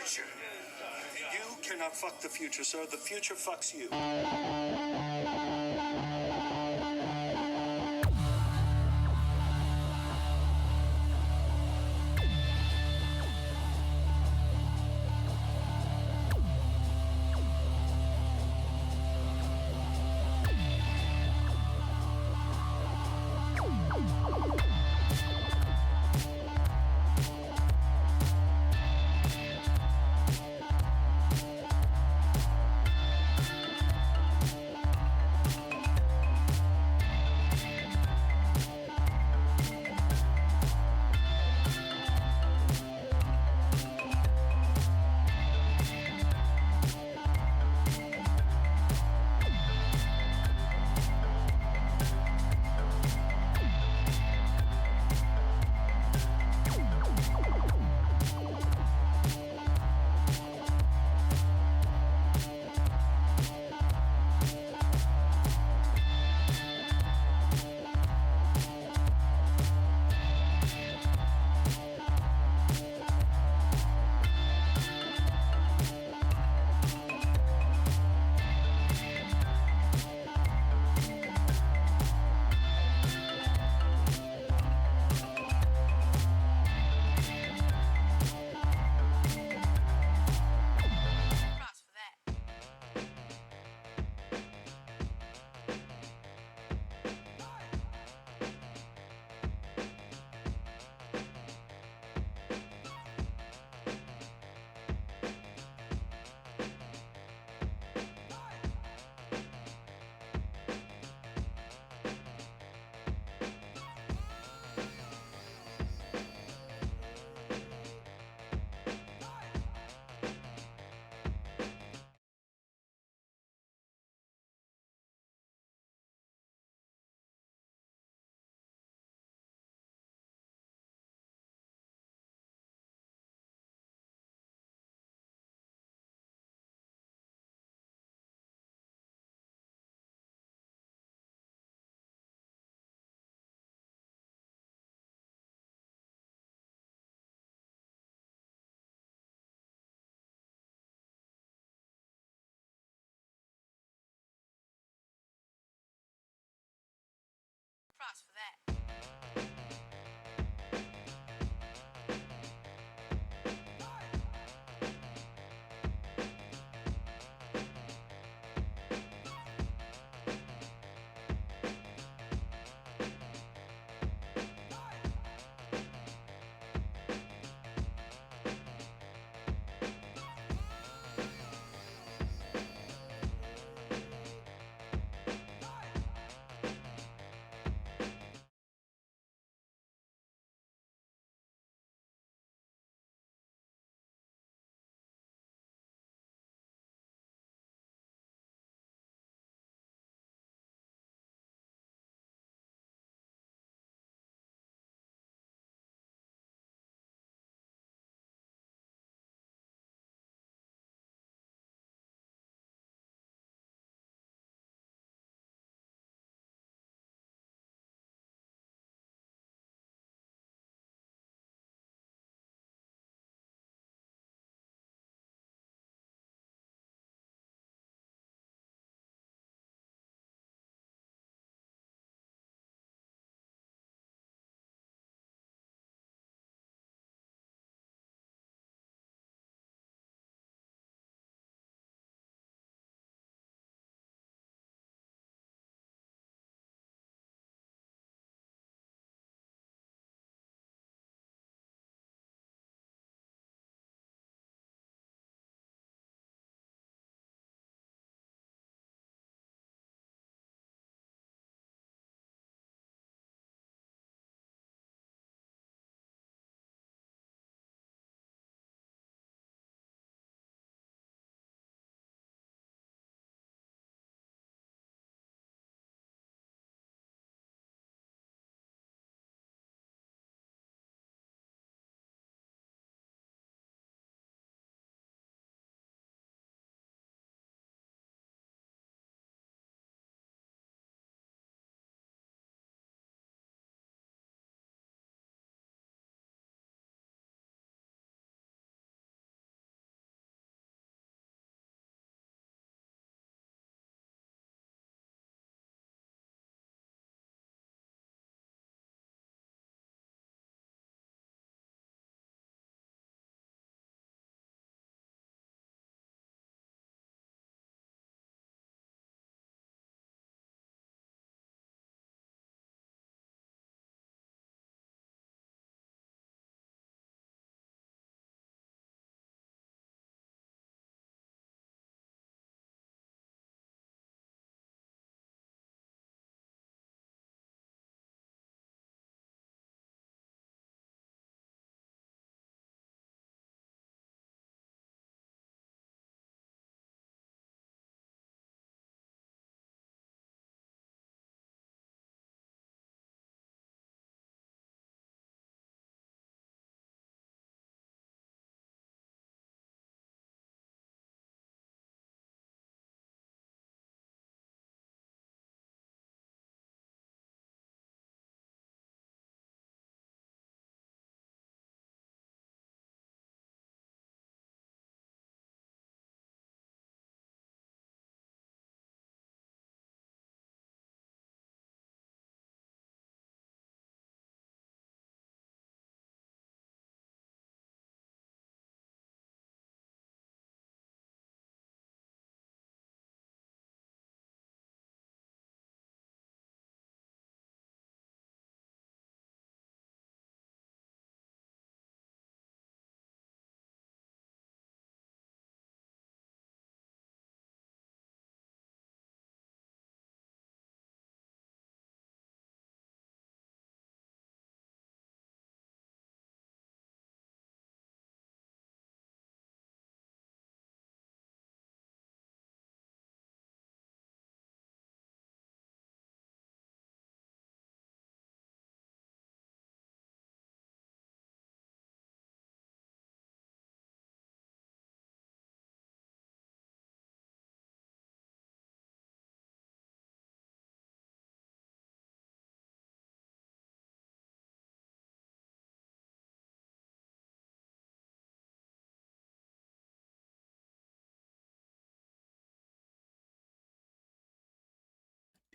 future. You cannot fuck the future, sir. The future fucks you. Props for that. Props for that.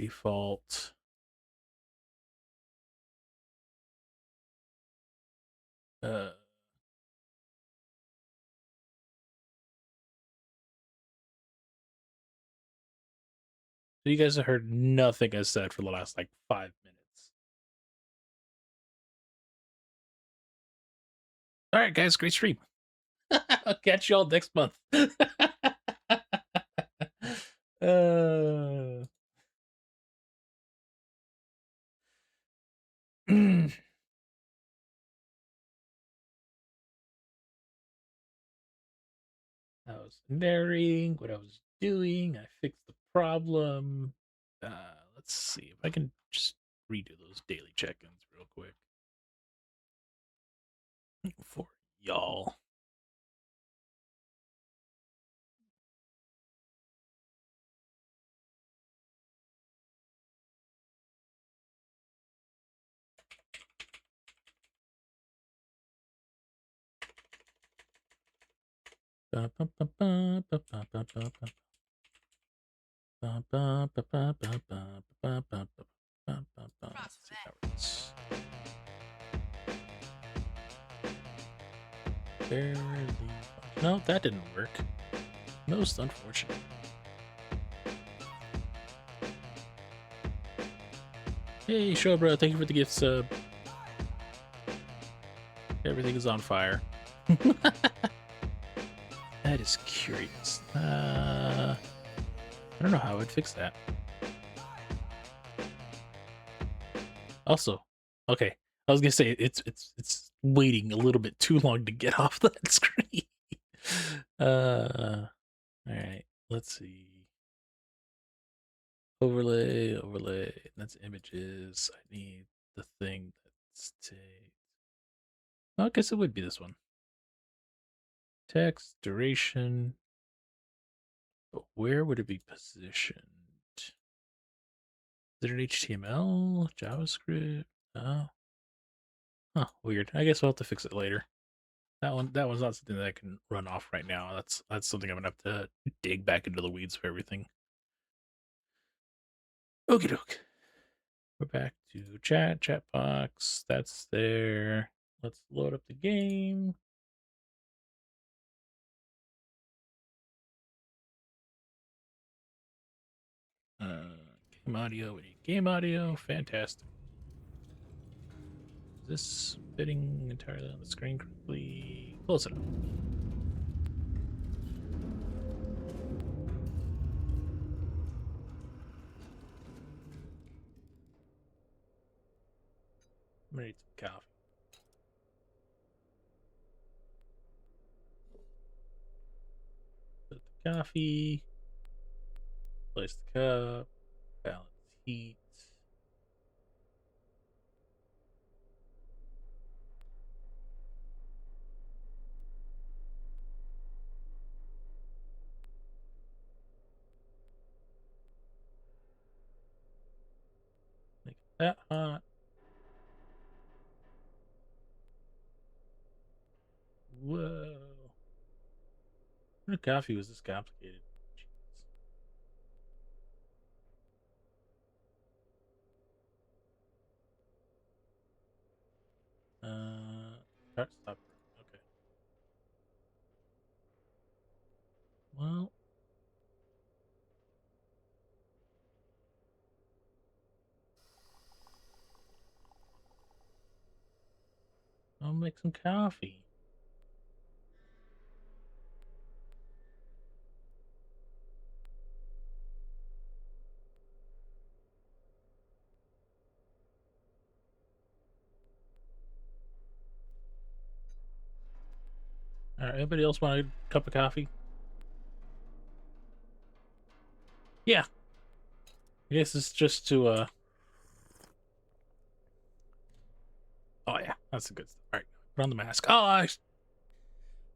default. So you guys have heard nothing I said for the last like 5 minutes. All right, guys, great stream. I'll catch you all next month. uh... I was narrating what I was doing. I fixed the problem. Let's see if I can just redo those daily check-ins real quick for y'all. Barely. No, that didn't work. Most unfortunate. Hey, Shobra, thank you for the gift sub. Everything is on fire. That is curious. I don't know how I'd fix that. Also, okay, I was gonna say it's waiting a little bit too long to get off that screen. All right, let's see. Overlay. That's images. I need the thing that's I guess it would be this one. Text, duration. But where would it be positioned? Is it an HTML? JavaScript? Oh. Huh, weird. I guess we'll have to fix it later. That one's not something that I can run off right now. That's something I'm gonna have to dig back into the weeds for everything. Okie doke. We're back to chat box. That's there. Let's load up the game. Game audio. We need game audio. Fantastic. Is this fitting entirely on the screen correctly? Close it up. I'm gonna need some coffee. Put the coffee. Place the cup. Balance heat. Make it that hot. Whoa. What coffee was this complicated? Stop. Okay. Well, I'll make some coffee. All right. Anybody else want a cup of coffee? Yeah. I guess it's just to Oh yeah, that's a good stuff. All right, put on the mask. Oh,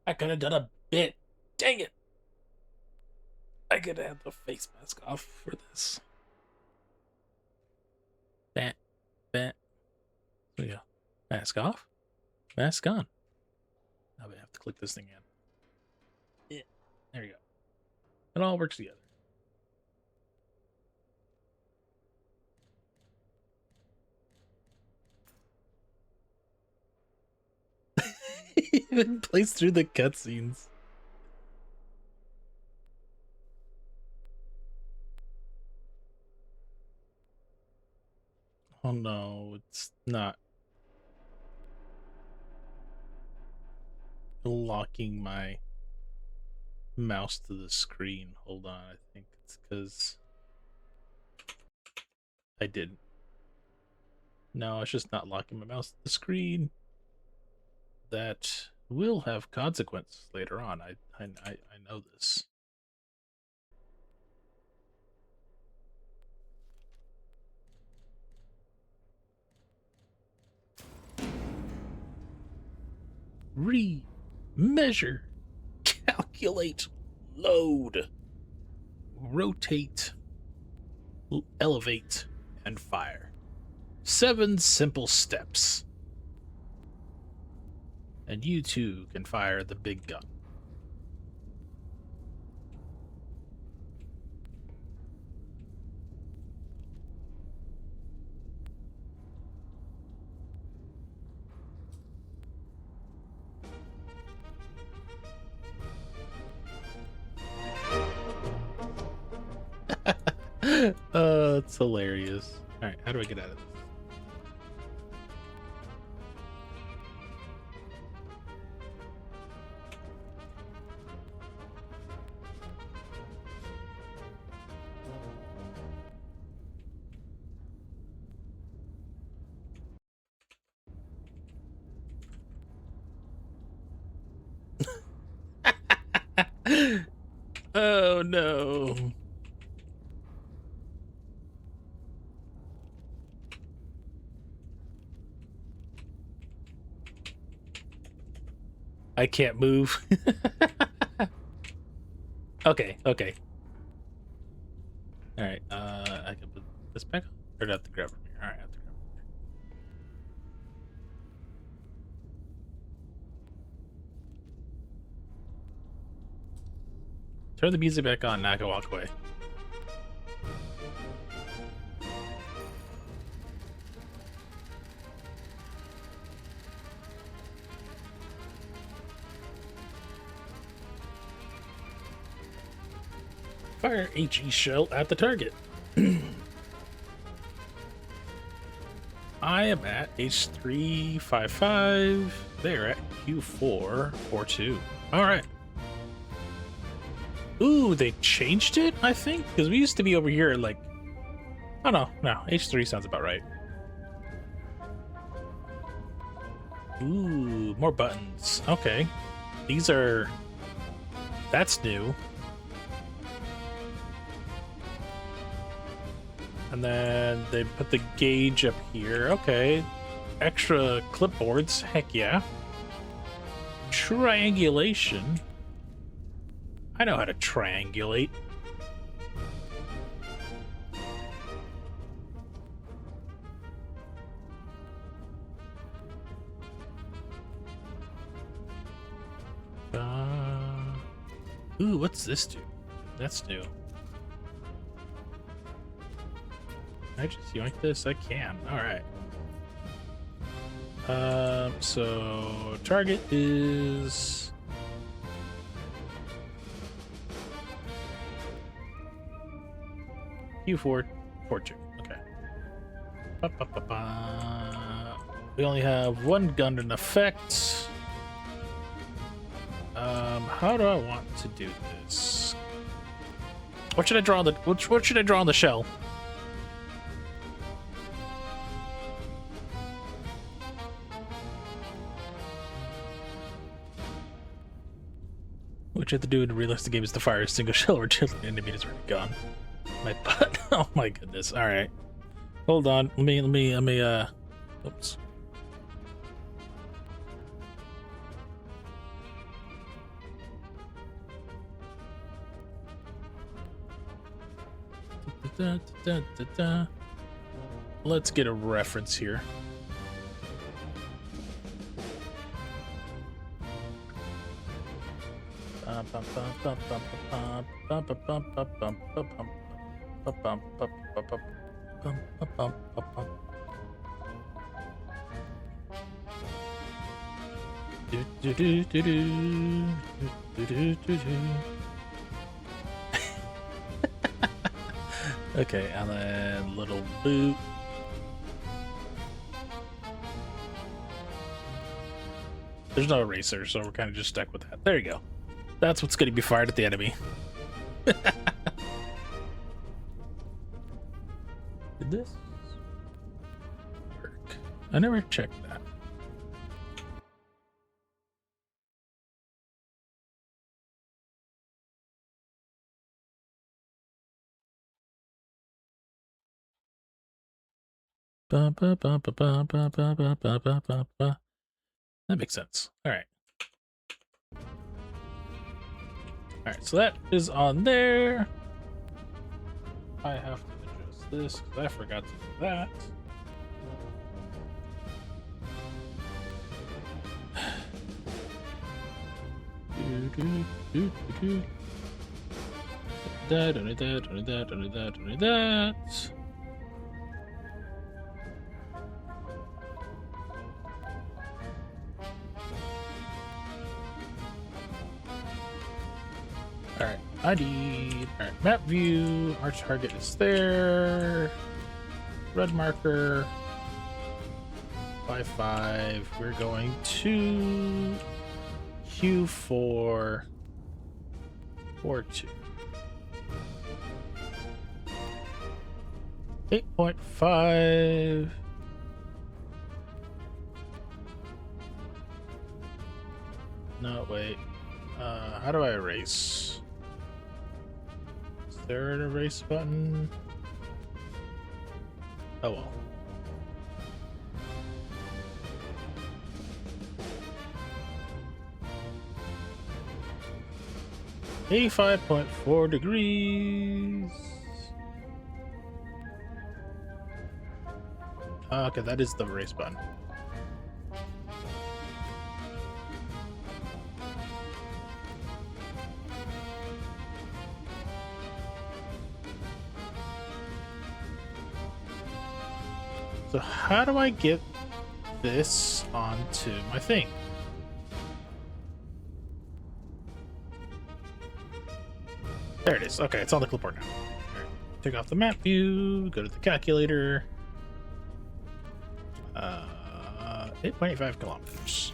I could have done a bit. Dang it! I could have the face mask off for this. Bat. There we go. Mask off. Mask on. Now we have to click this thing in. Yeah. There you go. It all works together. It plays through the cutscenes. Oh no, it's not locking my mouse to the screen. Hold on, I think it's because I didn't. No, it's just not locking my mouse to the screen. That will have consequences later on. I know this. Measure, calculate, load, rotate, elevate, and fire. 7 simple steps. And you too can fire the big gun. It's hilarious. Alright, how do I get out of this? Oh no. I can't move. Okay. Alright, I can put this back on? Or do I have to grab from here? Alright, I have to grab from here. Turn the music back on, now I can walk away. Fire HE shell at the target. I am at H355. They're at Q442. Alright. Ooh, they changed it, I think? Because we used to be over here like... Oh no, H3 sounds about right. Ooh, more buttons. Okay. These are... That's new. And then they put the gauge up here. Okay. Extra clipboards. Heck yeah. Triangulation. I know how to triangulate. Ooh, what's this do? That's new. Can I just yoink this? I can. Alright. So target is Q442. Okay. We only have one gun in effect. How do I want to do this? What should I draw on the what should I draw on the shell? What you have to do to realize the game is to fire a single shell or till the enemy is already gone. My butt. Oh my goodness. All right. Hold on. Let me oops. Let's get a reference here. Okay, and then little boot. There's no eraser, so we're kind of just stuck with that. There you go. That's what's going to be fired at the enemy. Did this work? I never checked that. Ba, ba, ba, ba, ba, ba, ba, ba, ba, ba, ba, ba. That makes sense. All right. All right, so that is on there. I have to adjust this because I forgot to do that. That. Alright, ID. Alright, map view. Our target is there. Red marker. 5-5. We're going to Q4. 4-2. 8.5. No, wait. How do I erase? Is there an erase button? Oh well. $85.4. Okay, that is the erase button. So how do I get this onto my thing? There it is. Okay, it's on the clipboard now. All right. Take off the map view, go to the calculator. 8.85 kilometers.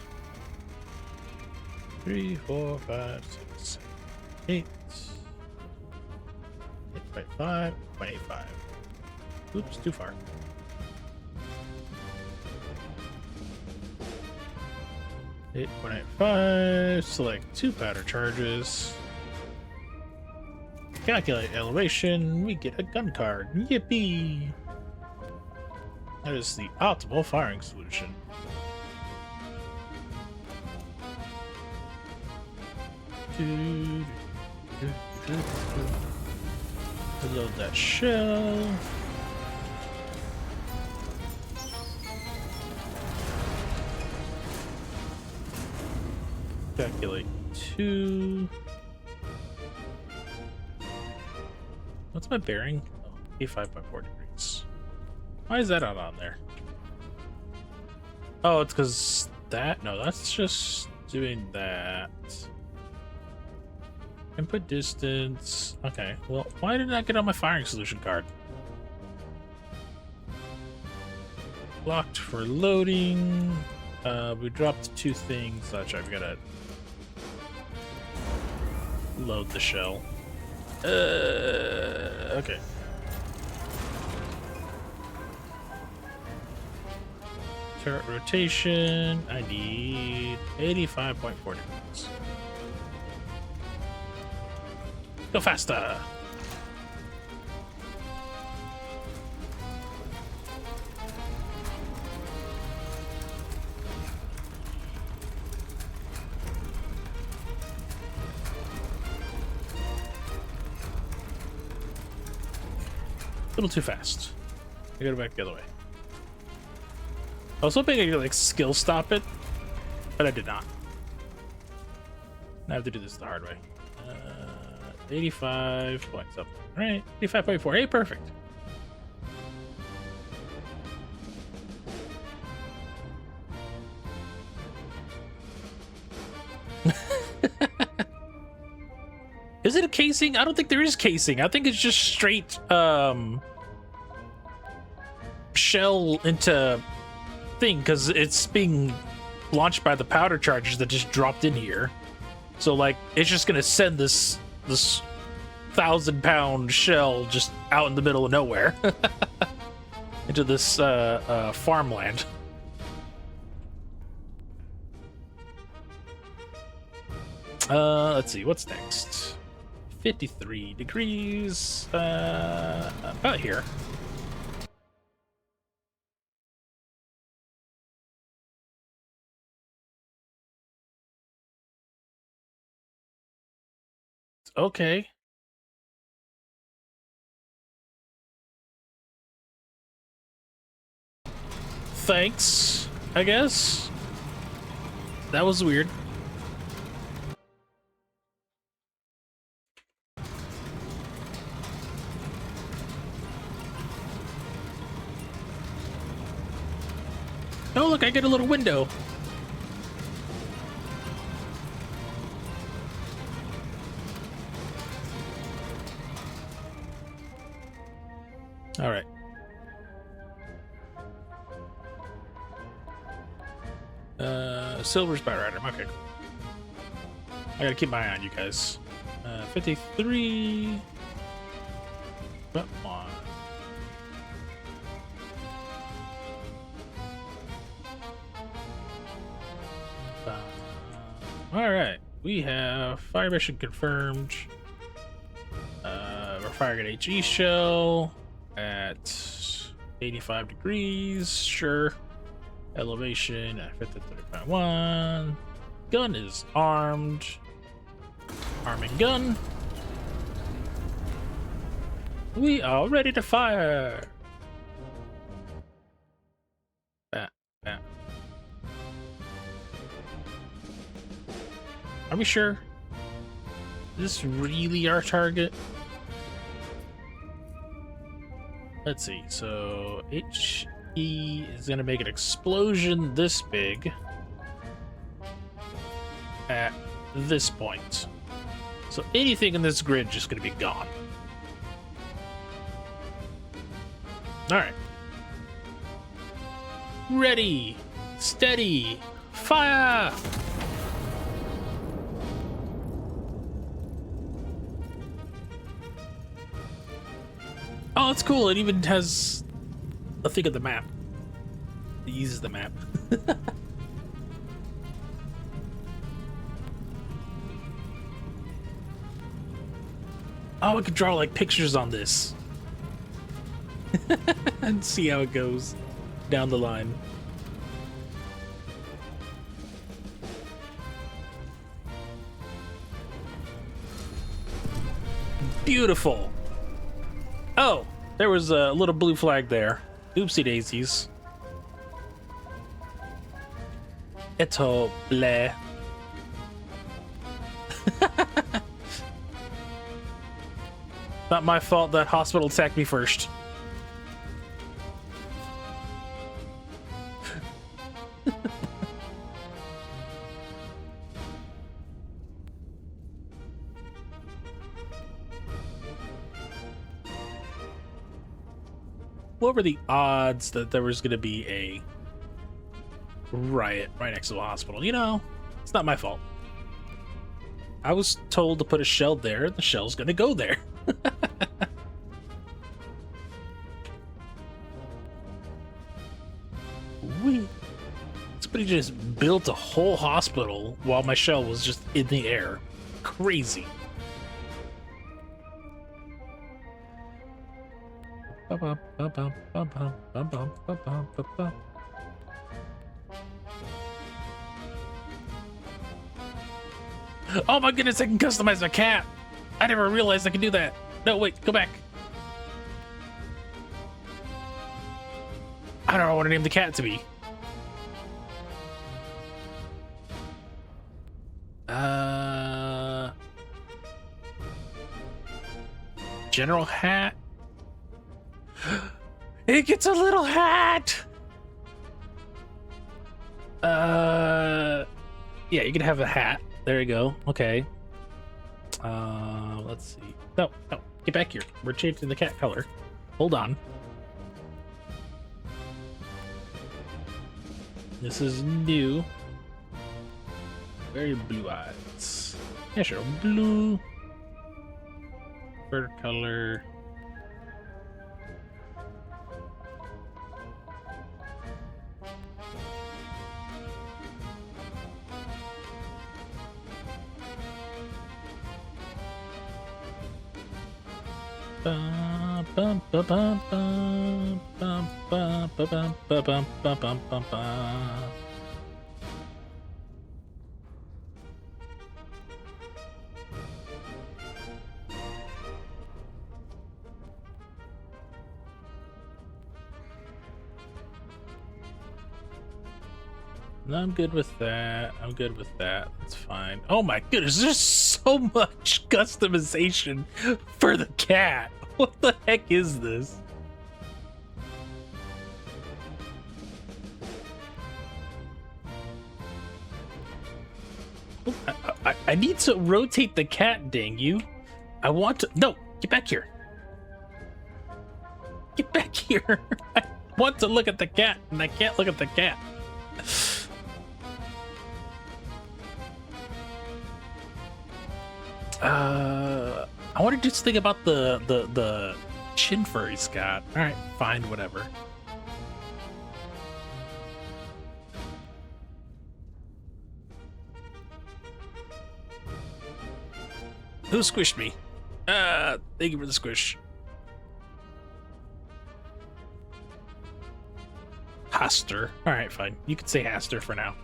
3, 4, 5, 6, 7, 8. 8.5, 8.85. Oops, too far. $8.85. Select 2 powder charges. Calculate elevation. We get a gun card. Yippee! That is the optimal firing solution. Reload that shell. Calculate 2. What's my bearing? Oh, 85.4 degrees. Why is that not on there? Oh, it's because that? No, that's just doing that. Input distance. Okay, well, why did I get on my firing solution card? Blocked for loading. We dropped 2 things. I've got to load the shell. Okay. Turret rotation. I need 85.4 degrees. Go faster. A little too fast. I gotta go back the other way. I was hoping I could like skill stop it, but I did not. I have to do this the hard way. 85 points up. All right, 85.4. Hey, perfect. Is it a casing? I don't think there is casing. I think it's just straight shell into thing, because it's being launched by the powder charges that just dropped in here. So like it's just gonna send this 1,000-pound shell just out in the middle of nowhere into this farmland. Let's see, what's next? 53 degrees, about here. Okay. Thanks, I guess. That was weird. Oh, look, I get a little window. All right. Silver's battle item. Okay. I gotta keep my eye on you guys. 53. Come on. All right. We have fire mission confirmed. We're firing an HE shell at 85 degrees. Sure. Elevation at 50.1. Gun is armed. Arming gun. We are ready to fire. Bat. Are we sure? Is this really our target? Let's see. So HE is gonna make an explosion this big at this point. So anything in this grid is just gonna be gone. Alright. Ready, steady, fire! Oh, it's cool. It even has a thing of the map. It uses the map. Oh, I could draw like pictures on this and see how it goes down the line. Beautiful. Oh, there was a little blue flag there. Oopsie daisies. Eto bleh. Not my fault that hospital attacked me first. What were the odds that there was going to be a riot right next to the hospital? You know, it's not my fault. I was told to put a shell there, and the shell's going to go there. Somebody just built a whole hospital while my shell was just in the air. Crazy. Oh my goodness, I can customize my cat. I never realized I could do that. No, wait, go back. I don't know what to name the cat to be. General hat. It gets a little hat. Yeah, you can have a hat. there you go. Okay. Let's see. No, get back here. We're changing the cat color. Hold on. This is new. Very blue eyes. Yeah, sure. Blue. Fur color. Bum, bum, bum, bum, bum, bum, bum, bum, bum, bum, bum, bum, bum. I'm good with that. I'm good with that. That's fine. Oh my goodness, there's so much customization for the cat. What the heck is this? I need to rotate the cat, dang you. I want to... No, get back here. Get back here. I want to look at the cat, and I can't look at the cat. I want to do something about the chin fur he's got. All right, fine, whatever. Who squished me? Thank you for the squish. Haster. All right, fine. You can say Haster for now.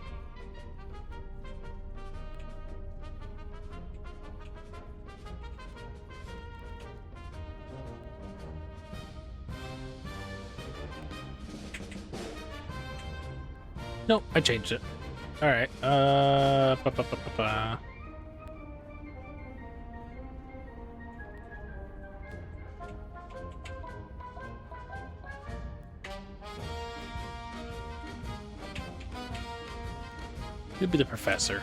Nope, I changed it. All right. You'll be the professor.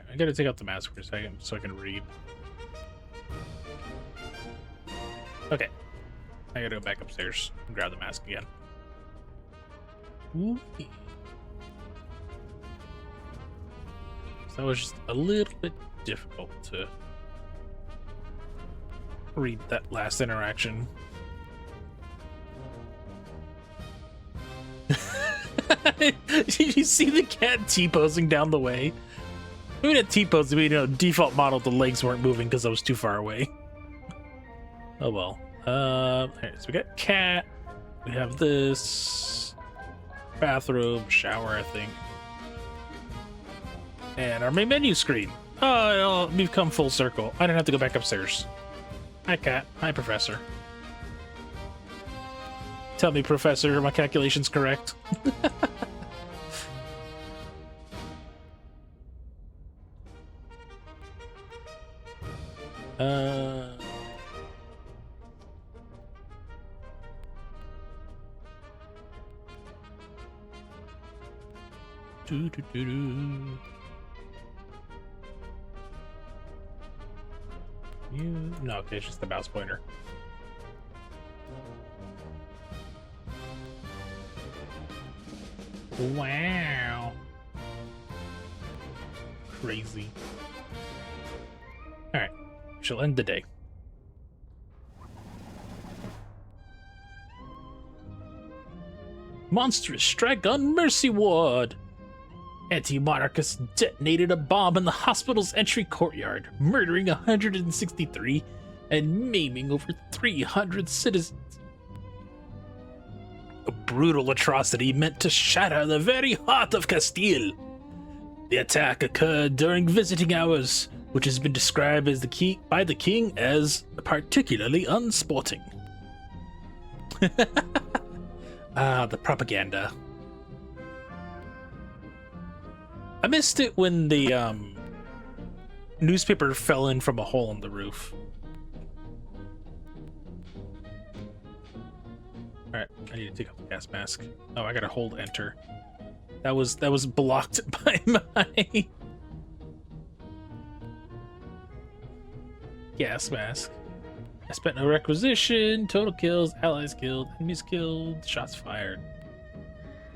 I gotta take out the mask for a second so I can read. Okay. I gotta go back upstairs and grab the mask again. Ooh. So that was just a little bit difficult to read that last interaction. Did you see the cat T-posing down the way? I mean, at T-pose, default model, the legs weren't moving because I was too far away. Oh well. Alright, so we got cat. We have this bathroom, shower, I think, and our main menu screen. Oh, we've come full circle. I don't have to go back upstairs. Hi, cat. Hi, professor. Tell me, professor, are my calculations correct? No, okay, it's just the mouse pointer. Wow. Crazy. Alright, she'll end the day. Monstrous strike on Mercy Ward. Anti-monarchists detonated a bomb in the hospital's entry courtyard, murdering 163 and maiming over 300 citizens. A brutal atrocity meant to shatter the very heart of Castile. The attack occurred during visiting hours, which has been described as by the king as particularly unsporting. The propaganda. I missed it when the newspaper fell in from a hole in the roof. Alright, I need to take off the gas mask. Oh, I gotta hold enter. That was blocked by my gas mask. I spent no requisition, total kills, allies killed, enemies killed, shots fired.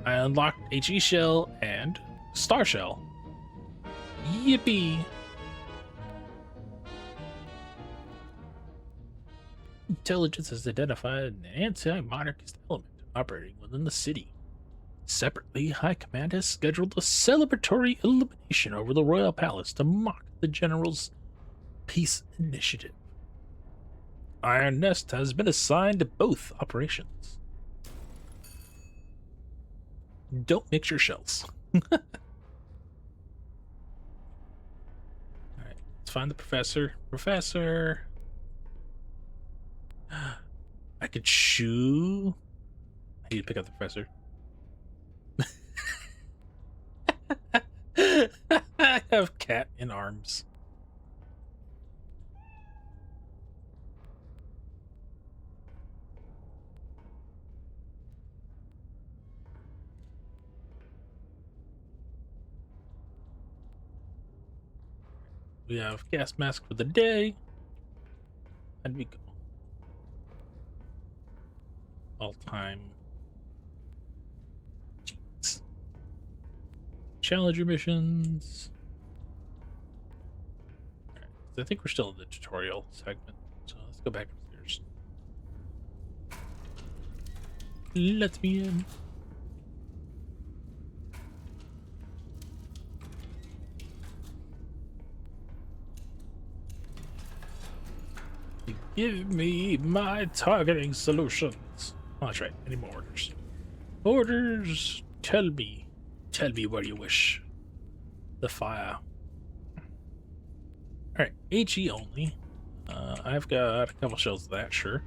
I unlocked HE shell and star shell. Yippee! Intelligence has identified an anti-monarchist element operating within the city. Separately, High Command has scheduled a celebratory illumination over the Royal Palace to mock the General's peace initiative. Iron Nest has been assigned to both operations. Don't mix your shells. Alright, let's find the professor. Professor! I could shoo. I need to pick up the professor. I have cat in arms. We have gas mask for the day. And we go. All time. Jeez. Challenger missions. Alright, I think we're still in the tutorial segment, so let's go back upstairs. Let me in. Give me my targeting solutions. Oh, that's right. Any more orders? Orders. Tell me where you wish. The fire. All right, HE only. I've got a couple shells of that, sure.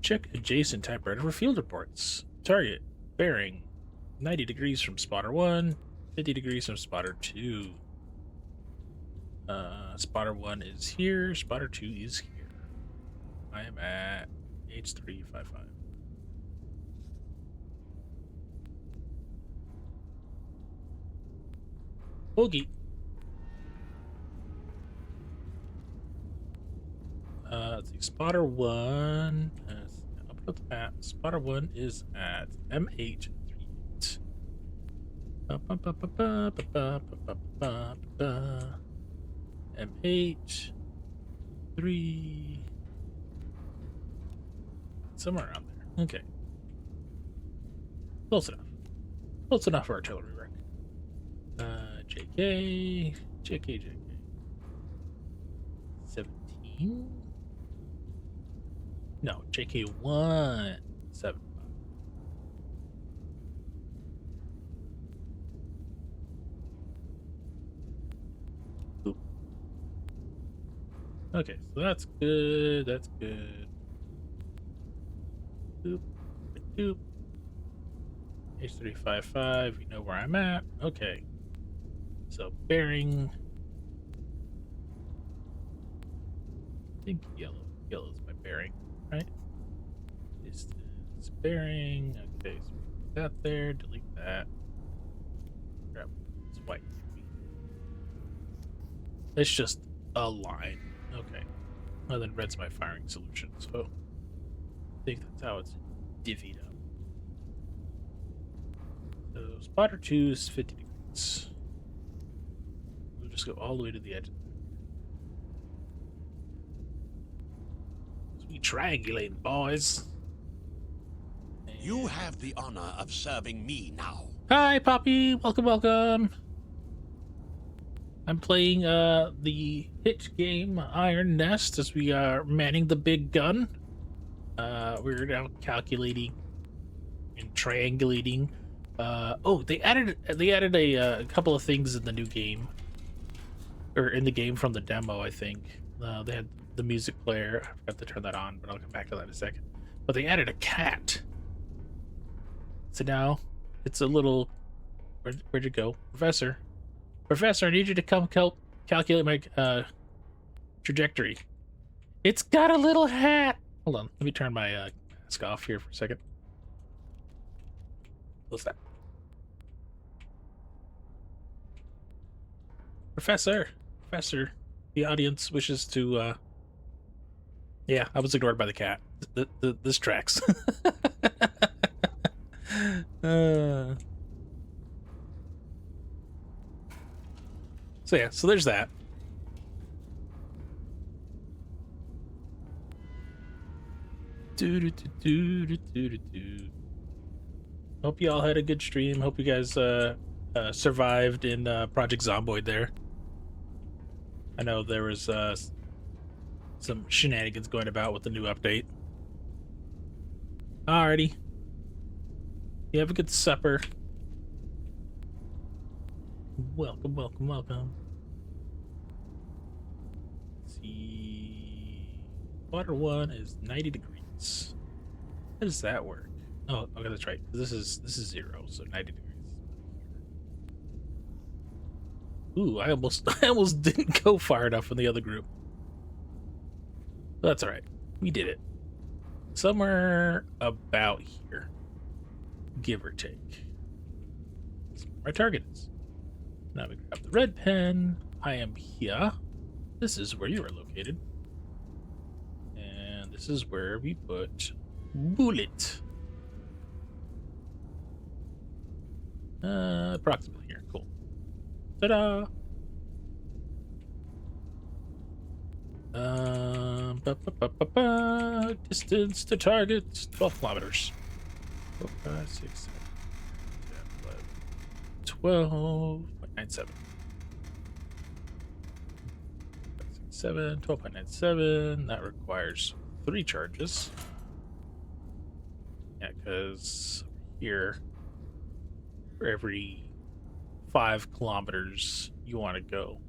Check adjacent typewriter for field reports. Target bearing 90 degrees from spotter 1, 50 degrees from spotter 2. Spotter 1 is here, spotter 2 is here. I am at H355. Boogie. Let's see, spotter 1. I'll put the map. Spotter 1 is at MH. M8 3 somewhere around there. Okay. Close enough for artillery work. JK 17. No, JK 1 7. Okay, so that's good. That's good. Doop, doop. H355. You know where I'm at. Okay. So bearing. I think yellow. Yellow is my bearing, right? Distance bearing. Okay, so put that there. Delete that. Grab it's white. It's just a line. Okay. Well, then red's my firing solution, so I think that's how it's divvied up. So spotter 2 is 50 degrees. We'll just go all the way to the edge. So we triangulate, boys. You have the honor of serving me now. Hi, Poppy. Welcome, welcome. I'm playing the hit game Iron Nest as we are manning the big gun. We're now calculating and triangulating. Oh, they added a couple of things in the new game, or in the game from the demo. I think they had the music player. I forgot to turn that on, but I'll come back to that in a second. But they added a cat. So now it's a little. Where'd you go, Professor? Professor, I need you to come help calculate my trajectory. It's got a little hat. Hold on, let me turn my mask off here for a second. What's that? Professor, the audience wishes to. Yeah, I was ignored by the cat. This tracks. So yeah, so there's that. Hope you all had a good stream. Hope you guys survived in Project Zomboid there. I know there was some shenanigans going about with the new update. Alrighty. You have a good supper. Welcome. Let's see. Water 1 is 90 degrees. How does that work? Oh, okay, that's right. This is 0, so 90 degrees. Ooh, I almost didn't go far enough in the other group. But that's all right. We did it. Somewhere about here, give or take. That's where my target is. Now we grab the red pen. I am here. This is where you are located. And this is where we put bullet. Approximately here. Cool. Ta-da! Distance to target 12 kilometers. 4, 5, 6, 7, 12.97. 12.97. That requires 3 charges. Yeah, because here, for every 5 kilometers you want to go,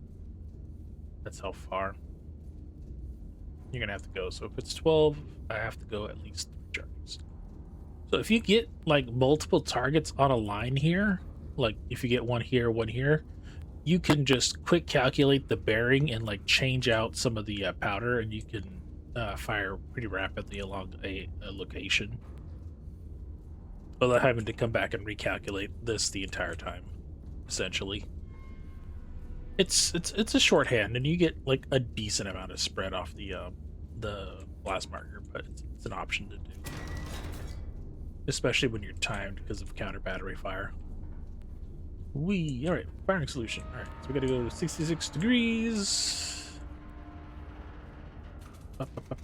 that's how far you're gonna have to go. So if it's 12, I have to go at least 3 charges. So if you get like multiple targets on a line here, like if you get one here, you can just quick calculate the bearing and like change out some of the powder, and you can fire pretty rapidly along a location without having to come back and recalculate this the entire time. Essentially, it's a shorthand, and you get like a decent amount of spread off the blast marker, but it's an option to do, especially when you're timed because of counter battery fire. All right, firing solution. All right, so we gotta go to 66 degrees.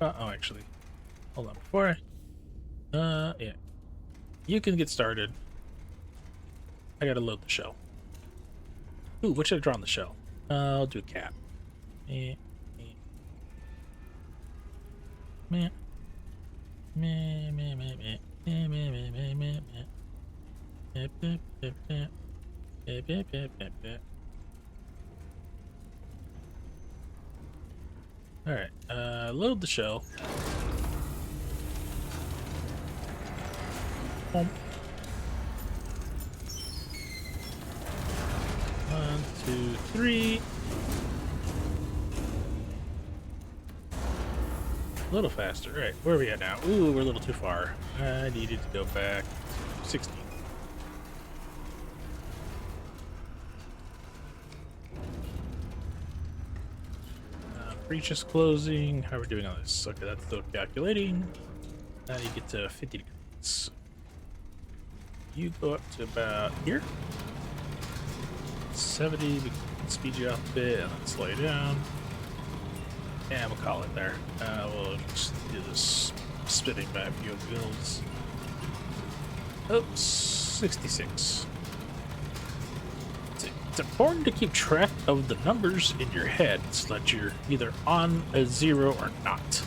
Oh, actually, hold on before yeah, you can get started. I gotta load the shell. Ooh, what should I draw on the shell? I'll do a cat. Alright, load the shell. Boom. 1, 2, 3. A little faster. All right, where are we at now? Ooh, we're a little too far. I needed to go back to 16. Breach is closing. How are we doing on this? Okay, that's still calculating. Now you get to 50 degrees. You go up to about here. 70, we can speed you up a bit and then slow you down. And we'll call it there. We'll just do this spitting back your wheels. Oops, 66. It's important to keep track of the numbers in your head so that you're either on a 0 or not.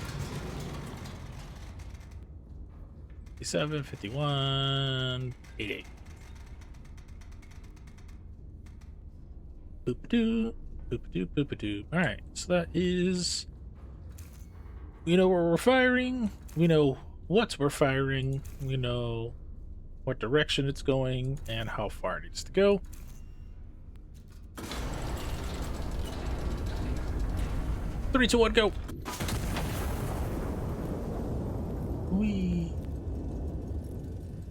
57, 51, 88. Boop-a-doo, boop-a-doo, boop-a-doo. Alright, so that is... We know where we're firing, we know what we're firing, we know what direction it's going, and how far it needs to go. 3, 2, 1, go. Whee.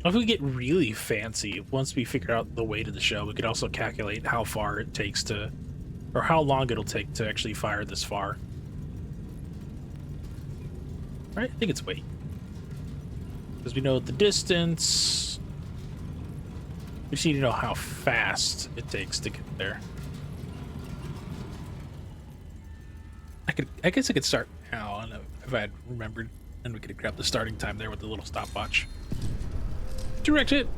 If we get really fancy, once we figure out the weight of the shell, we could also calculate how far it takes to, or how long it'll take to actually fire this far. Right? I think it's weight. Because we know the distance. We just need to know how fast it takes to get there. I guess I could start now. I don't know if I had remembered, and we could have grabbed the starting time there with the little stopwatch. Direct hit.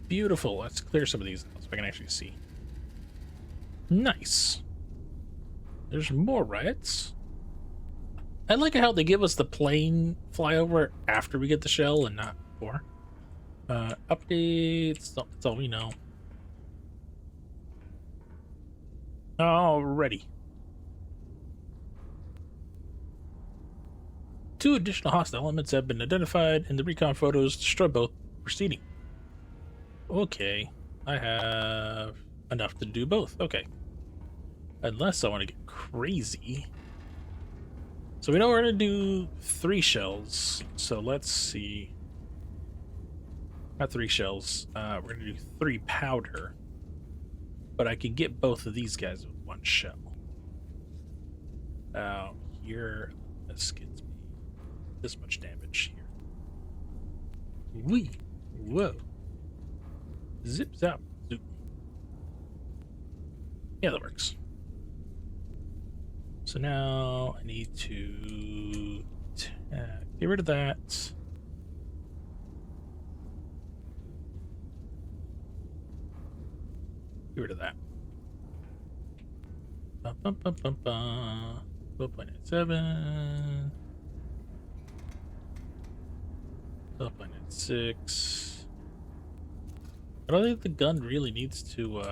Beautiful. Let's clear some of these so I can actually see. Nice. There's more riots. I like how they give us the plane flyover after we get the shell and not before. Updates. That's all we know. Already. 2 additional hostile elements have been identified in the recon photos. Destroy both. Proceeding. Okay. I have enough to do both. Okay. Unless I want to get crazy. So we know we're going to do 3 shells. So let's see. Not 3 shells. We're going to do 3 powder. But I can get both of these guys with 1 shell. Here, this gets me this much damage here. Wee! Whoa! Zip zap zoop. Yeah, that works. So now I need to get rid of that. Get rid of that. 12.97. 12.96. I don't think the gun really needs to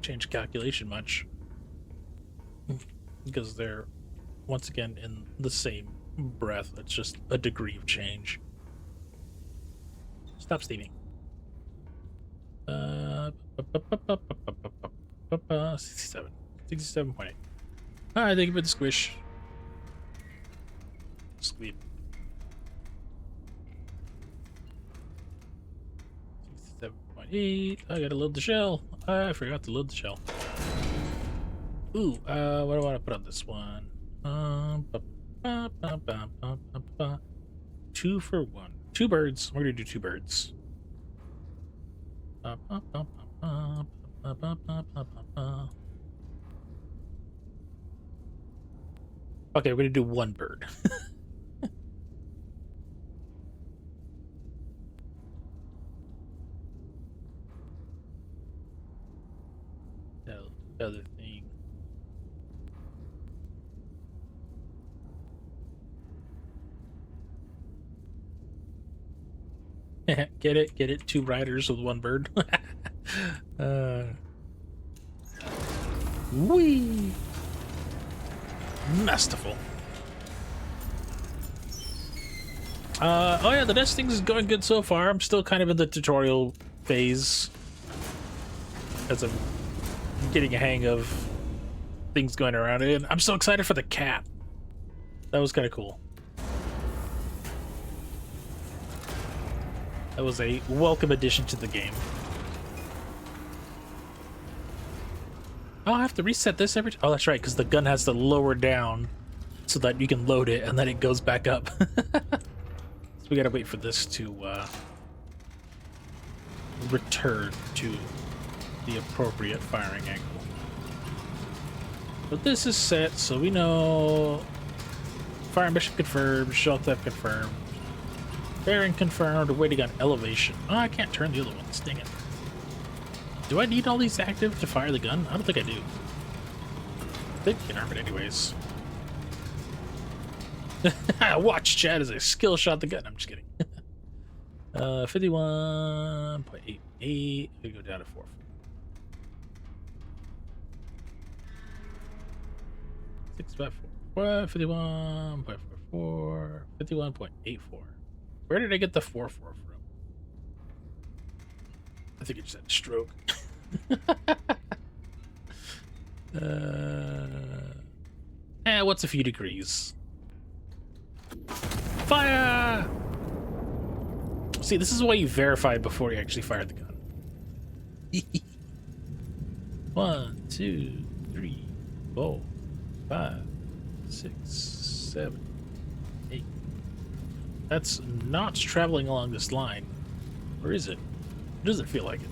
change calculation much. Because they're, once again, in the same breath. It's just a degree of change. Stop steaming. 67. 67.8. Alright, thank you for the squish. Squeak. 67.8. I gotta load the shell. I forgot to load the shell. Ooh, what do I want to put on this one? 2 for 1. 2 birds. We're gonna do 2 birds. Okay, we're gonna do 1 bird. The other thing. Get it? Get it? 2 riders with 1 bird. Whee! Masterful. Oh yeah, the nesting is going good so far. I'm still kind of in the tutorial phase as I'm getting a hang of things going around it. And I'm so excited for the cat. That was kind of cool. That was a welcome addition to the game. I'll have to reset this every time. Oh, that's right, because the gun has to lower down so that you can load it and then it goes back up. So we gotta wait for this to return to the appropriate firing angle. But this is set, so we know fire mission confirmed, shell type confirmed, bearing confirmed, waiting on elevation. Oh, I can't turn the other ones, dang it. Do I need all these active to fire the gun? I don't think I do. I think you can arm it anyways. Watch Chad as I skill shot the gun. I'm just kidding. 51.88. We go down to 4. 654. 51.44. 51.84. Where did I get the 44 from? I think it just had a stroke. What's a few degrees? Fire! See, this is why you verified before you actually fired the gun. 1, 2, 3, 4, 5, 6, 7, 8. That's not traveling along this line. Or is it? It doesn't feel like it.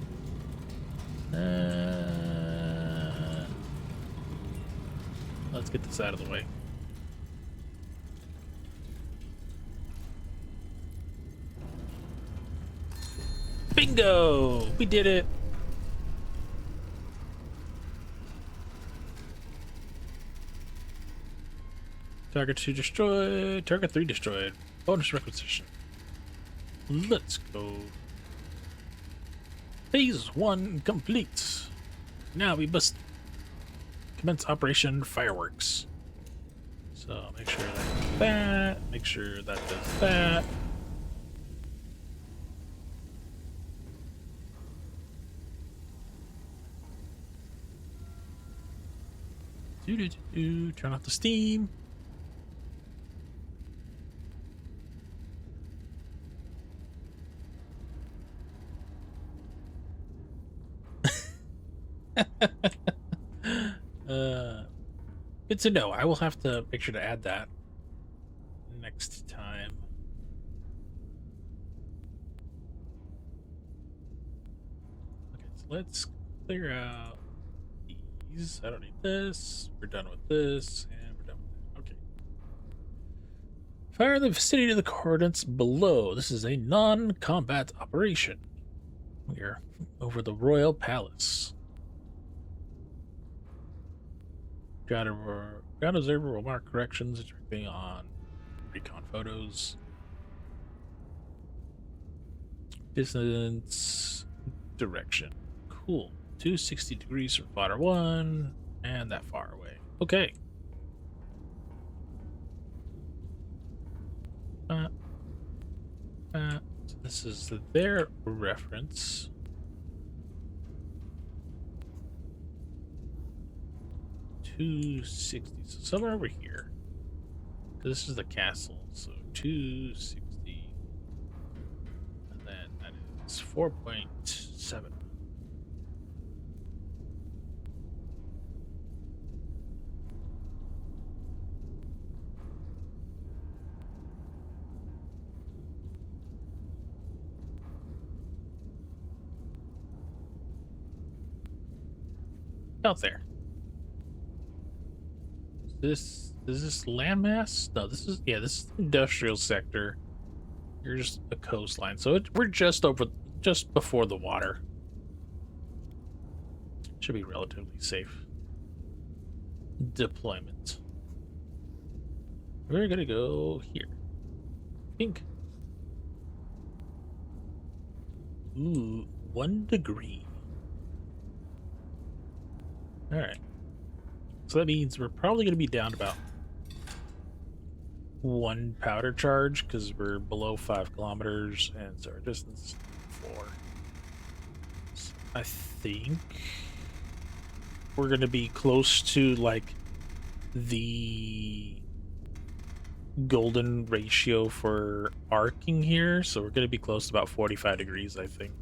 Let's get this out of the way. Bingo! We did it! Target 2 destroyed. Target 3 destroyed. Bonus requisition. Let's go. Phase 1 complete. Now we must commence Operation Fireworks. So make sure that does that. Make sure that does that. Turn off the steam. Good to know. I will have to make sure to add that next time. Okay, so let's clear out these. I don't need this. We're done with this, and we're done with that. Okay. Fire the vicinity of the coordinates below. This is a non-combat operation. We are over the Royal Palace. Ground observer will mark corrections directly on recon photos. Distance, direction. Cool. 260 degrees from spotter 1, and that far away. Okay. So this is their reference. 260, so somewhere over here. This is the castle, so 260, and then that is 4.7. Out there. Is this landmass? No, this is this is the industrial sector. You're just a coastline, so we're just before the water. Should be relatively safe. Deployment. We're gonna go here. Pink. Ooh, 1 degree. All right. So that means we're probably going to be down about 1 powder charge because we're below 5 kilometers, and so our distance is 4. So I think we're going to be close to like the golden ratio for arcing here, so we're going to be close to about 45 degrees, I think.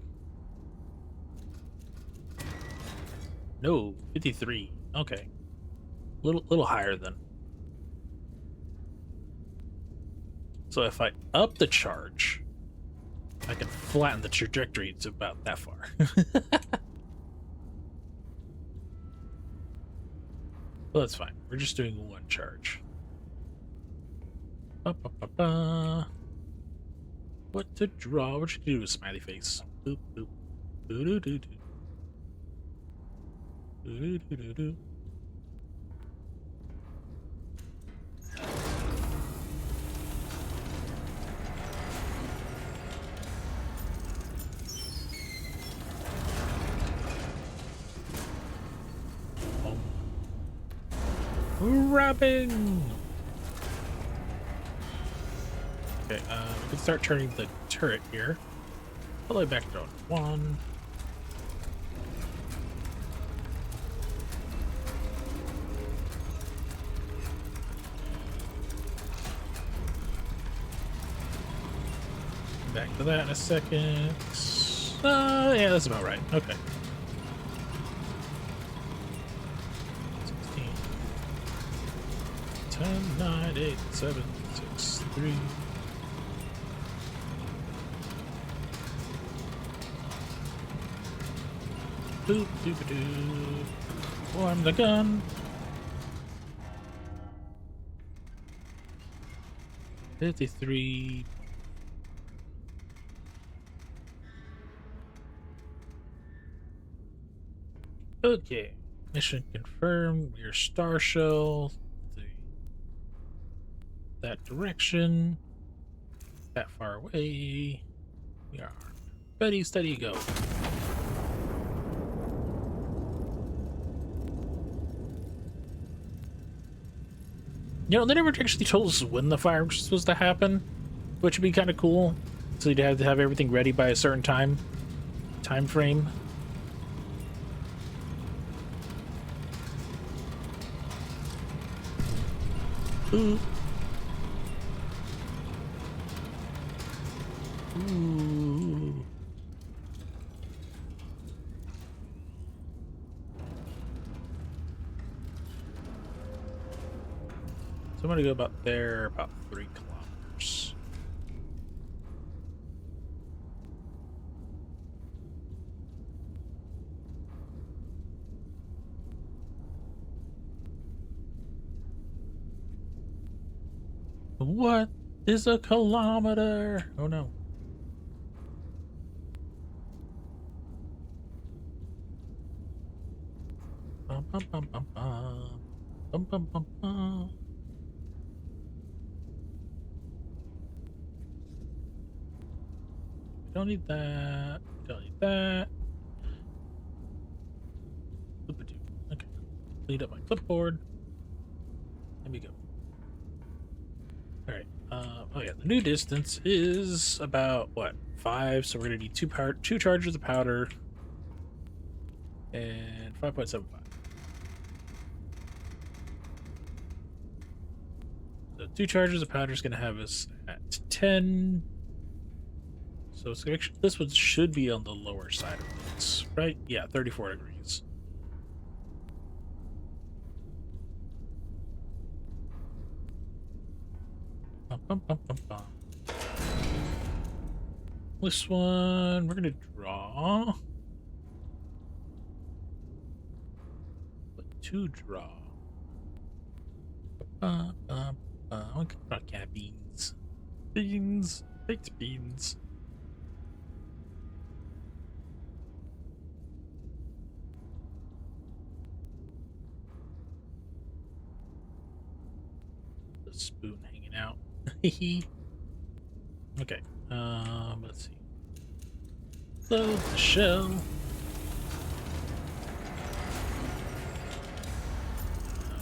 No, 53. Okay. Little higher then. So if I up the charge, I can flatten the trajectory to about that far. Well, that's fine. We're just doing 1 charge. What to draw? What should you do with smiley face? Boop boop. Doo doo doo doo. Doo doo doo doo. Robin! Okay, we can start turning the turret here. All the way back down. 1, Back to that in a second. Yeah, that's about right. Okay. 16. 10, 9, 8, 7, 6, 3. Boop, doop, doop. Form the gun. 53. Okay. Mission confirmed. We're Star Shell. That direction. That far away. We are ready, steady, go. You know, they never actually told us when the fire was supposed to happen, which would be kind of cool. So you'd have to have everything ready by a certain time frame. Ooh. Ooh. So I'm gonna go about there, about 3 kilometers. What is a kilometer? Oh no. Bum, bum, bum, bum, bum. Bum, bum, bum, bum. Don't need that. Don't need that. Okay. Clean up my clipboard. Let me go. Alright. Oh yeah, the new distance is about what? 5, so we're gonna need two charges of powder and 5.75. So 2 charges of powder is gonna have us at 10. So it's actually, this one should be on the lower side of things, right? Yeah, 34 degrees. Bum, bum, bum, bum, bum. This one, we're gonna draw. But to draw. We can draw can of beans. Beans. Baked beans. The spoon hanging out. Okay. Let's see. Load the shell.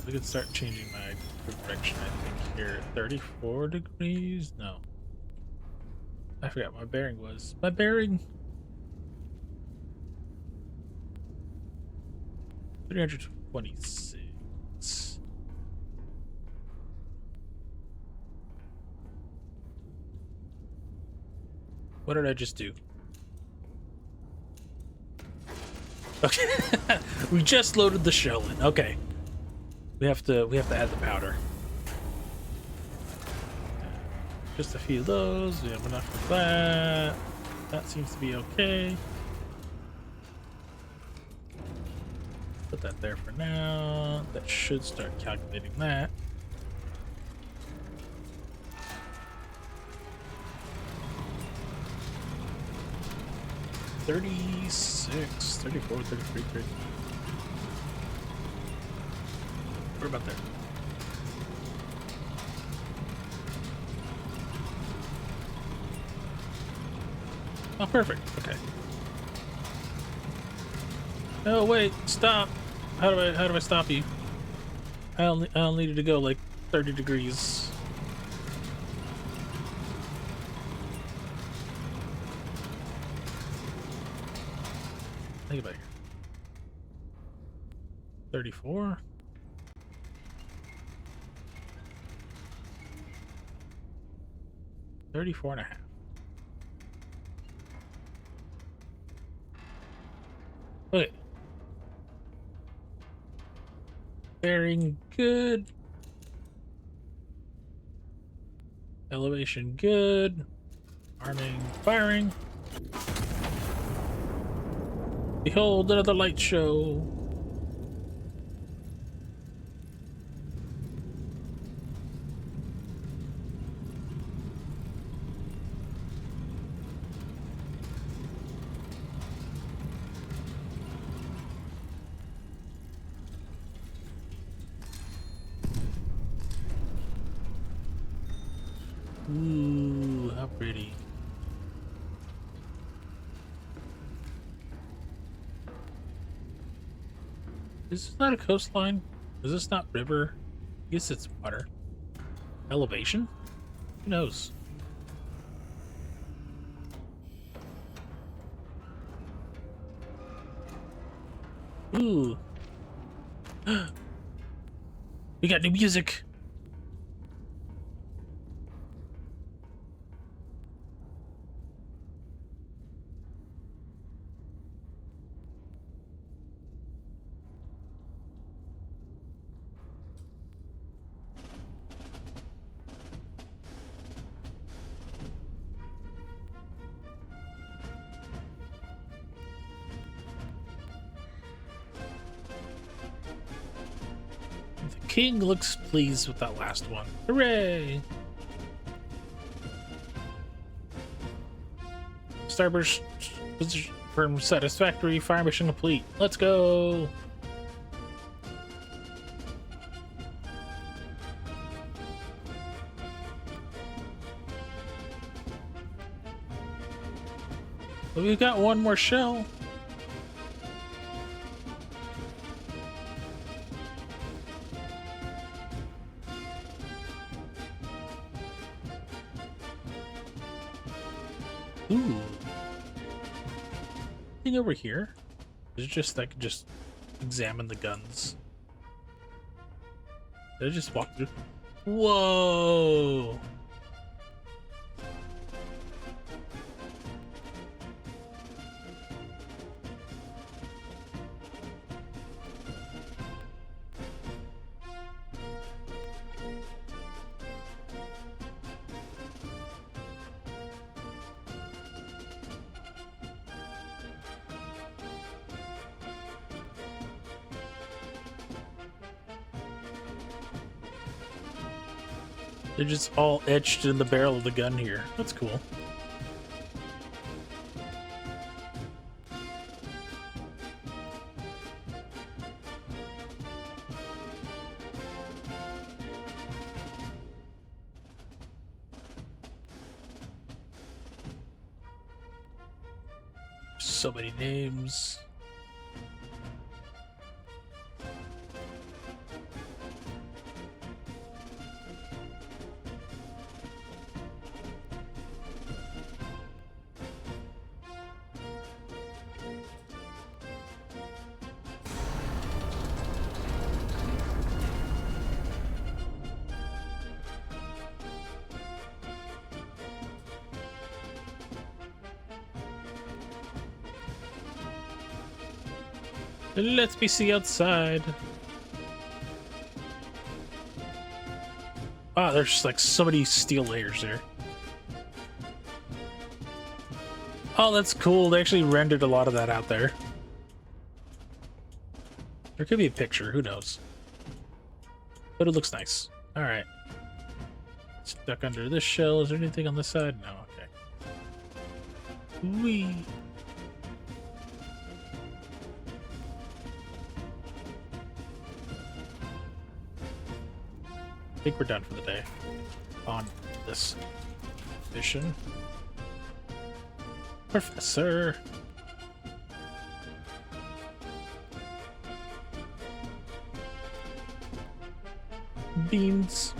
We could start changing my direction, I think, here. 34 degrees? No. I forgot what my bearing was. My bearing? 326. What did I just do? Okay. We just loaded the shell in. Okay. We have to add the powder. Just a few of those. We have enough of that. That seems to be okay. Put that there for now. That should start calculating that. $36, $34, $33, $30. We're about there. Oh, perfect. Okay. Oh wait, stop! How do I stop you? I only needed to go like 30 degrees. Think about here. 34. 34 and a half. Bearing good. Elevation good. Arming, firing. Behold, another light show. Ooh, how pretty. Is this not a coastline? Is this not river? I guess it's water. Elevation? Who knows? Ooh. We got new music. The king looks pleased with that last one. Hooray! Starburst position firm satisfactory. Fire mission complete. Let's go! Well, we've got one more shell. Ooh. Anything over here? Is it just I could just examine the guns? Did I just walk through? Whoa! They're just all etched in the barrel of the gun here. That's cool. So many names. Let me see outside. Wow, there's just like so many steel layers there. Oh, that's cool. They actually rendered a lot of that out there. There could be a picture, who knows? But it looks nice. Alright. Stuck under this shell. Is there anything on this side? No, okay. Whee! I think we're done for the day on this mission. Professor! Beans.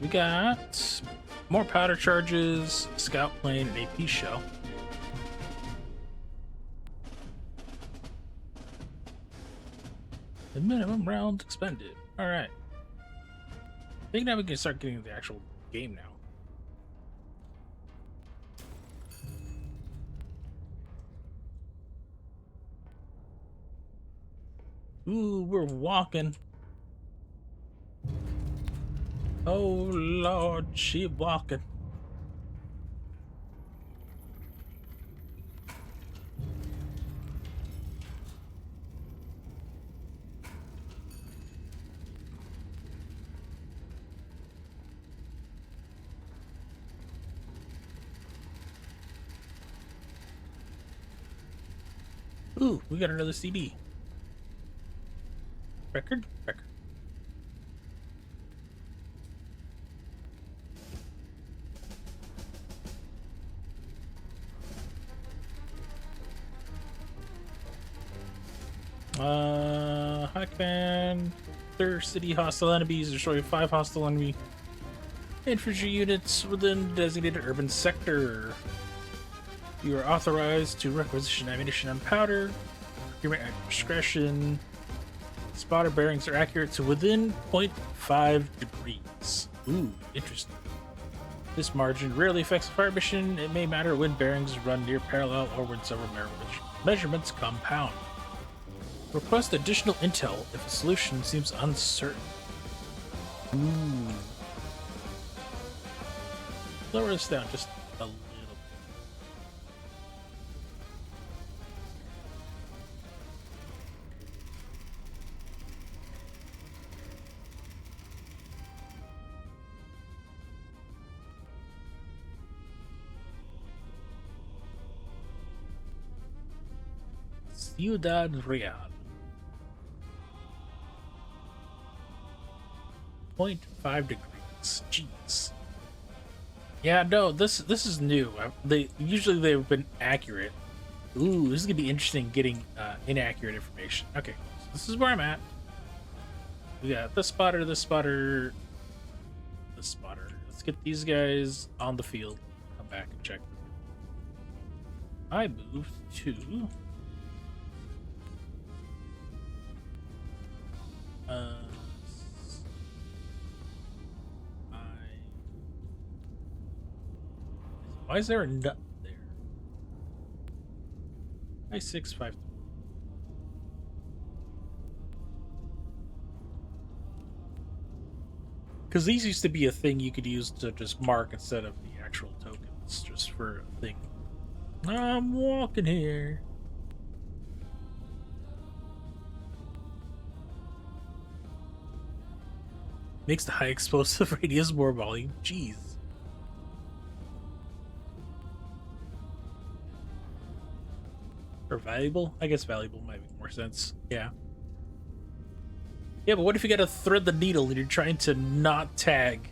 So we got more powder charges, scout plane, and AP shell. The minimum rounds expended. Alright. I think now we can start getting the actual game now. Ooh, we're walking. Oh Lord, she walking. Ooh, we got another CD. Record? Record. Hackman. Third city hostile enemies. Destroy 5 hostile enemy infantry units within designated urban sector. You are authorized to requisition ammunition and powder. Procurement at discretion. Spotter bearings are accurate to within 0.5 degrees. Ooh, interesting. This margin rarely affects a fire mission. It may matter when bearings run near parallel or when several measurements compound. Request additional intel if a solution seems uncertain. Ooh. Lower this down just a little bit. Ciudad Real. 0.5 degrees. Jeez. Yeah, no, this is new. Usually they've been accurate. Ooh, this is gonna be interesting getting inaccurate information. Okay, so this is where I'm at. We got this spotter, this spotter, this spotter. Let's get these guys on the field. Come back and check. I moved to why is there a nut there? I-653. Because these used to be a thing you could use to just mark instead of the actual tokens, just for a thing. I'm walking here. Makes the high explosive radius more volume. Jeez. Or valuable? I guess valuable might make more sense. Yeah. Yeah, but what if you gotta thread the needle and you're trying to not tag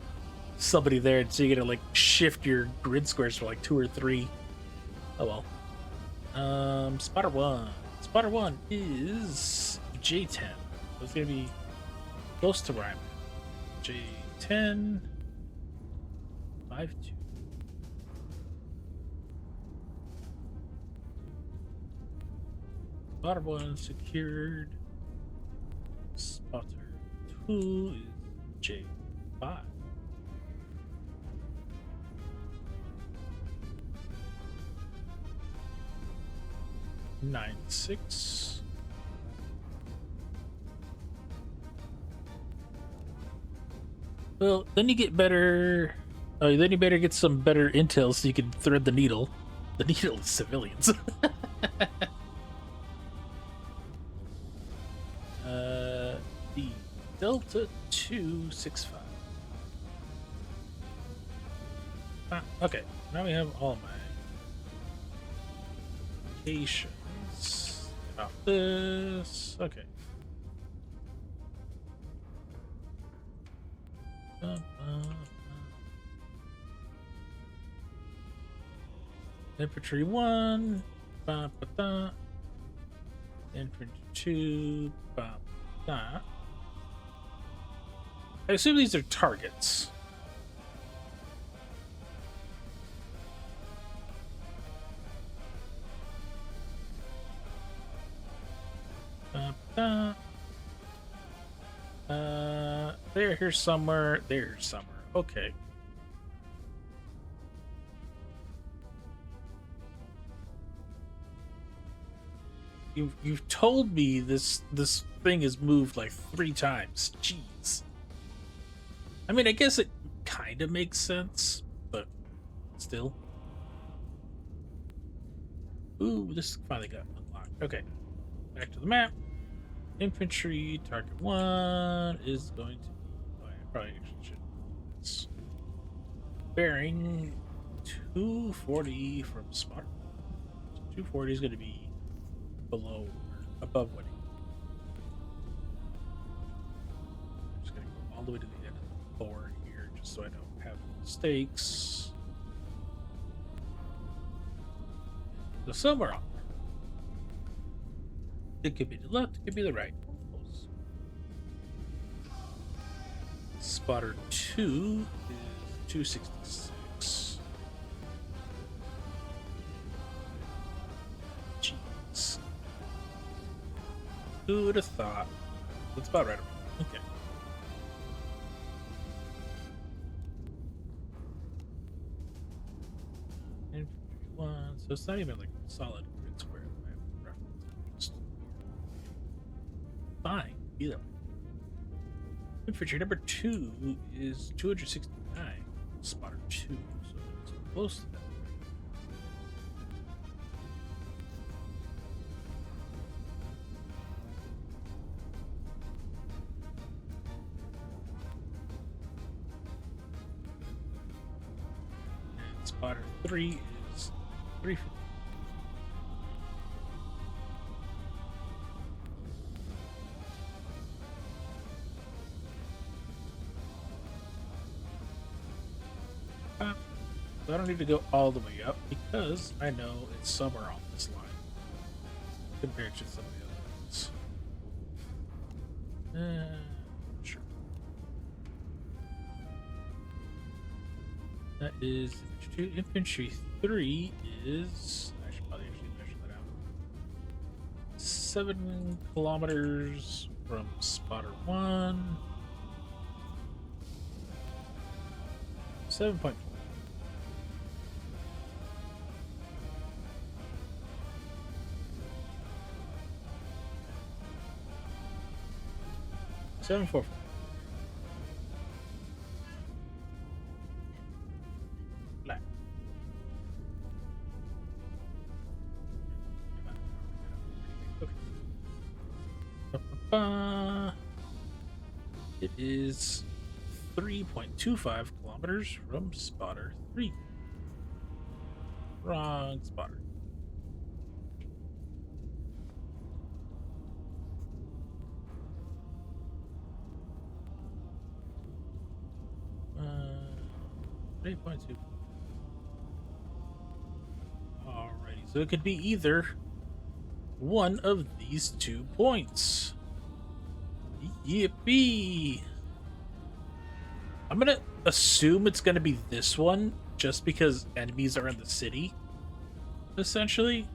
somebody there, so you gotta like shift your grid squares for like 2 or 3? Oh well. Spotter 1. Spotter 1 is J10. So it's gonna be close to where I'm at. J10 52. Spotter 1 secured. Spotter 2 is J5. Nine 6. Well, then you get better. Oh, then you better get some better intel so you can thread the needle. The needle is civilians. The Delta 265. Okay, now we have all of my locations about this. Okay. Infantry 1, Infantry 2, I assume these are targets. Here's somewhere. There's somewhere. Okay. You've told me this thing has moved like 3 times. Jeez. I mean, I guess it kind of makes sense, but still. Ooh, this finally got unlocked. Okay, back to the map. Infantry target 1 is going to be. Oh, I probably actually should. It's bearing 240 from Sparta. 240 is going to be below or above winning. I'm just going to go all the way to the end of the board here, just so I don't have mistakes. So somewhere on there. It could be the left, it could be the right. Close. Spotter 2 is 266. Jeez. Who would have thought? That's about right. Okay. Infantry 1, so it's not even like a solid grid square. I have reference. Just fine. Either way. Infantry number 2 is 269. Spotter 2, so it's close to that. And spotter 3 is 350. So I don't need to go all the way up because I know it's somewhere on this line compared to some of the other ones. Sure. That is infantry 2. Infantry 3 is. I should probably actually measure that out. 7 kilometers from spotter 1. 7.4. Seven four. Black. Okay. It is 3.25 kilometers from spotter 3. Wrong spotter. Uh, 3.2. Alrighty, so it could be either one of these 2 points. Yippee! I'm gonna assume it's gonna be this one, just because enemies are in the city, essentially.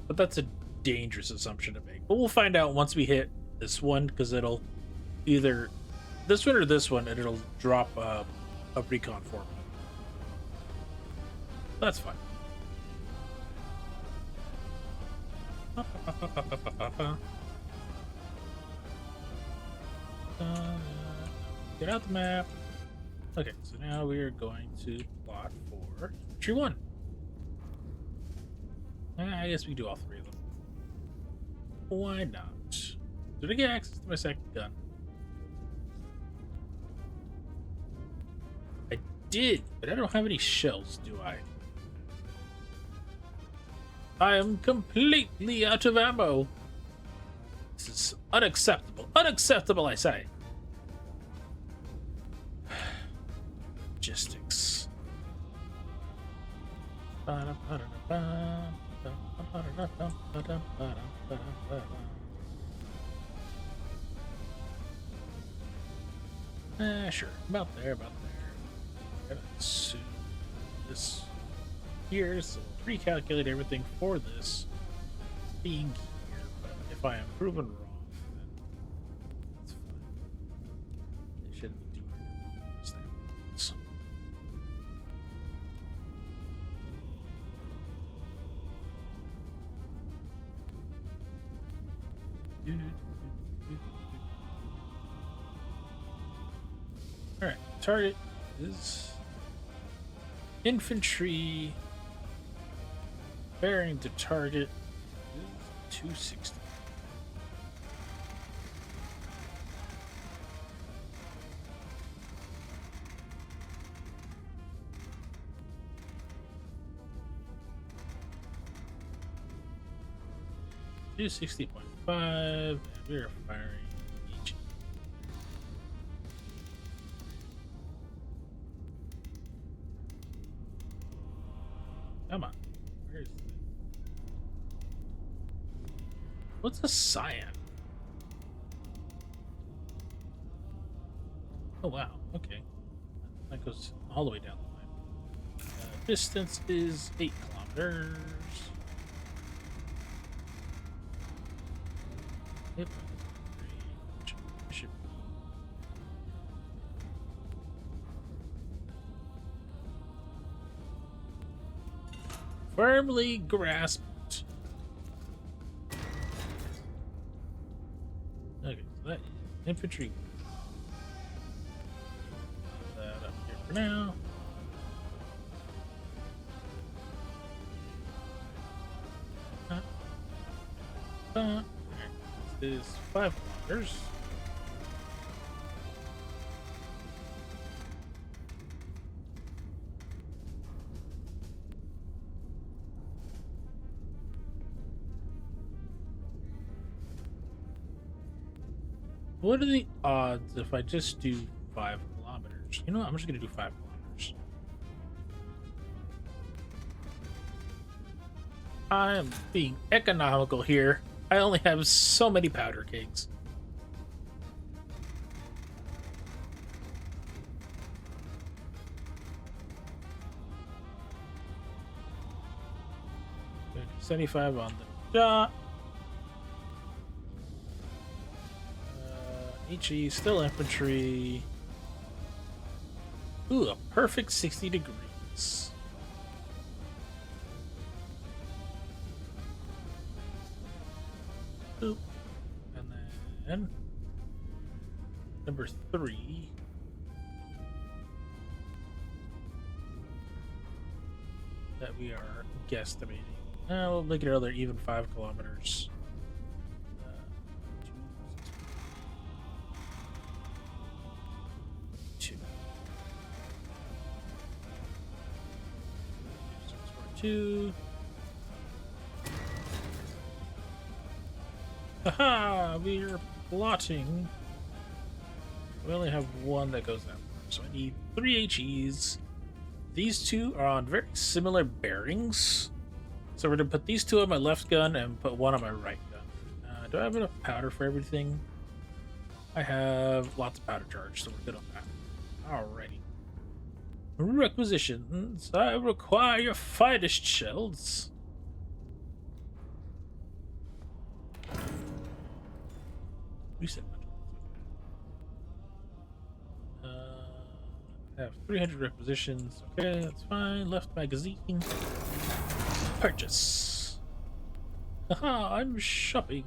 But that's a dangerous assumption to make. But we'll find out once we hit this one, because it'll either this one or this one, and it'll drop a recon for me. That's fine. Get out the map. Okay, so now we are going to plot for Infantry 1. I guess we can do all 3 of them. Why not? Did I get access to my second gun? I did, but I don't have any shells, do I? I am completely out of ammo. This is unacceptable. Unacceptable, I say. Logistics. Sure. About there, about there. Gotta assume this here, so recalculate everything for this being here. But if fine. I'm proven wrong. That's fine. They shouldn't be doing these things. Alright, target is infantry. Bearing to target is 260. .5, and we are firing each. Come on, where is it? What's a cyan? Oh wow, okay, that goes all the way down the line. Distance is 8 kilometers. Yep. Should be. Firmly grasped. Okay, so that infantry. Put that up here for now. Is 5 kilometers. What are the odds if I just do 5 kilometers? You know what? I'm just going to do 5 kilometers. I am being economical here. I only have so many powder kegs. Okay, 75 on the dot. HE, still infantry. Ooh, a perfect 60 degrees. Oop. And then number 3. That we are guesstimating. We'll make it another even 5 kilometers. Two. Haha! We're plotting. We only have one that goes that far, so I need 3 HEs. These two are on very similar bearings. So we're gonna put these 2 on my left gun and put 1 on my right gun. Do I have enough powder for everything? I have lots of powder charge, so we're good on that. Alrighty. Requisitions. I require your finest shells. We said much. I have 300 requisitions. Okay, that's fine. Left magazine. Purchase. Haha, I'm shopping.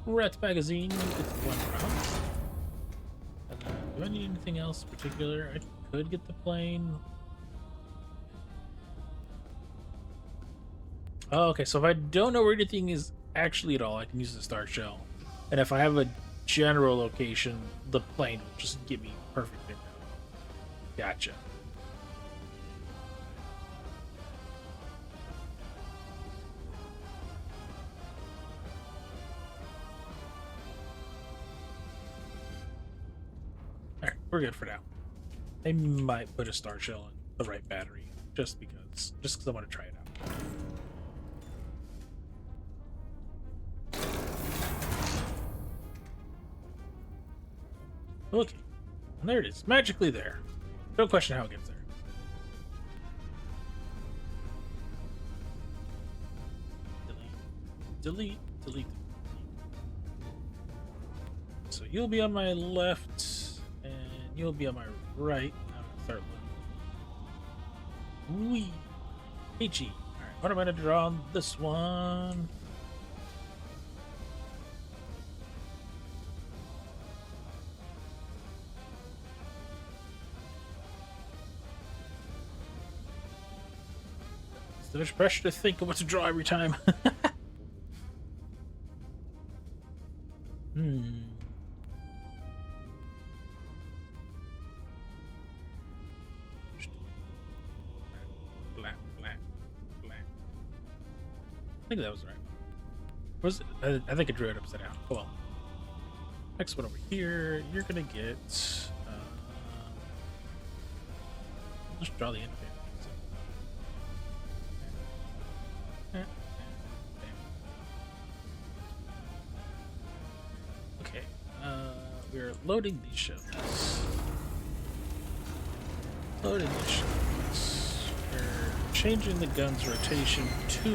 Rat magazine. It's 1 round. Do I need anything else particular? I could get the plane. Oh, okay, so if I don't know where anything is actually at all, I can use the star shell. And if I have a general location, the plane will just give me perfect info. Gotcha. Alright, we're good for now. I might put a star shell in the right battery, just because I want to try it out. Okay, and there it is, magically there. No question how it gets there. delete, delete. So you'll be on my left, and you'll be on my right. I'm gonna start looking. Wee. HE. Alright, what am I gonna draw on this one? So much pressure to think of what to draw every time. Black, black, black. I think that was right. Was it? I think I drew it upside down. Oh well. Next one over here, you're gonna get. Let's draw the indicator. Okay, we're loading these ships. Loading these ships. We're changing the gun's rotation to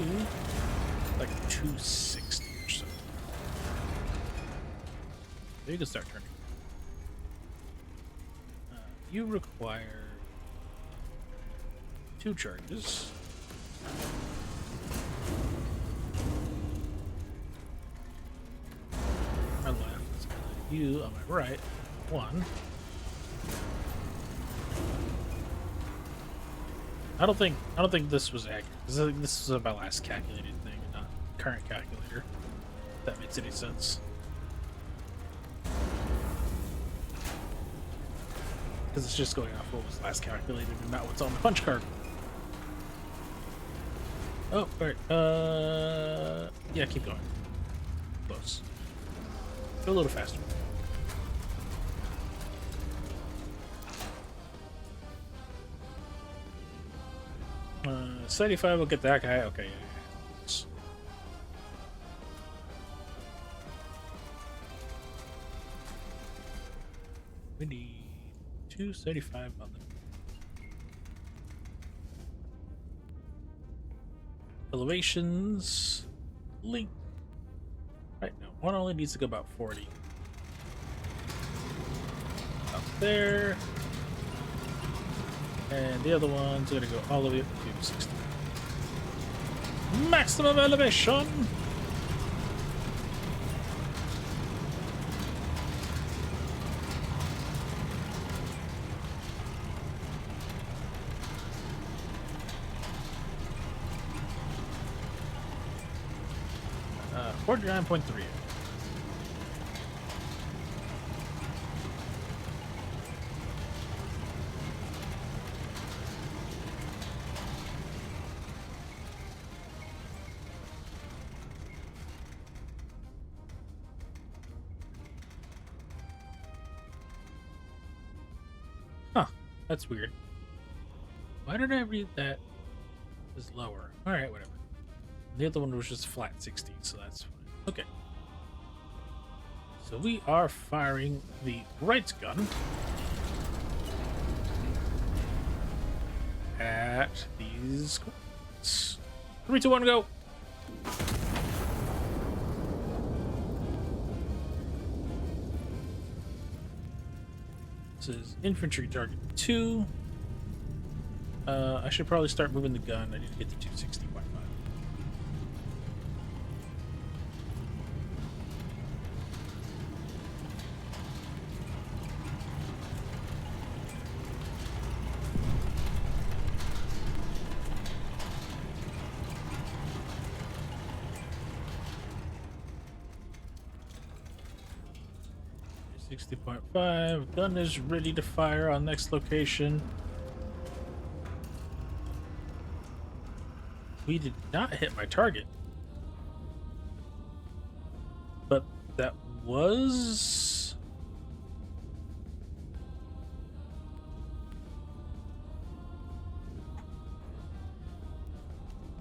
like 260 or so. You can start turning. You require 2 charges. My left, you on my right, 1. I don't think this was accurate. This is my last calculated thing, not current calculator. If that makes any sense. Because it's just going off what was last calculated and not what's on the punch card. Oh, alright. Yeah, keep going. Close. Go a little faster. 75 will get that guy. Okay. We need 275 on the elevations. Link. Right now, one only needs to go about 40. Up there. And the other one's gonna go all the way up to 60. Maximum elevation! Uh, 49.3. Huh, that's weird. Why did I read that is lower? Alright, whatever. The other one was just flat 60, so that's fine. Okay. So we are firing the right gun at these coordinates. 3, 2, 1, go! This is infantry target 2. I should probably start moving the gun. I need to get to 260.5. .5. Gun is ready to fire on next location. We did not hit my target. But that was...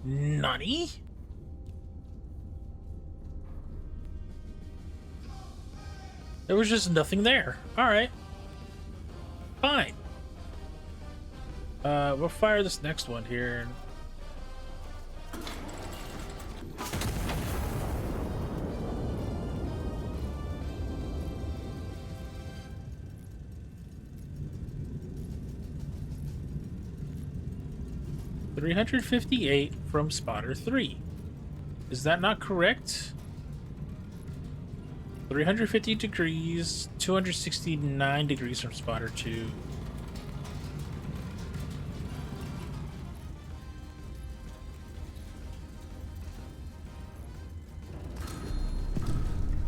Nani? There was just nothing there. Alright. Fine. We'll fire this next one here. 358 from spotter 3. Is that not correct? 350 degrees, 269 degrees from spotter 2.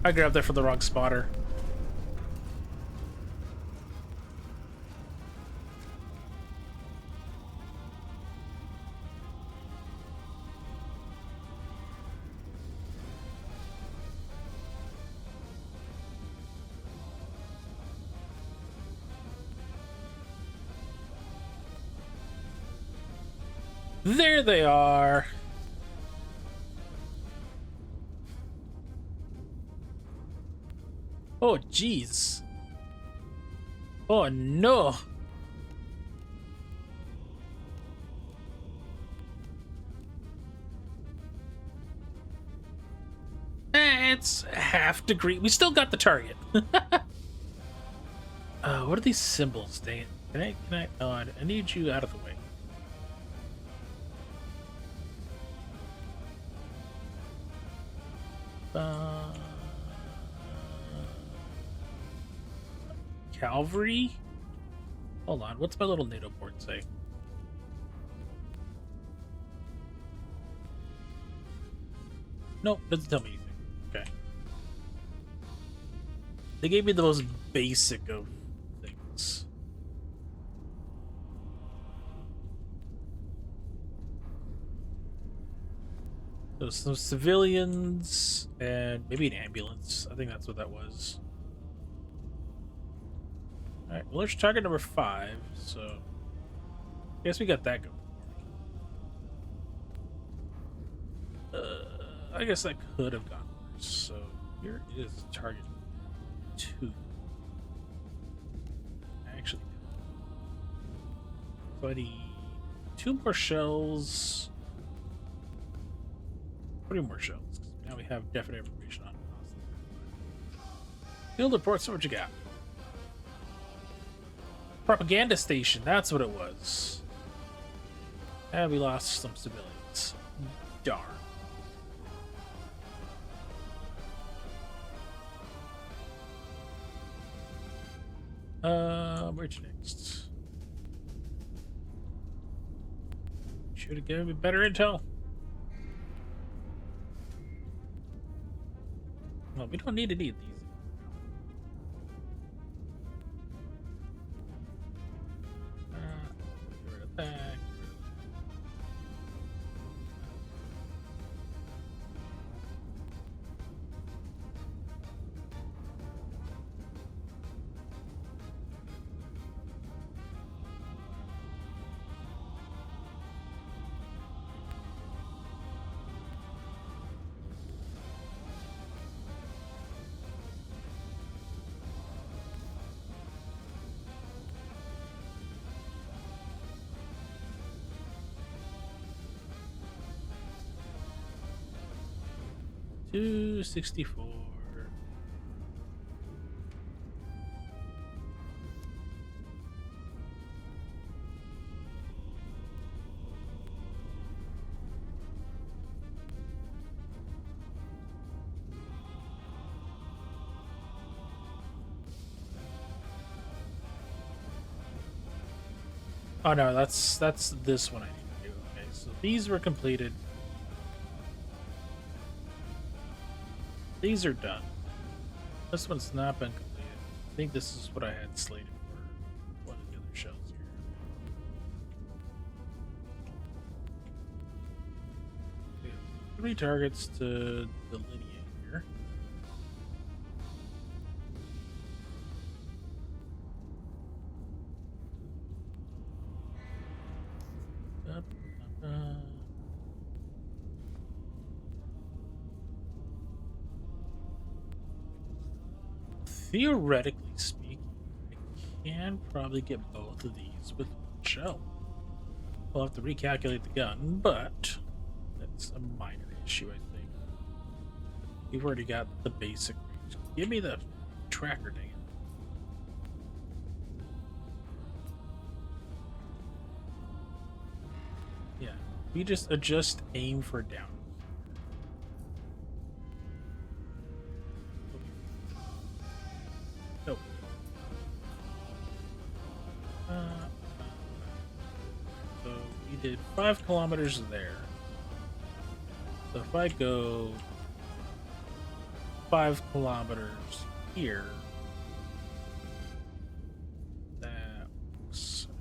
I grabbed that from the wrong spotter. There they are. Oh, jeez. Oh, no. It's half degree. We still got the target. What are these symbols? Dang it. Can I? Oh, I need you out of the way. Calvary? Hold on, what's my little NATO board say? Nope, doesn't tell me anything. Okay. They gave me the most basic of things. So some civilians and maybe an ambulance. I think that's what that was. Alright, well, there's target number 5, so I guess we got that going. I guess I could have gone worse. So here is target 2. Actually, so I need 2 more shells. 3 more shells. Now we have definite information on it. Field reports, what you got? Propaganda station, that's what it was. And we lost some civilians. Darn. Where's next? Should have given me better intel. Well, we don't need to need these. Get rid of that. $264. Oh no, that's this one I need to do. Okay, so these were completed. These are done. This one's not been completed. I think this is what I had slated for one of the other shells here. We have 3 targets to delineate here. Theoretically speaking, I can probably get both of these with one shell. We'll have to recalculate the gun, but that's a minor issue, I think. We've already got the basic range. Give me the tracker, dang it. Yeah, We just adjust aim for down. Nope. So we did 5 kilometers there. So if I go 5 kilometers here, that works out.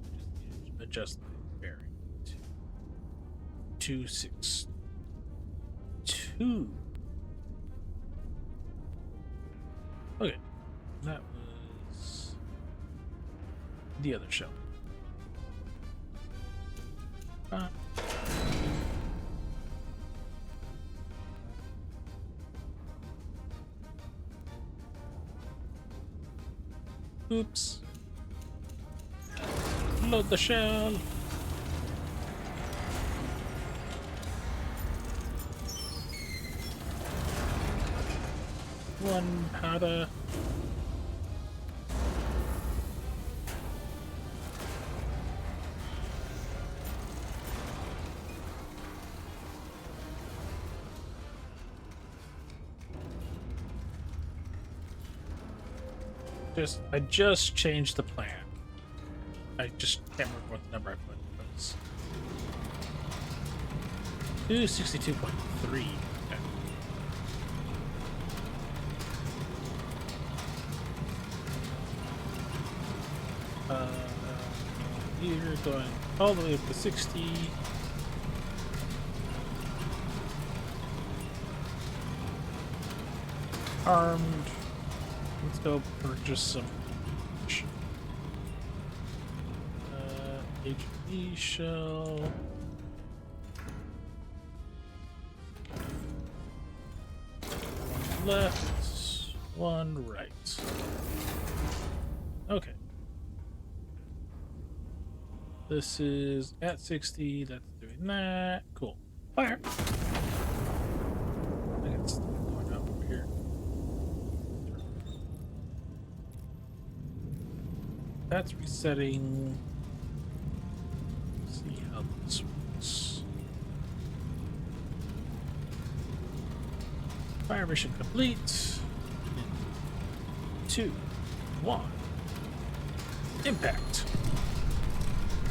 We just need to adjust the bearing to 262. Okay, that was the other shell. Oops. Load the shell. One powder. I just changed the plan. I just can't remember what the number I put was. 262.3. You're going all the way up to 60. Armed. Let's go purchase some HP shell. One left, one right. Okay. This is at 60, that's doing that. Cool. Fire! I think it's going up over here. That's resetting. Let's see how this works. Fire mission complete. 2, 1. Impact.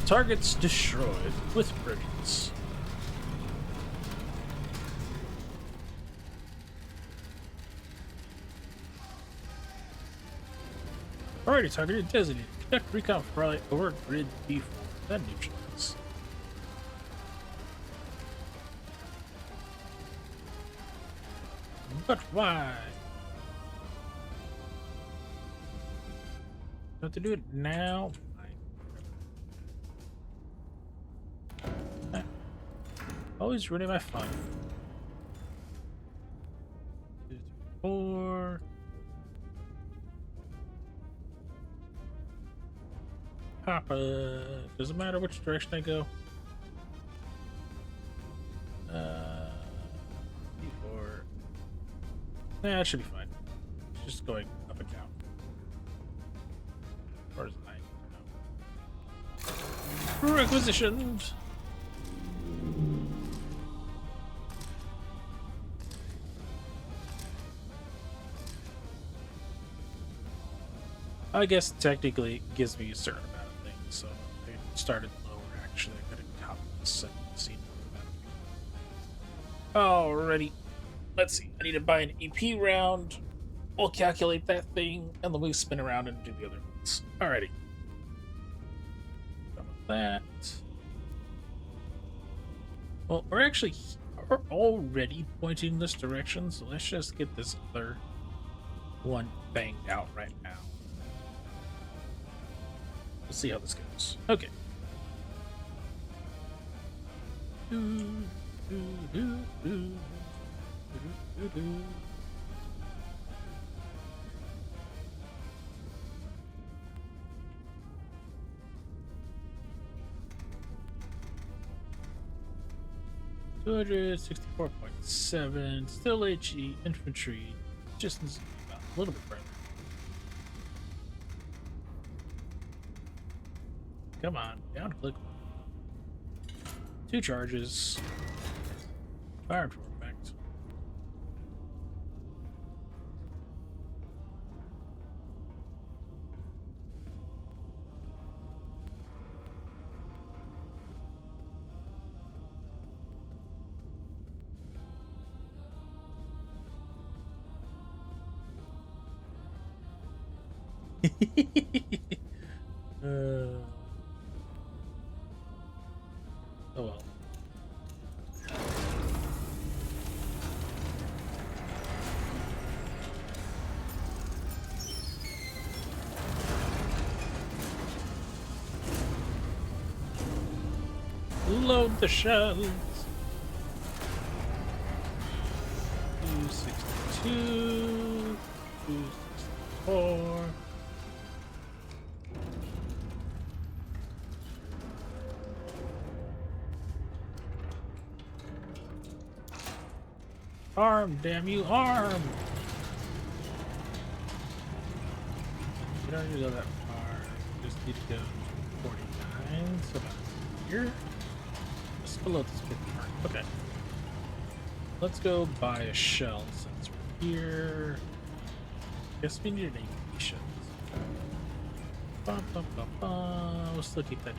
Targets destroyed with brilliance. Alrighty, targeted designated. Conduct recon flight over grid B4. That neutralizes. But why? Have to do it now. Always ruining my fun. 2, 3, 4. Papa. Doesn't matter which direction I go. D4. Nah, it should be fine. It's just going up and down. As far as I know. Requisitioned. I guess technically it gives me a certain amount of things, so I started lower actually. I could have copied this and seen that. Alrighty. Let's see. I need to buy an EP round. We'll calculate that thing, and then we spin around and do the other ones. Alrighty. Done with that. Well, we're already pointing this direction, so let's just get this other one banged out right now. We'll see how this goes. Okay. $264.7. Still HE infantry. Just needs to be about a little bit further. Come on, down click. 2 charges. Fire to effect. uh, oh well. Load the shells. 262, 264. Arm, damn you, arm! You don't need to go that far. You just need to go to 49, so about here. Just below this 50 mark. Okay. Let's go buy a shell since we're here. Guess we need an AP shell. We'll still keep that.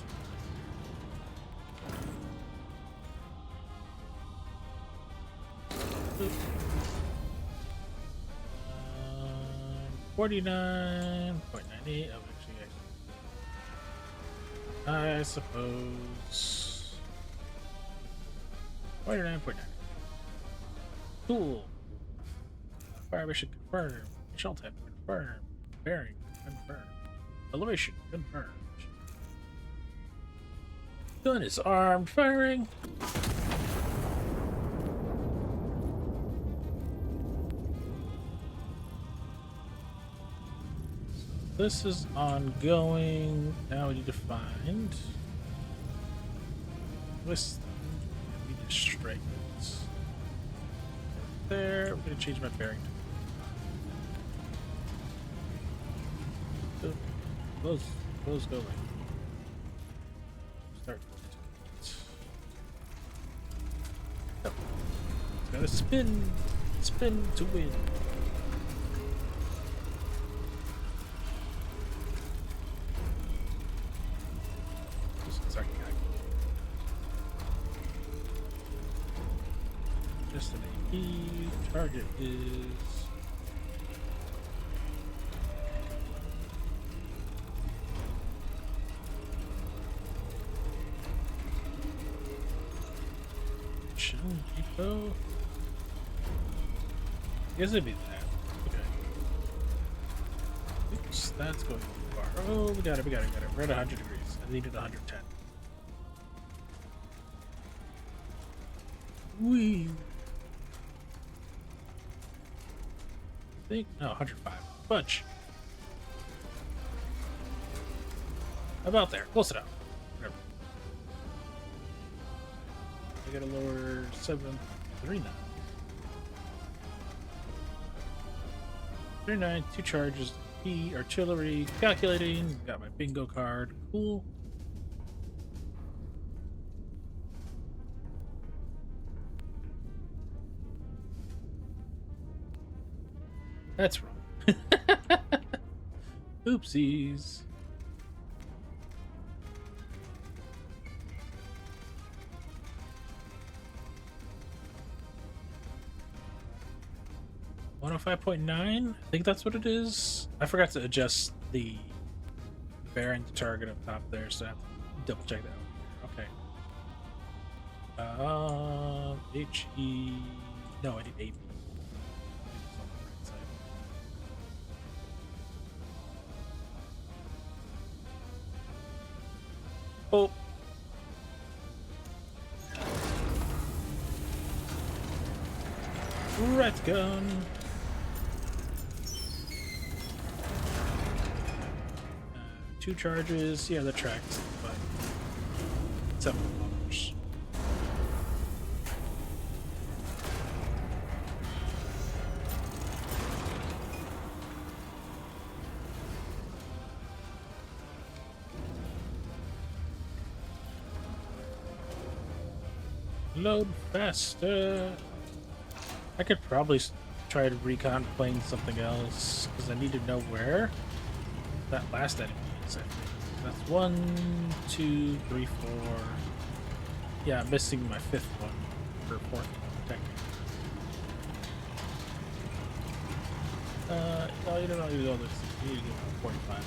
Oops. 49.98. Oh, actually, I suppose 49.9. Cool. Fire mission confirmed. Shell type confirmed. Bearing confirmed. Elevation confirmed. Gun is armed. Firing. This is ongoing. Now we need to find Wisdom. We need strengths. There. I'm gonna change my bearing. Those go right. Start. Oh. Gotta spin to win. Just an AP. Target is Shell Depot. I guess it'd be that. Okay. Oops, that's going too far. Oh, we got it. We're at 100 degrees. I needed 110. Wee. I think no 105. Bunch. About there. Close enough. Whatever. I gotta lower 739. 39, 2 charges, P, artillery, calculating, got my bingo card, cool. That's wrong. Oopsies. .5.9? I think that's what it is. I forgot to adjust the bearing to target up top there, so I have to double check that out. HE. No, I need AP. Oh. Red gun. 2 charges. Yeah, the tracks, but $7. Load faster. I could probably try to recon playing something else because I need to know where that last enemy is. I think that's 1, 2, 3, 4. Yeah, I'm missing my 5th one or 4th one, technically. No, you don't need to go this. You need to go 45.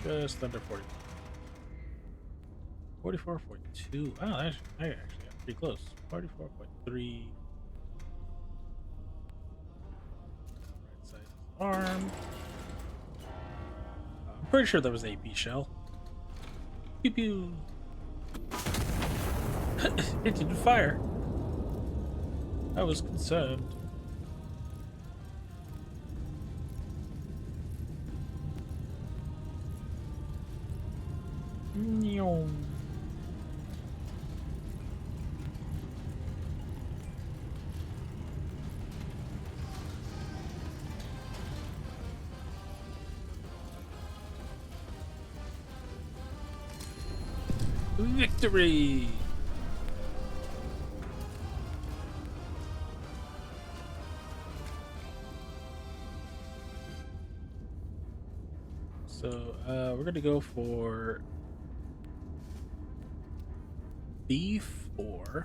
Just under 40. 44.2. Oh, I actually got pretty close. 44.3. Right side arm. I'm pretty sure that was an AP shell. Pew pew. It didn't fire. I was concerned. Nyong. Victory! So, we're gonna go for B4.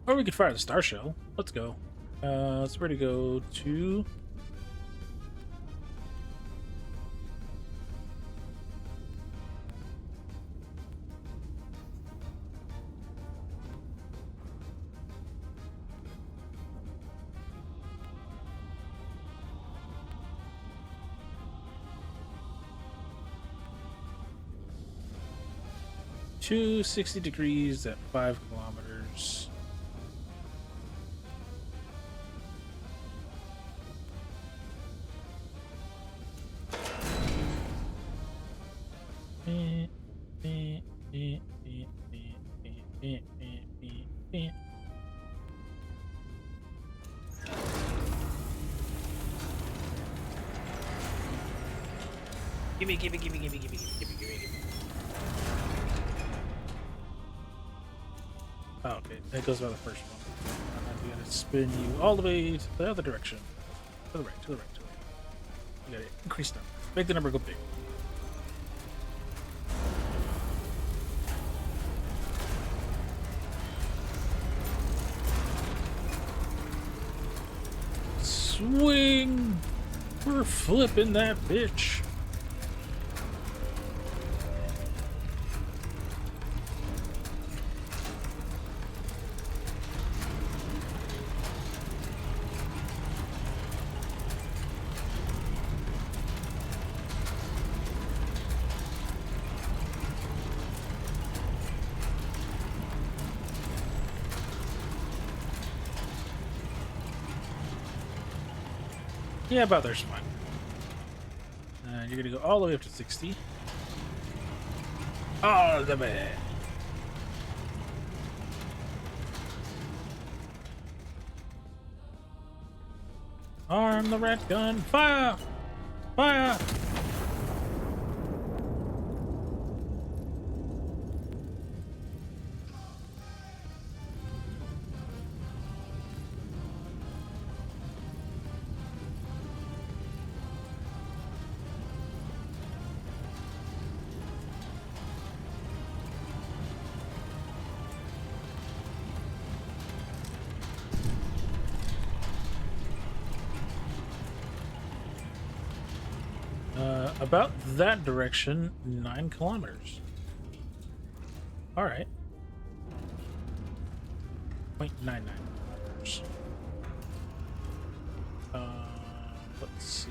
Or we could fire the Star Shell. Let's go. So we're gonna go to... to 60 degrees at 5 kilometers. Gimme. Oh, okay. That goes by the first one. We gotta spin you all the way to the other direction. To the right. You gotta increase number. Make the number go big. Swing! We're flipping that bitch. Yeah, about there's fine. You're gonna go all the way up to 60. All the way. Arm the rat gun. Fire! Fire! About that direction, 9 kilometers. All right. 0.99 kilometers. Let's see.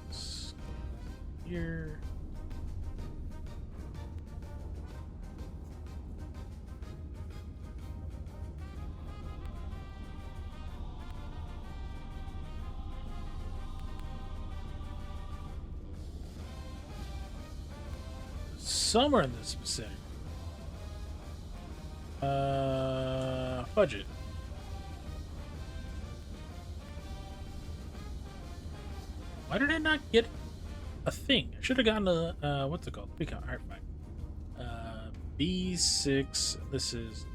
Let's go here. Somewhere in this vicinity. Budget. Why did I not get a thing? I should have gotten a what's it called? Recon. All right, fine. B6. This is.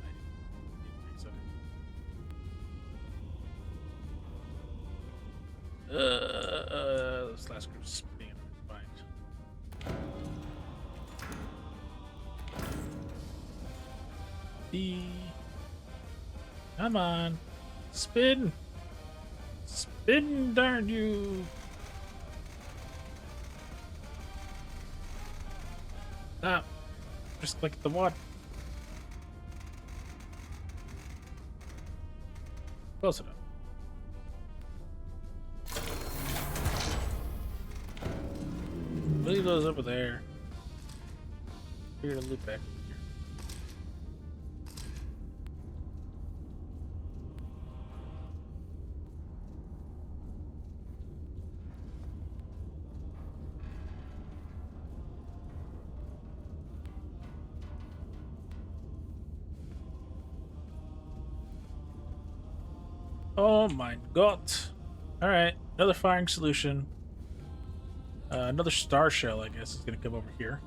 This last group's being fine. B. Come on, spin, spin, darn you! Stop. Just click the one. Close enough. Leave those over there. Figure to loop back here. Oh my god. Alright, another firing solution. Another star shell, I guess, is going to come over here.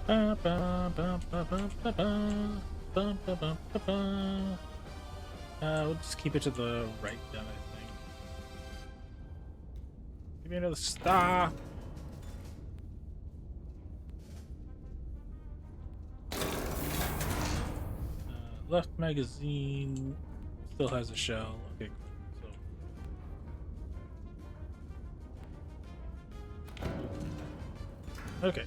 Ba, ba, ba, ba, ba, ba, ba. Bum, bum, bum, bum, bum. We'll just keep it to the right then, I think. Give me another star. Left magazine still has a shell. Okay, so. Okay.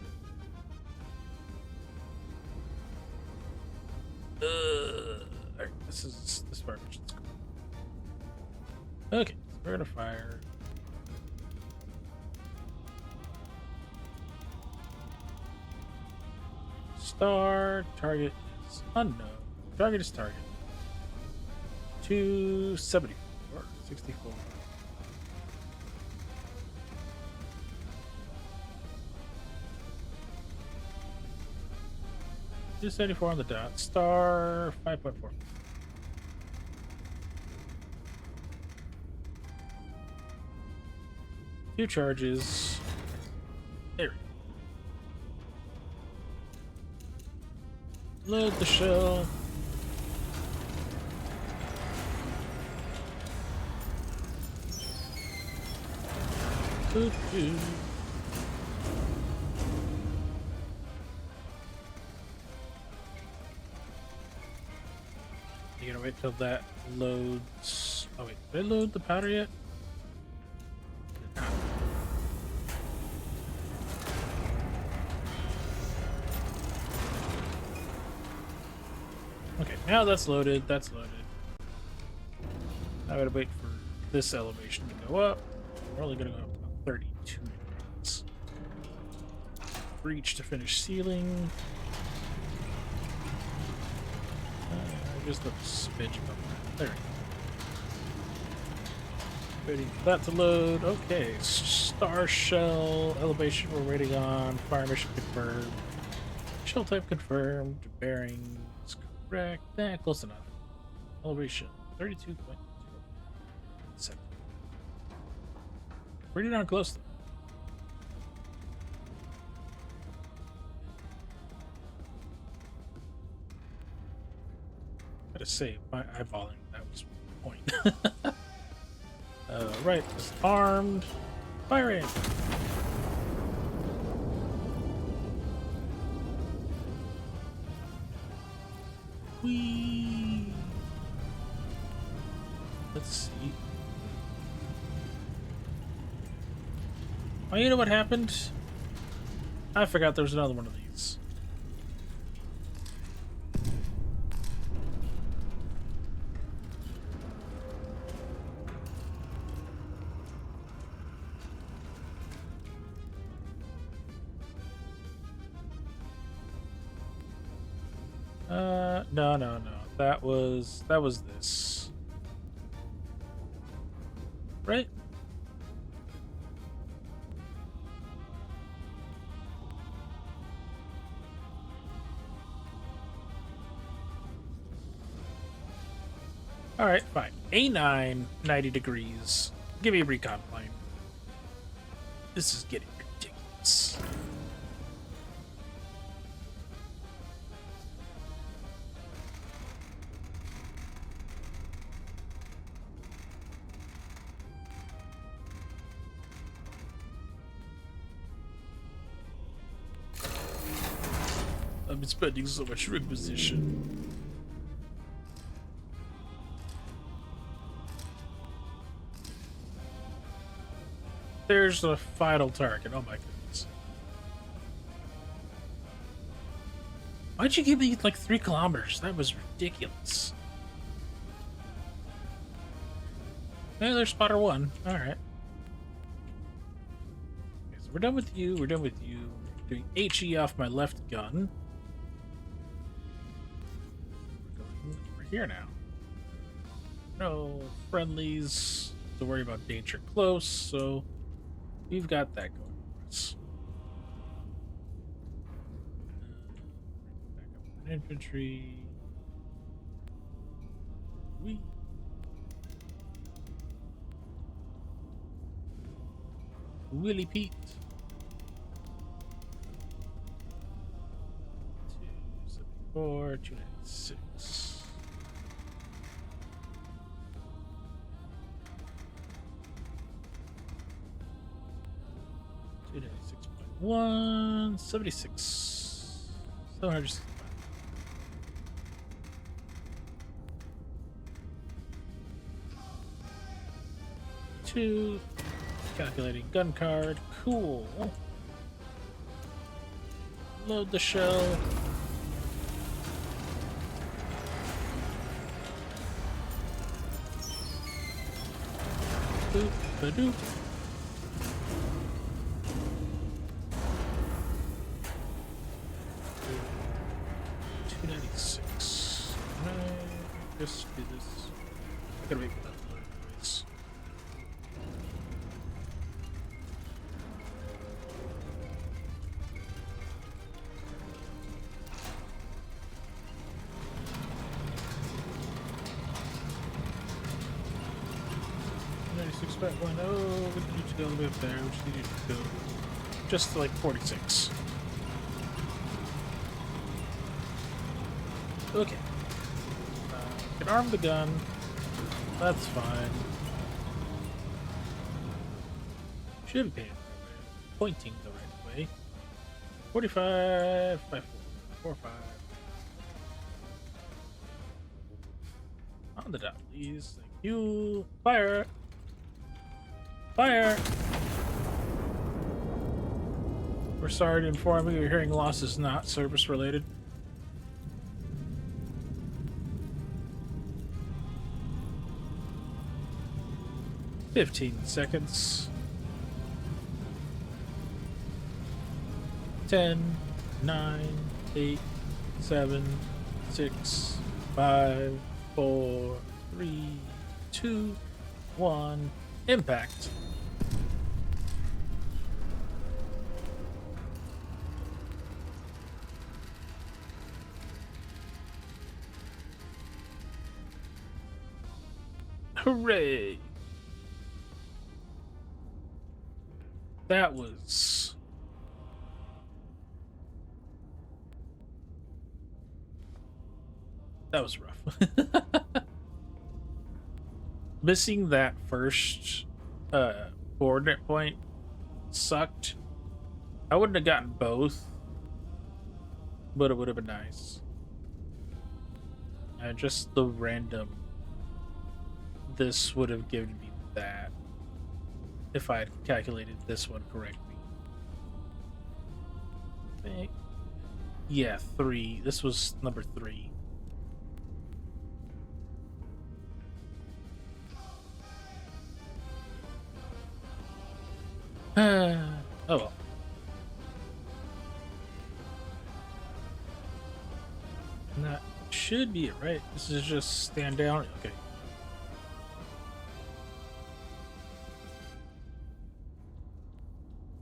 Alright, this part. Okay, so we're gonna fire. Star target is unknown. Target is target. 274, 64. Just 74 on the dot. Star 5.4. Two charges. There we go. Load the shell. Boop, boop. You gonna wait till that loads? Oh wait, did I load the powder yet? Okay, now that's loaded. That's loaded. I gotta wait for this elevation to go up. We're only gonna go up about 32 degrees. Breach to finish sealing. Just a smidge above that. There we go. Waiting for that to load. Okay, star shell elevation we're waiting on. Fire mission confirmed. Shell type confirmed. Bearings correct. Close enough. Elevation 32.07. Pretty darn close though. To say my eyeballing that was the point. Right, it's armed. Firing. Whee. Let's see. Oh, you know what happened? I forgot there was another one of these. No. That was this. Right? All right, fine. A9, 90 degrees. Give me a recon plane. This is getting ridiculous. I've been spending so much requisition. There's the final target. Oh my goodness. Why'd you give me like 3 kilometers? That was ridiculous. Yeah, there's spotter 1. Alright. Okay, so we're done with you. We're done with you. Doing HE off my left gun. We're going over here now. No friendlies to worry about danger close, so we've got that going for us. Back up with infantry. We. Willie Pete. 274, 296. $296.1, 76, 765. Two, calculating gun card, cool. Load the shell. Boop, ba-doop. $296. Just do this. I gotta make that noise. $96.1. Oh, we need to go a little bit there. We just need to go just to like 46. Okay. Can arm the gun. That's fine. Should be pointing the right way. 45 by 4. 45. On the dot, please. Thank you. Fire! Fire! We're sorry to inform you your hearing loss is not service related. $15. 10, 9, 8, 7, 6, 5, 4, 3, 2, 1. Impact. Hooray! That was rough. Missing that first coordinate point sucked. I wouldn't have gotten both, but it would have been nice. And just the random, this would have given me that if I had calculated this one correctly. Yeah, 3. This was number 3. Oh well. Not should be it, right? This is just stand down. Okay.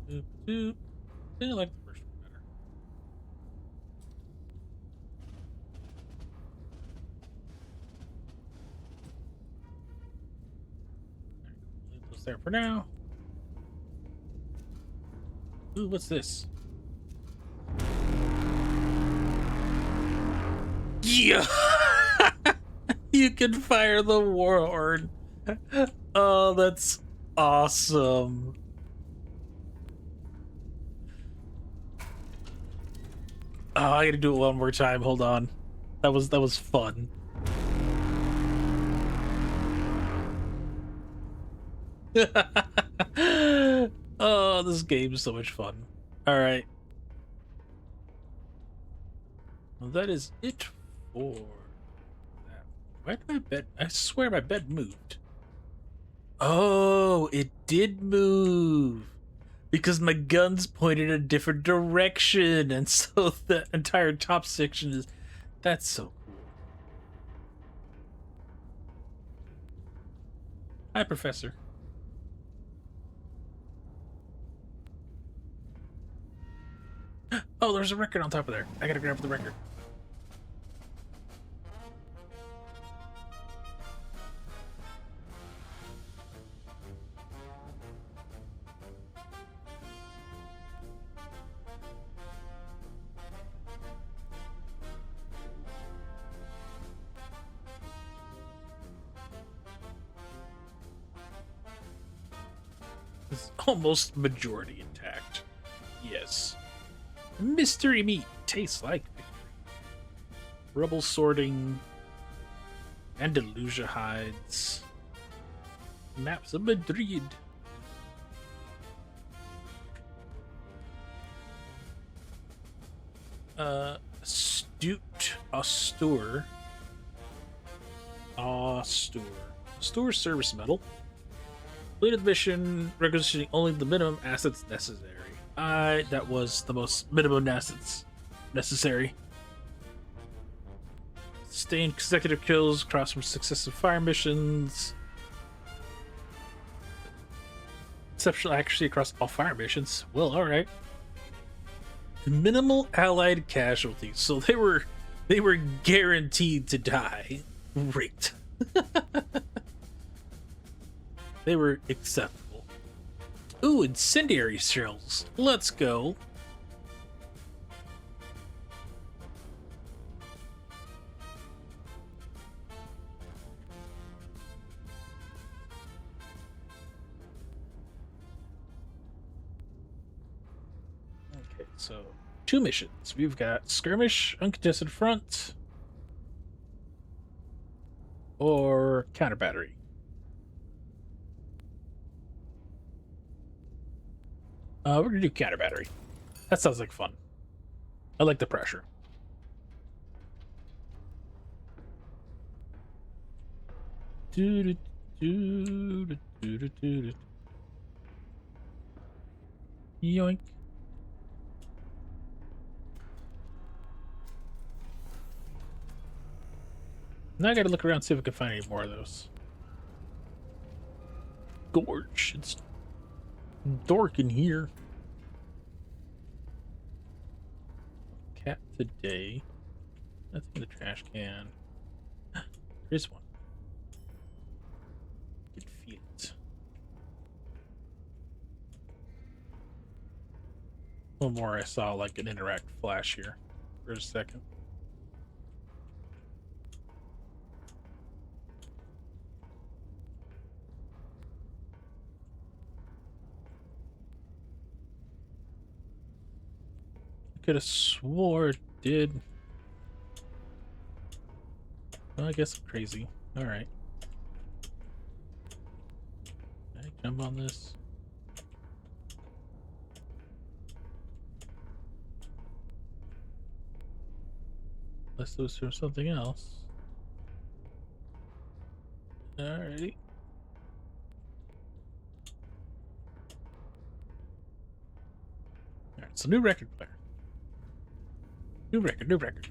Doop, doop. I think I like the first one better. Leave those there for now. Ooh, what's this? Yeah! You can fire the warhorn. Oh, that's awesome. Oh, I gotta do it one more time. Hold on. That was fun. Oh, this game is so much fun. All right. Well, that is it for that. Why did my bed? I swear my bed moved. Oh, it did move. Because my guns pointed a different direction, and so the entire top section is... That's so cool. Hi, Professor. Oh, there's a record on top of there. I gotta grab the record. It's almost majority intact. Yes. Mystery meat tastes like victory. Rubble sorting. Andalusia hides. Maps of Madrid. Astute Austur. Austur service medal. Completed mission requisitioning only the minimum assets necessary. That was the most minimum assets necessary. Sustained consecutive kills across from successive fire missions. Exceptional accuracy across all fire missions. Well, alright. Minimal allied casualties. So they were guaranteed to die. Great. They were acceptable. Ooh, incendiary shells. Let's go. Okay, so 2 missions. We've got skirmish, uncontested front, or counter battery. We're gonna do counter battery. That sounds like fun. I like the pressure. Yoink. Now I gotta look around and see if I can find any more of those. Gorge. It's dark in here. Cat today. Nothing in the trash can. Here's one. You can feel it. One more. I saw like an interact flash here for a second. Could have swore it did. Well, I guess I'm crazy. All right. Can I jump on this? Unless those from something else. Alrighty. Alright, so new record player. New record.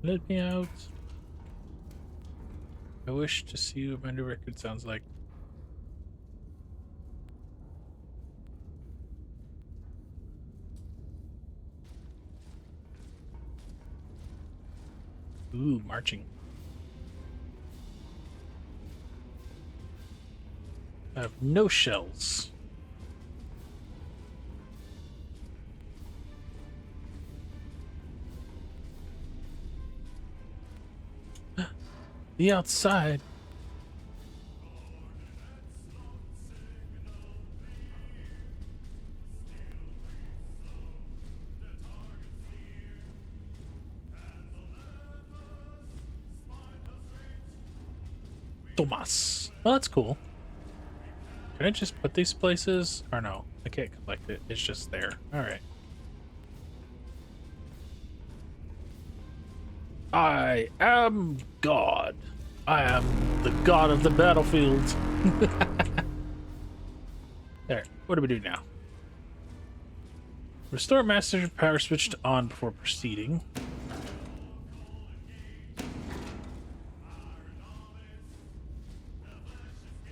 Let me out. I wish to see what my new record sounds like. Ooh, marching. I have no shells. The outside. Tomas. Oh, that's cool. Can I just put these places? Or no, I can't collect it. It's just there. Alright. I am God. I am the god of the battlefield. There. What do we do now? Restore master power switch to on before proceeding.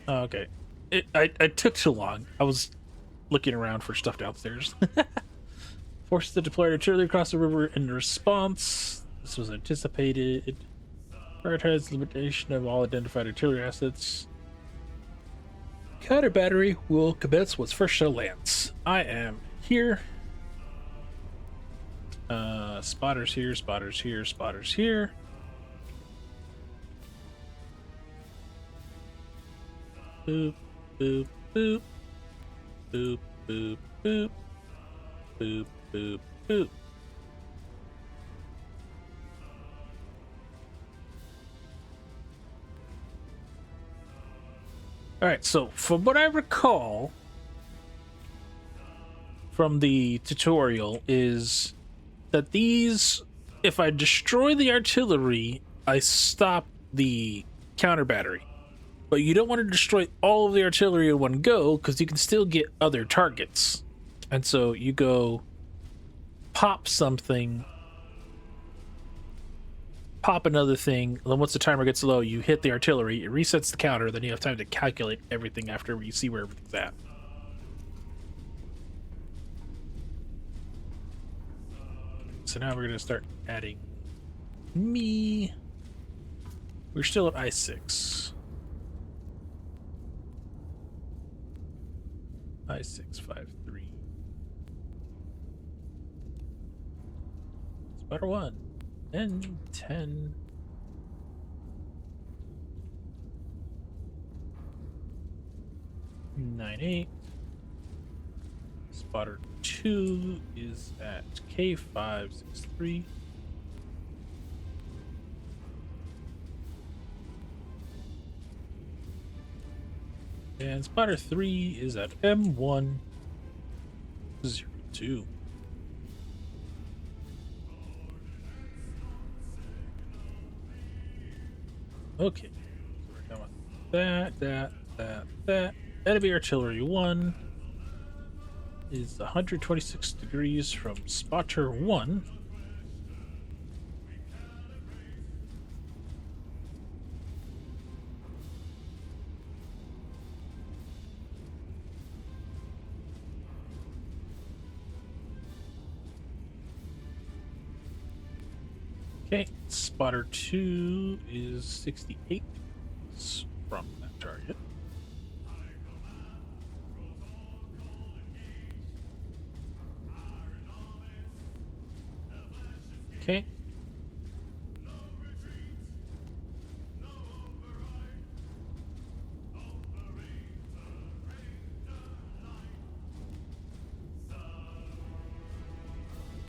Oh, okay. I took too long. I was looking around for stuff downstairs. Forces to deploy artillery across the river in response. This was anticipated. Prioritize limitation of all identified artillery assets. Counter battery will commence once first shell lands. I am here. Spotters here, spotters here, spotters here. Boop, boop, boop. Boop, boop, boop. Boop, boop, boop. Alright, so from what I recall from the tutorial is that these, if I destroy the artillery, I stop the counter battery. But you don't want to destroy all of the artillery in one go because you can still get other targets. And so you go pop something, pop another thing, and then once the timer gets low, you hit the artillery, it resets the counter, then you have time to calculate everything after you see where everything's at. So now we're going to start adding me. We're still at I6. I653. Spotter 1. And 10. Nine 8. Spotter 2 is at K563. And spotter 3 is at M102. Okay. So we're done with that. Enemy artillery 1 is 126 degrees from spotter 1. Okay, spotter 2 is 68 from that target. Okay.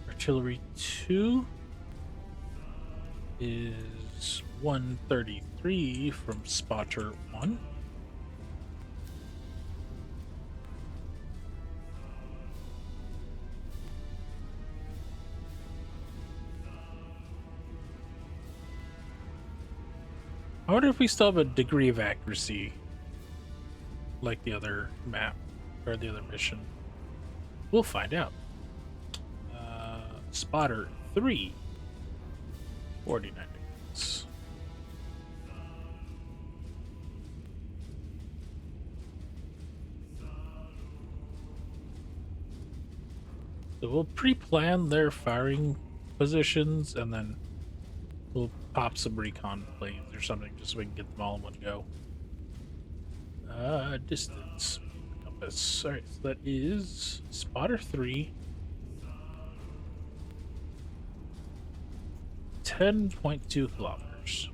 Artillery 2 is 133 from spotter 1. I wonder if we still have a degree of accuracy like the other map or the other mission. We'll find out. Spotter 3 49 degrees. So we'll pre-plan their firing positions and then we'll pop some recon planes or something just so we can get them all in one go. Distance. Compass. Alright, so that is spotter 3. 10.2 kilometers.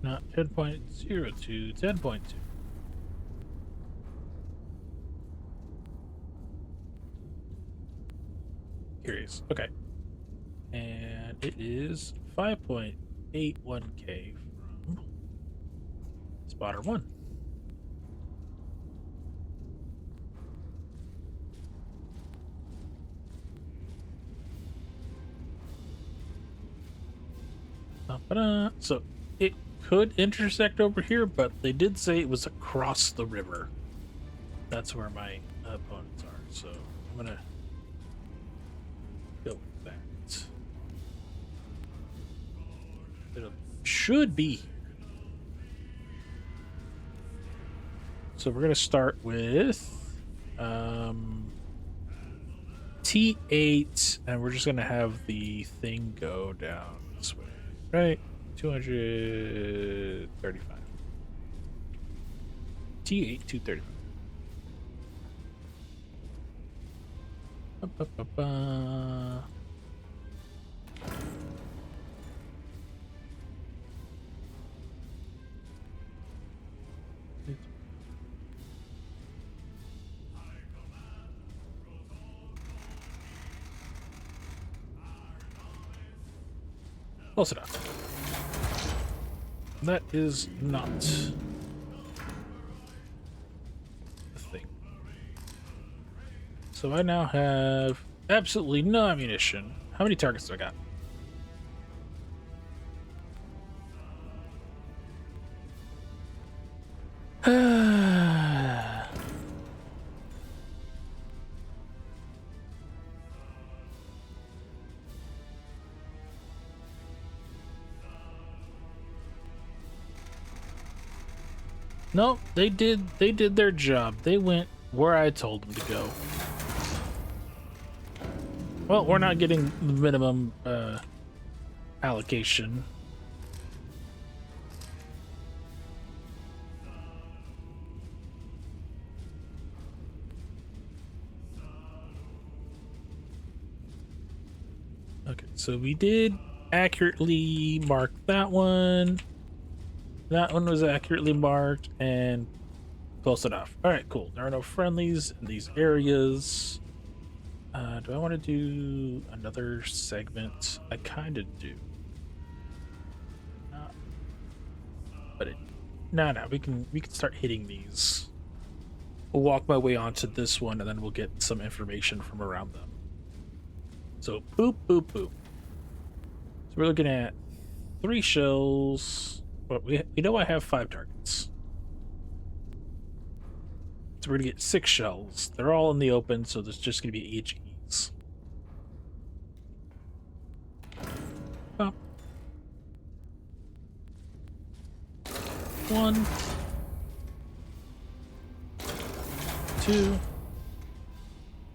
Not 10.02, 10.2. Curious. Okay. And it is 5.81k from spotter 1. So it could intersect over here, but they did say it was across the river. That's where my opponents are. So I'm gonna go with that. It should be here. So we're gonna start with T8, and we're just gonna have the thing go down this way, right? 235. T8 235. Ba-ba-ba-ba. Close enough. That is not a thing. So I now have absolutely no ammunition. How many targets do I got? No, they did their job. They went where I told them to go. Well, we're not getting the minimum allocation. Okay, so we did accurately mark that one. That one was accurately marked and close enough. All right, cool. There are no friendlies in these areas. Do I want to do another segment? I kind of do. No, we can start hitting these. We'll walk my way onto this one, and then we'll get some information from around them. So boop, boop, boop. So we're looking at 3 shells. But we know I have 5 targets. So we're gonna get 6 shells. They're all in the open, so there's just gonna be HEs. Oh. 1, 2,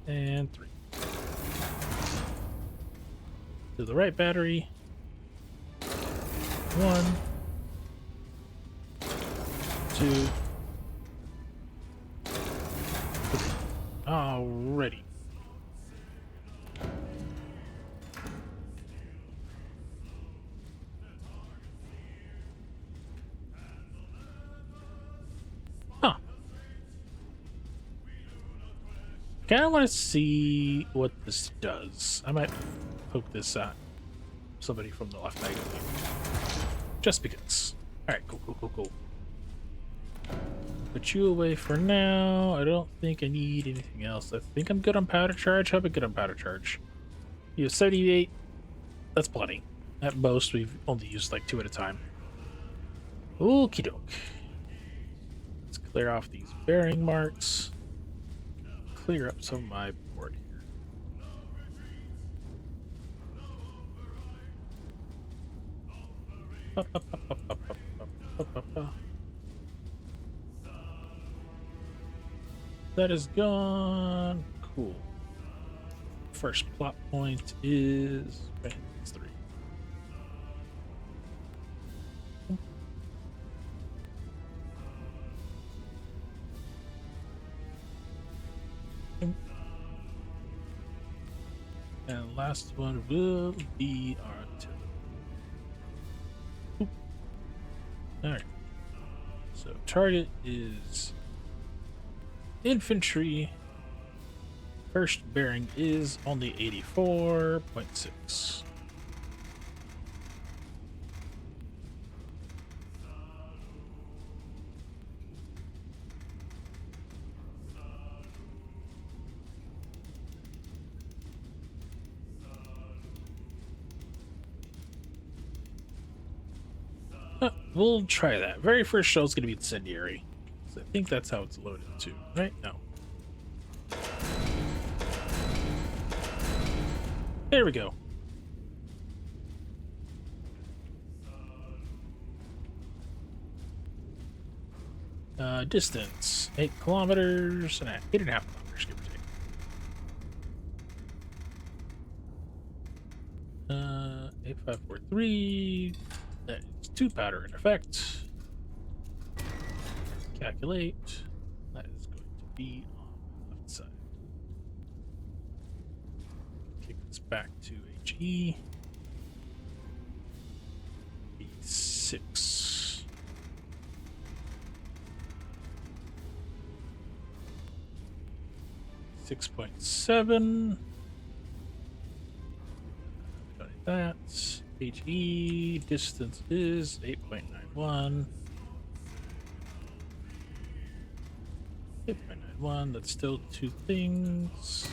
and 3. To the right battery. 1, 2, 3. Alrighty. Huh. Kinda wanna see what this does. I might poke this at somebody from the left magazine. Just because. Alright, cool. Put you away for now. I don't think I need anything else. I think I'm good on powder charge. How about good on powder charge? You have 78. That's plenty. At most, we've only used like 2 at a time. Okie doke. Let's clear off these bearing marks. clear up some of my board here. That is gone. Cool. First plot point is it's 3. And last one will be artillery. Alright. So target is infantry. First bearing is only 84.6. We'll try that. Very first shell is going to be incendiary. So I think that's how it's loaded too, right? No. There we go. Distance 8 kilometers and 8.5 kilometers, give or take. 8543. That is 2 powder in effect. Calculate. That is going to be on the left side. Kick this back to HE. B6. 6.7. Don't need that. HE distance is 8.91. 8.91. That's still 2 things.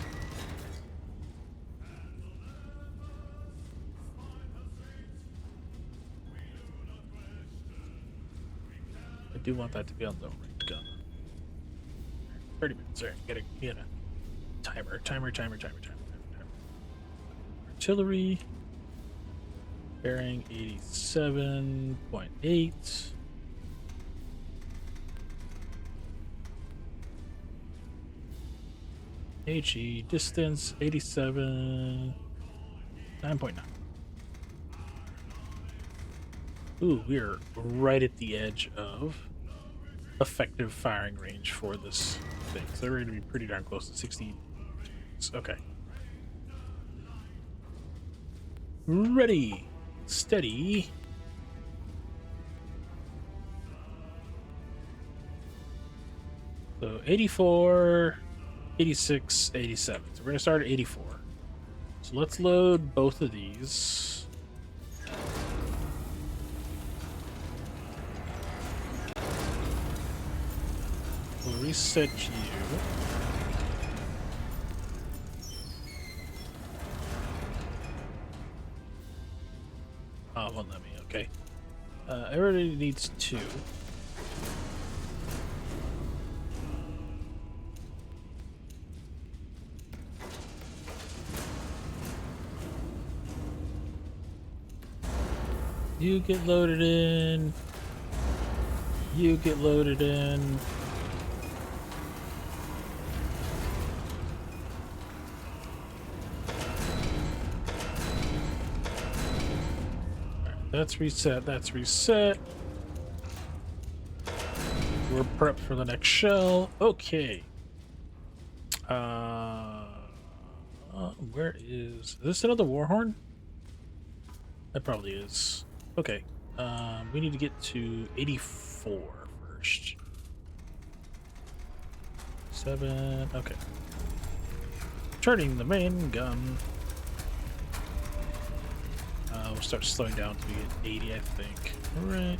I do want that to be on the right gun. 30 minutes. Alright, get a timer. Artillery. Bearing 87.8. HE distance 87. 9.9. Ooh, we're right at the edge of effective firing range for this thing. So they're going to be pretty darn close to 60. Okay. Ready. Steady. So 84, 86, 87. So we're going to start at 84. So let's load both of these. We'll reset you. Oh, won't let me. Okay. Everybody needs 2. You get loaded in. You get loaded in. That's reset, that's reset. We're prepped for the next shell. Okay. Where is this another Warhorn? That probably is. Okay. We need to get to 84 first. 7. Okay. Turning the main gun. We'll start slowing down to get 80, I think. Alright.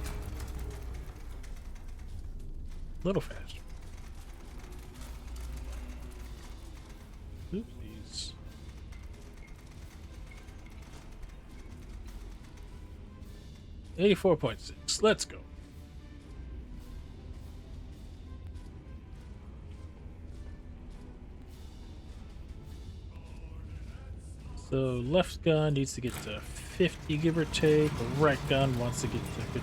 A little faster. Oopsies. $84.6. Let's go. So left gun needs to get to 50, give or take. Right gun wants to get to 50.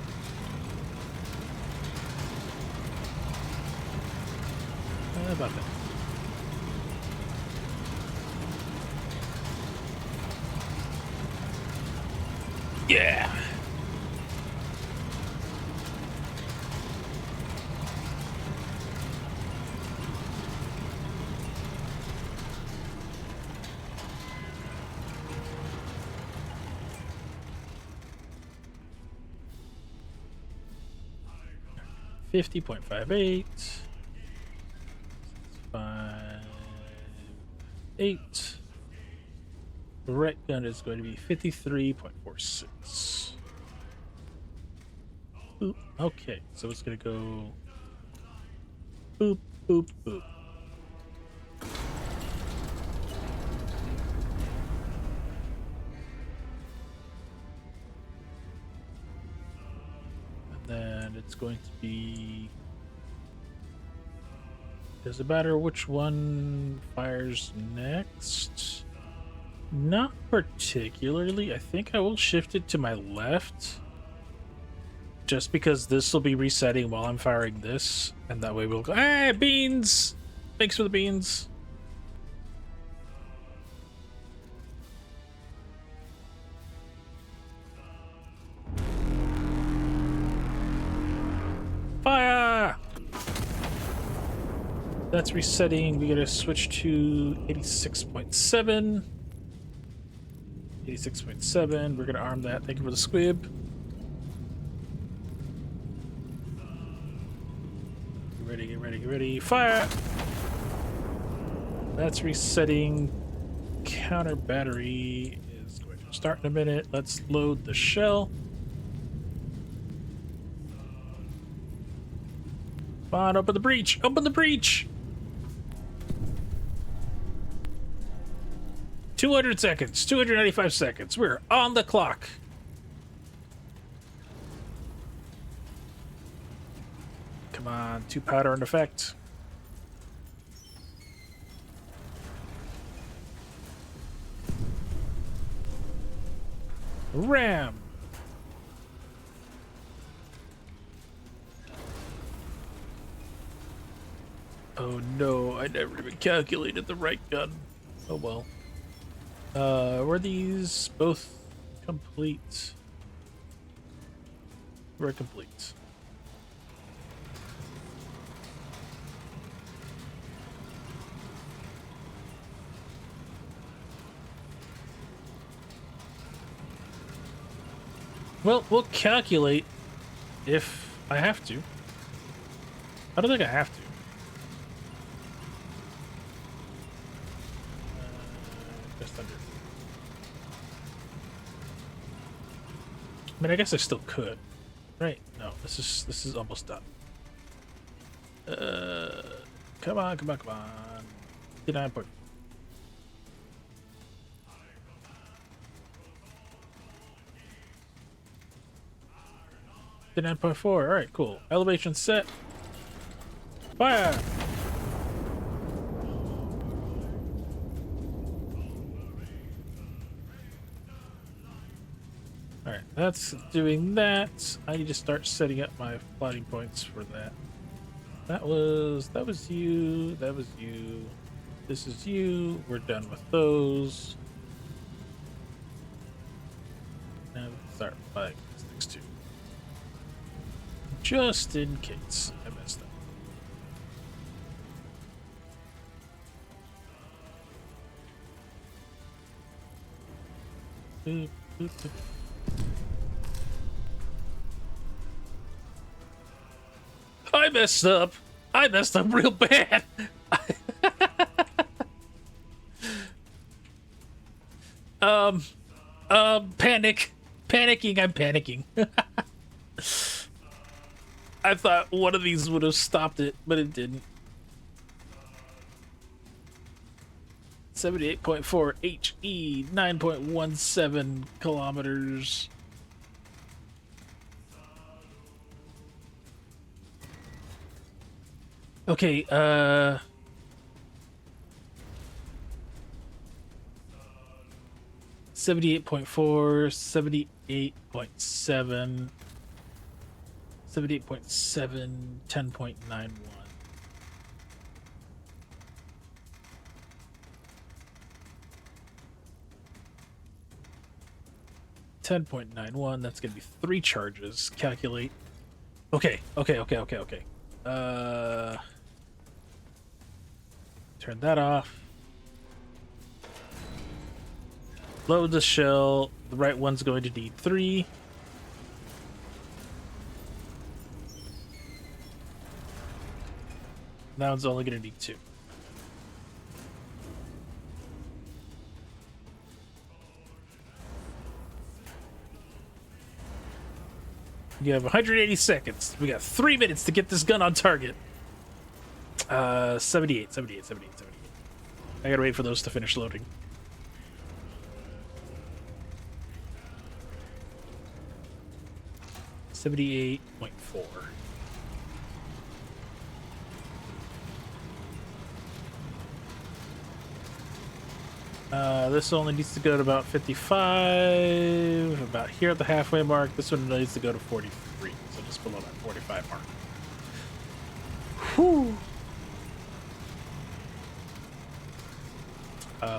About that. Yeah. $50.58. 5.8. The right gun is going to be 53.46. Boop. Okay, so it's going to go boop, boop, boop. And then it's going to be... Does it matter which one fires next? Not particularly. I think I will shift it to my left. Just because this will be resetting while I'm firing this. And that way we'll go, hey, beans! Thanks for the beans. Fire! That's resetting. We gotta switch to 86.7. 86.7. We're gonna arm that. Thank you for the squib. Get ready, get ready, get ready. Fire! That's resetting. Counter battery is going to start in a minute. Let's load the shell. Come on, open the breach! Open the breach! 200 seconds, 295 seconds. We're on the clock. Come on, 2 powder in effect. Ram. Oh no, I never even calculated the right gun. Oh well. Were these both complete? We're complete. Well, we'll calculate if I have to. I don't think I have to. Just under. I mean, I guess I still could, right? No, this is almost done. Come on, come on, come on. 59 point. The 9.4. All right, cool. Elevation set. Fire. All right, that's doing that. I need to start setting up my plotting points for that. That was you. That was you. This is you. We're done with those. And start by this next two. Just in case I messed up. Boop, boop, boop. I messed up. I messed up real bad. Panic. Panicking. I'm panicking. I thought one of these would have stopped it, but it didn't. 78.4 HE, 9.17 kilometers. Okay, 78.4, 78.7, 78.7, 10.91. 10.91, that's gonna be 3 charges. Calculate. Okay. Turn that off. Load the shell. The right one's going to need 3. That one's only going to need 2. You have 180 seconds. We got 3 minutes to get this gun on target. 78. I gotta wait for those to finish loading. $78.4. This only needs to go to about 55, about here at the halfway mark. This one needs to go to 43, so just below that 45 mark. Whew.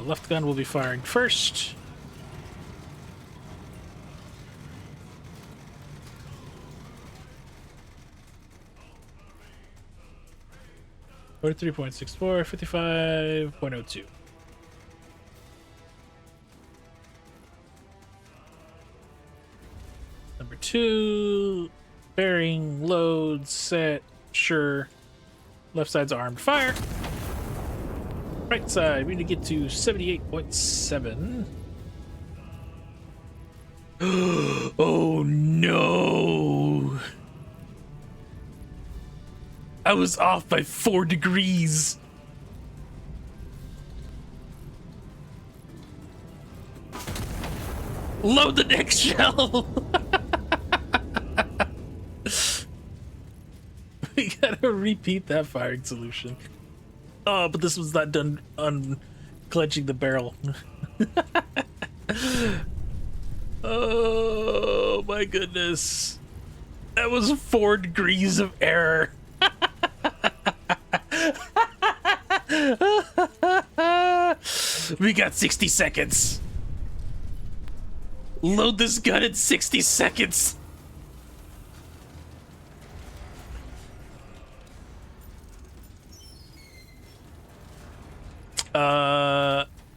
Left gun will be firing first. $43.64, 55.02. Number 2, bearing, load, set, sure. Left side's armed, fire. Right side, we need to get to 78.7. Oh no! I was off by 4 degrees. Load the next shell. We gotta repeat that firing solution. Oh, but this was not done unclenching the barrel. Oh my goodness. That was 4 degrees of error. We got 60 seconds. Load this gun in 60 seconds.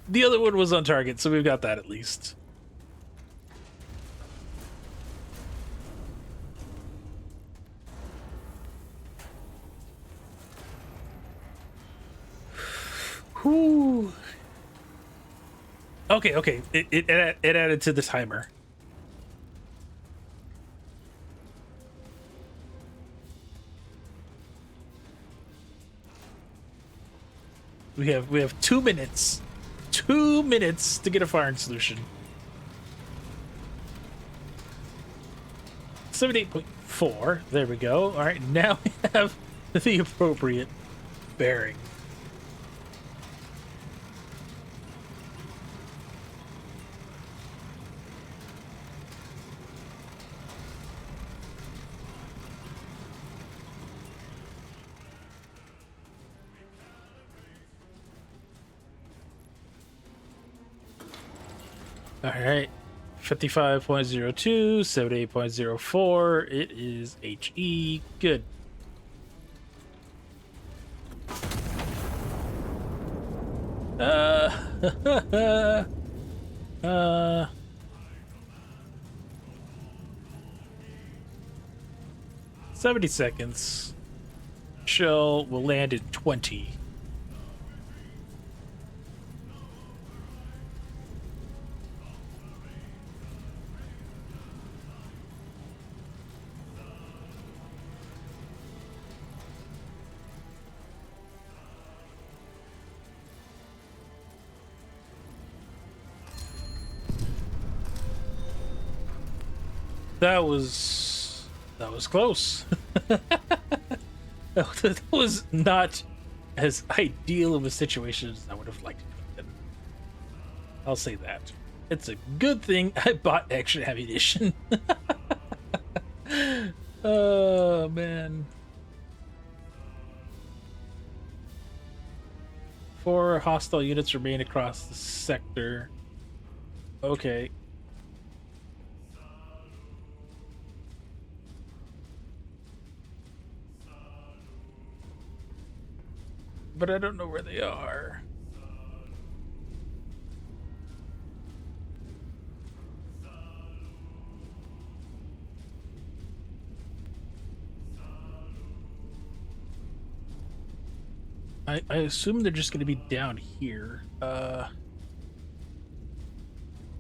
The other one was on target, so we've got that at least. Whew. Okay. It added to the timer. We have 2 minutes. 2 minutes to get a firing solution. 78.4. There we go. All right, now we have the appropriate bearing. All right, 55.02, 78.04. It is HE. Good. Uh, 70 seconds. Shell will land in 20. That was close. That was not as ideal of a situation as I would have liked it to have been. I'll say that. It's a good thing I bought extra ammunition. Oh, man. 4 hostile units remain across the sector. Okay. But I don't know where they are. I assume they're just going to be down here.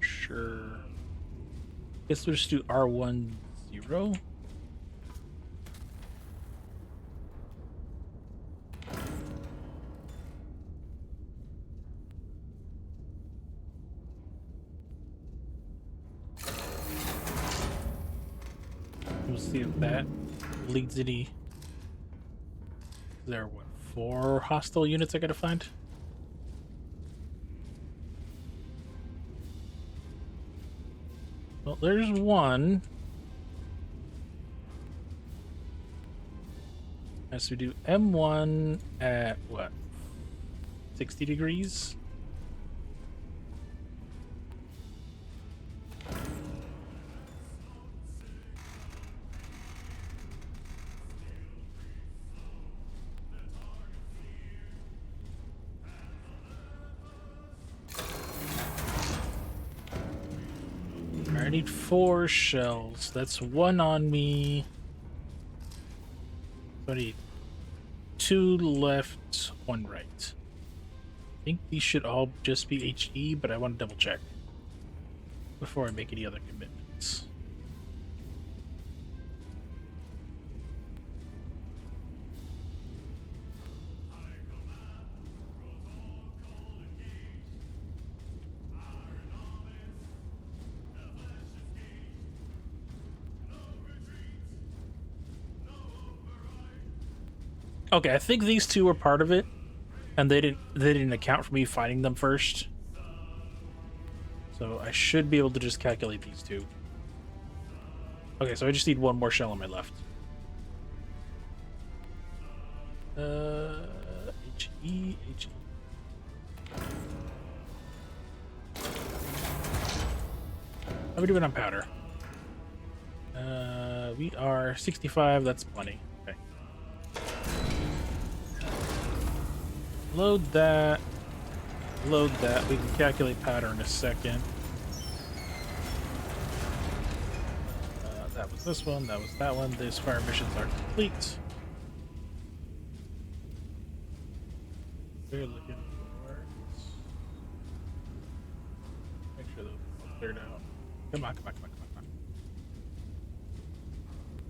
Sure. Guess we'll just do R10. We'll see if that leads any. There are what, 4 hostile units I gotta find? Well, there's one. As we do M1 at what? 60 degrees? I need 4 shells. That's 1 on me. So I need 2 left, 1 right. I think these should all just be HE, but I want to double check before I make any other commitments. Okay, I think these 2 were part of it, and they didn't account for me finding them first. So I should be able to just calculate these 2. Okay, so I just need 1 more shell on my left. HE. How are we doing on powder? We are 65, that's plenty. Okay. Load that. Load that. We can calculate powder in a second. That was this one. That was that one. These fire missions are complete. We're looking for. Make sure those are cleared out. Come on.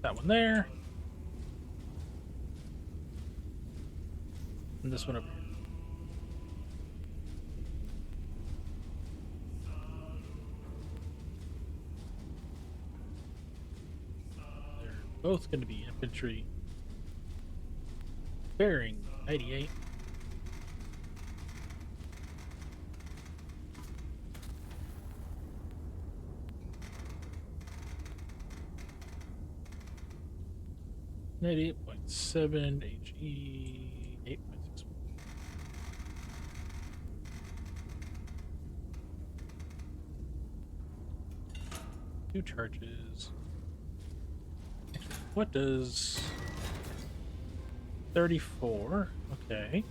That one there. And this one over here. Both going to be infantry. Bearing 98. .7 HE 8.6. Two charges. What does 34? Okay.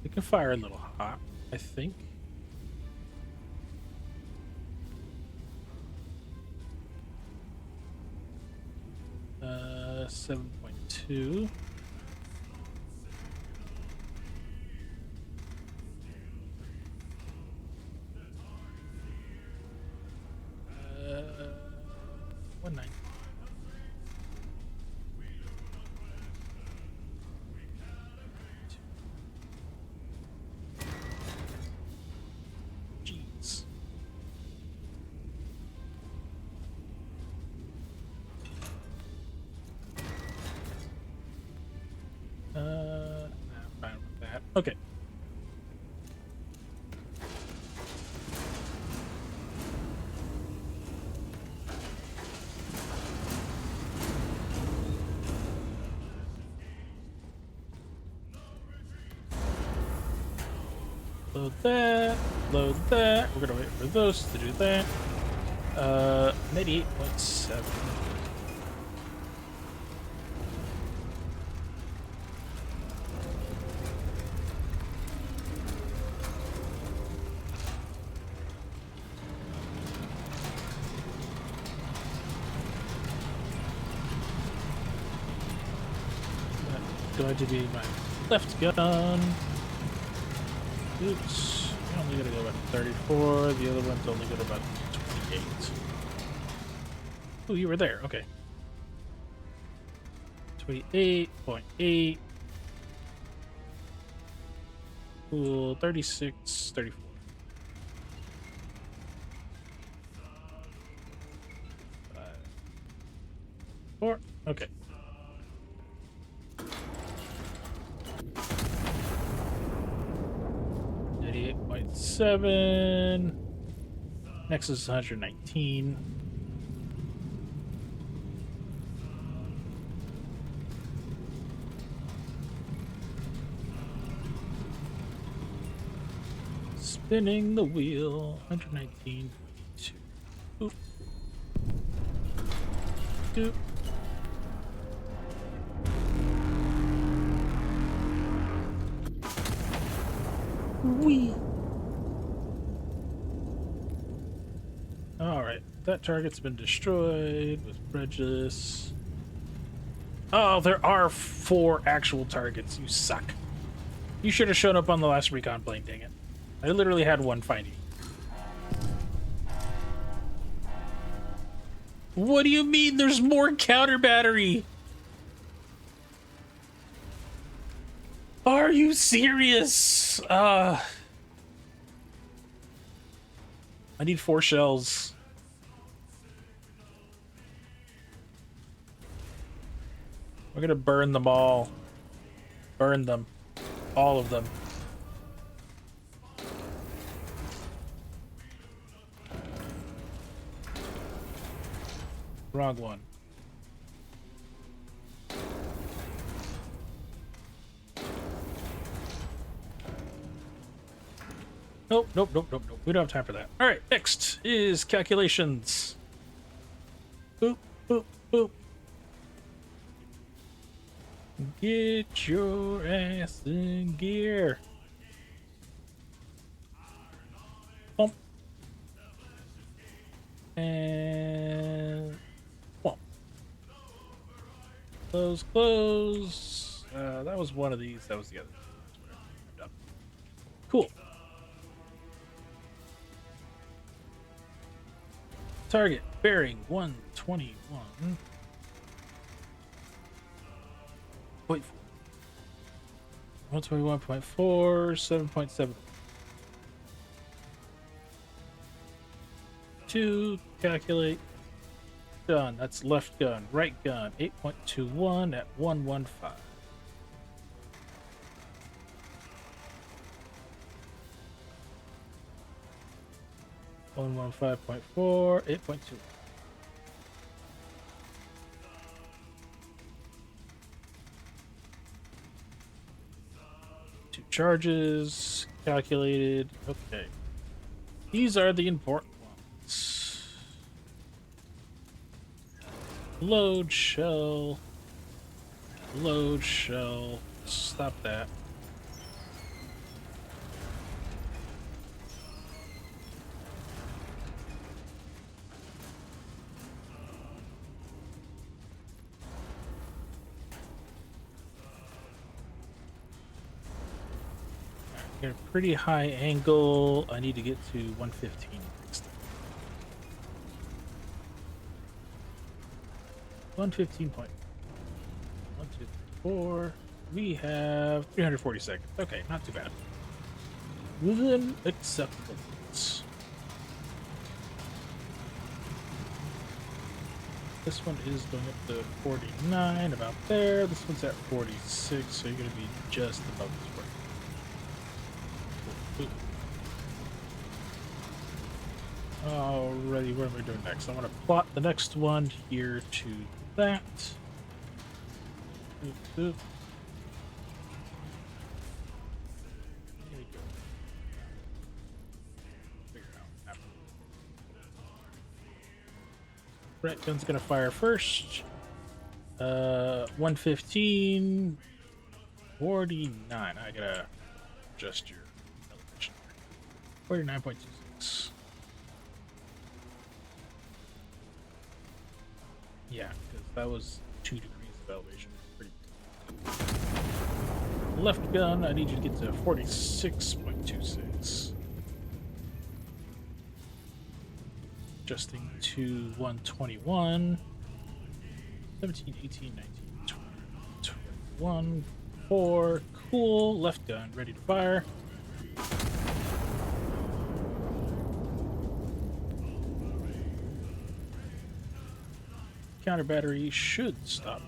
We can fire a little hot, I think. Uh, 7.2. Jeez. I'm fine with that. Okay. Load that. Load that. We're gonna wait for those to do that. 98.7. Going to be my left gun. Oops. I'm only gonna go about 34. The other one's only going about 28. Oh, you were there. Okay. 28.8. Cool. 36, 34. 5, 4. Okay. .7. Next is 119. Spinning the wheel. 119. 2. Oop. Doop. Wee. Alright, that target's been destroyed with prejudice. Oh, there are 4 actual targets. You suck. You should have shown up on the last recon plane, dang it. I literally had one find you. What do you mean there's more counter battery? Are you serious? I need 4 shells. We're gonna burn them all. Burn them. All of them. Wrong one. Nope, nope, nope, nope, nope. We don't have time for that. All right, next is calculations. Boop, boop, boop. Get your ass in gear. Bump. And bump. Close, close. That was one of these. That was the other. Done. Cool. Target bearing 121. 121.4, 7.7. 2, calculate. Done. That's left gun. Right gun. 8.21 at 115. One 5.4, 8.2. Two charges calculated. Okay. These are the important ones. Load shell. Load shell. Stop that. Get a pretty high angle. I need to get to 115 next. 115 point. 1, 2, 3, 4. We have 340 seconds. Okay, not too bad. Within acceptable. This one is going up to 49, about there. This one's at 46, so you're going to be just above this break. Alrighty, what am I doing next? I want to plot the next one here to that. There we go. Rat gun's gonna fire first. 115, 49. I gotta adjust your elevation. 49.26. Yeah, because that was 2 degrees of elevation. Pretty left gun, I need you to get to 46.26. Adjusting to 121. 17, 18, 19, 20, 21, 4. Cool. Left gun, ready to fire. Counter battery should stop.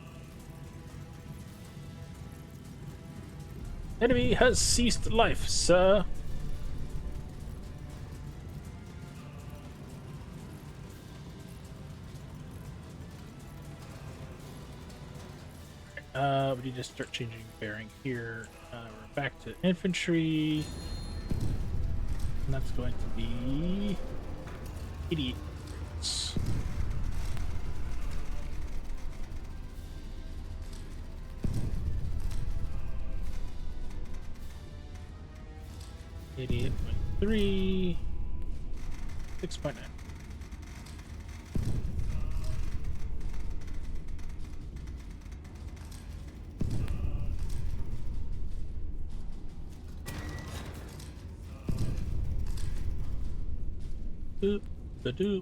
Enemy has ceased life, sir. We need to start changing bearing here. We're back to infantry. And that's going to be 88. 88.3, 6.9. Doop, the doop.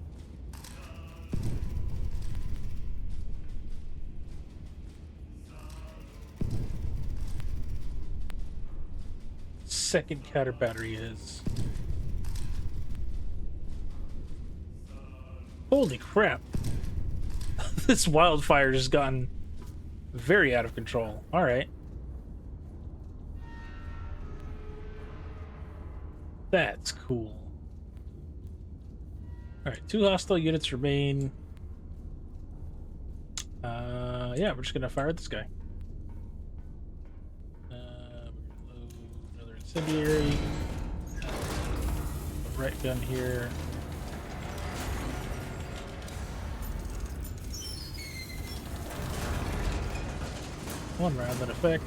Second counter battery is. Holy crap. This wildfire has gotten very out of control. Alright. That's cool. Alright, 2 hostile units remain. Yeah, we're just gonna fire at this guy. Load another incendiary. Right gun here. One round that effect.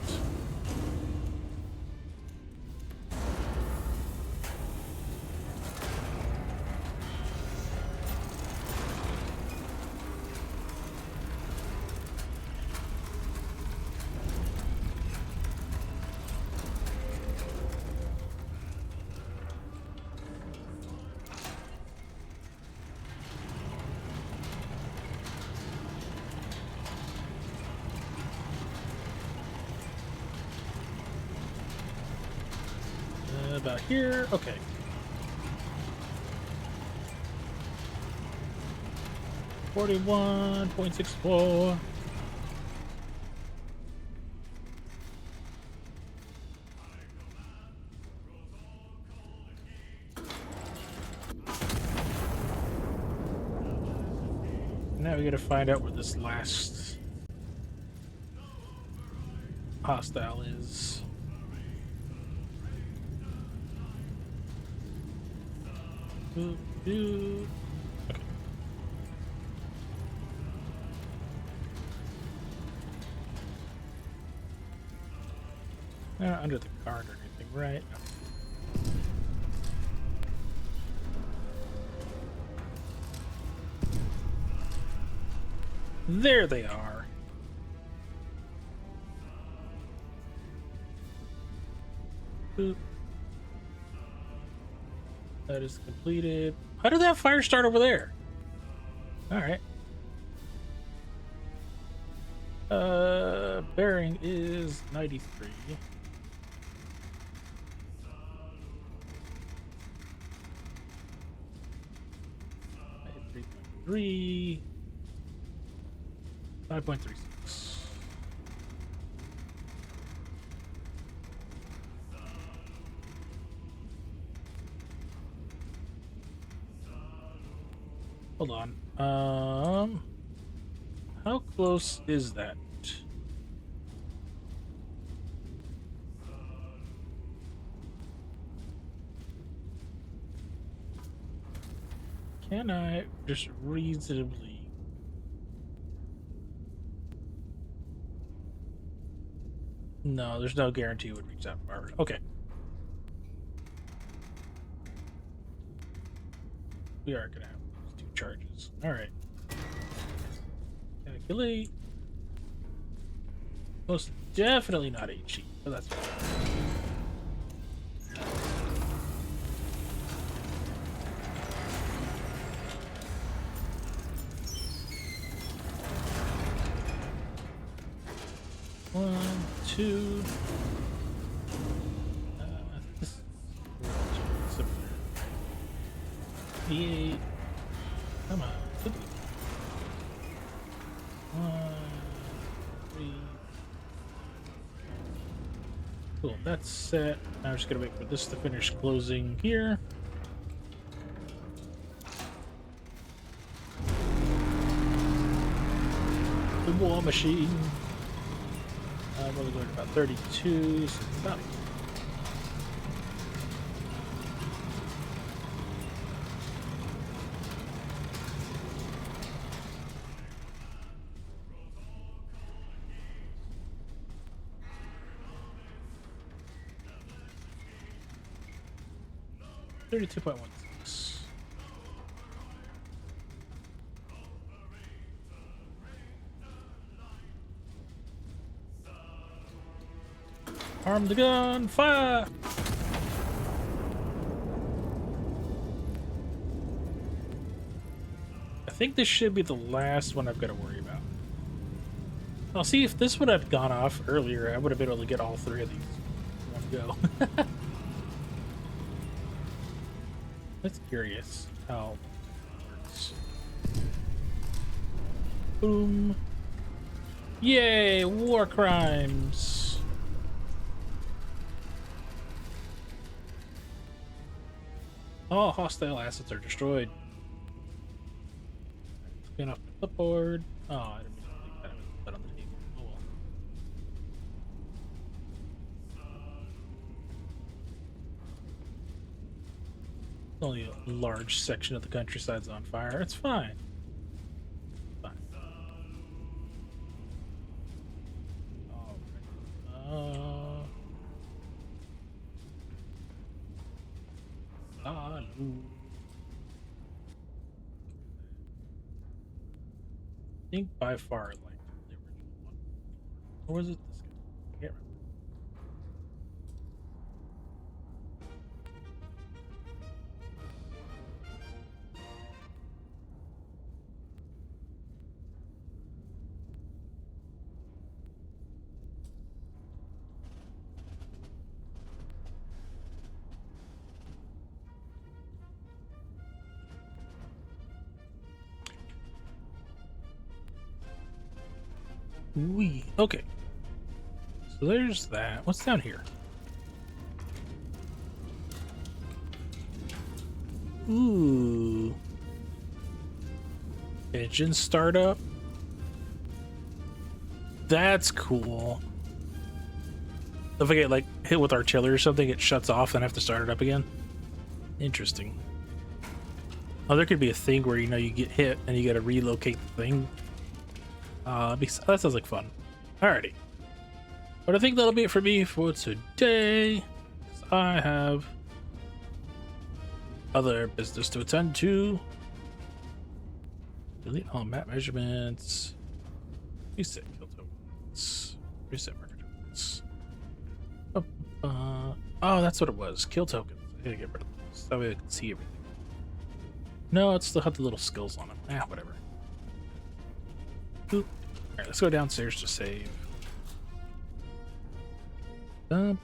About here, okay. $41.64. Now we gotta find out where this last hostile is. Okay. Not under the card or anything, right? There they are. Boop. That is completed. How did that fire start over there? Alright. Bearing is 93. 3. 5.36. Hold on. How close is that? Can I just reasonably No, there's no guarantee it would reach that far. Okay. We are gonna have these 2 charges. Alright. Calculate. Most definitely not HE, but that's fine. One, two. This D8. Come on. One, three. Cool, that's set. Now I'm just gonna wait for this to finish closing here. The war machine. I'm only going to about 32, so it's about. $32.16. Arm the gun, fire! I think this should be the last one I've got to worry about. I'll see if this would have gone off earlier. I would have been able to get all 3 of these in one go. That's curious how it works. Boom. Yay, war crimes. All hostile assets are destroyed. Clean off the clipboard. Oh, I didn't mean to leave that on the table. Oh well. Only a large section of the countryside's on fire. It's fine. Fine. Alright. I think by far like the original one. Or was it this guy? I can't remember. Okay. So there's that. What's down here? Ooh. Engine startup. That's cool. If I get like hit with artillery or something, it shuts off and I have to start it up again. Interesting. Oh, there could be a thing where you get hit and you got to relocate the thing. That sounds like fun. Alrighty. But I think that'll be it for me for today. I have other business to attend to. Delete all map measurements. Reset kill tokens. Reset marker tokens. Oh, that's what it was. Kill tokens. I gotta get rid of those. That way I can see everything. No, it still had the little skills on them. Whatever. Boop. Alright, let's go downstairs to save. Let's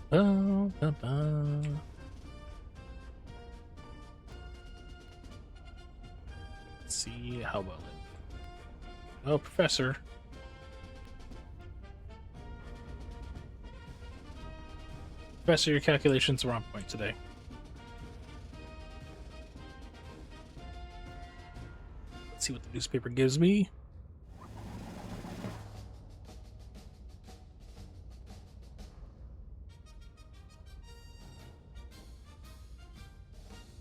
see how well it. Oh, Professor. Professor, your calculations were on point today. Let's see what the newspaper gives me.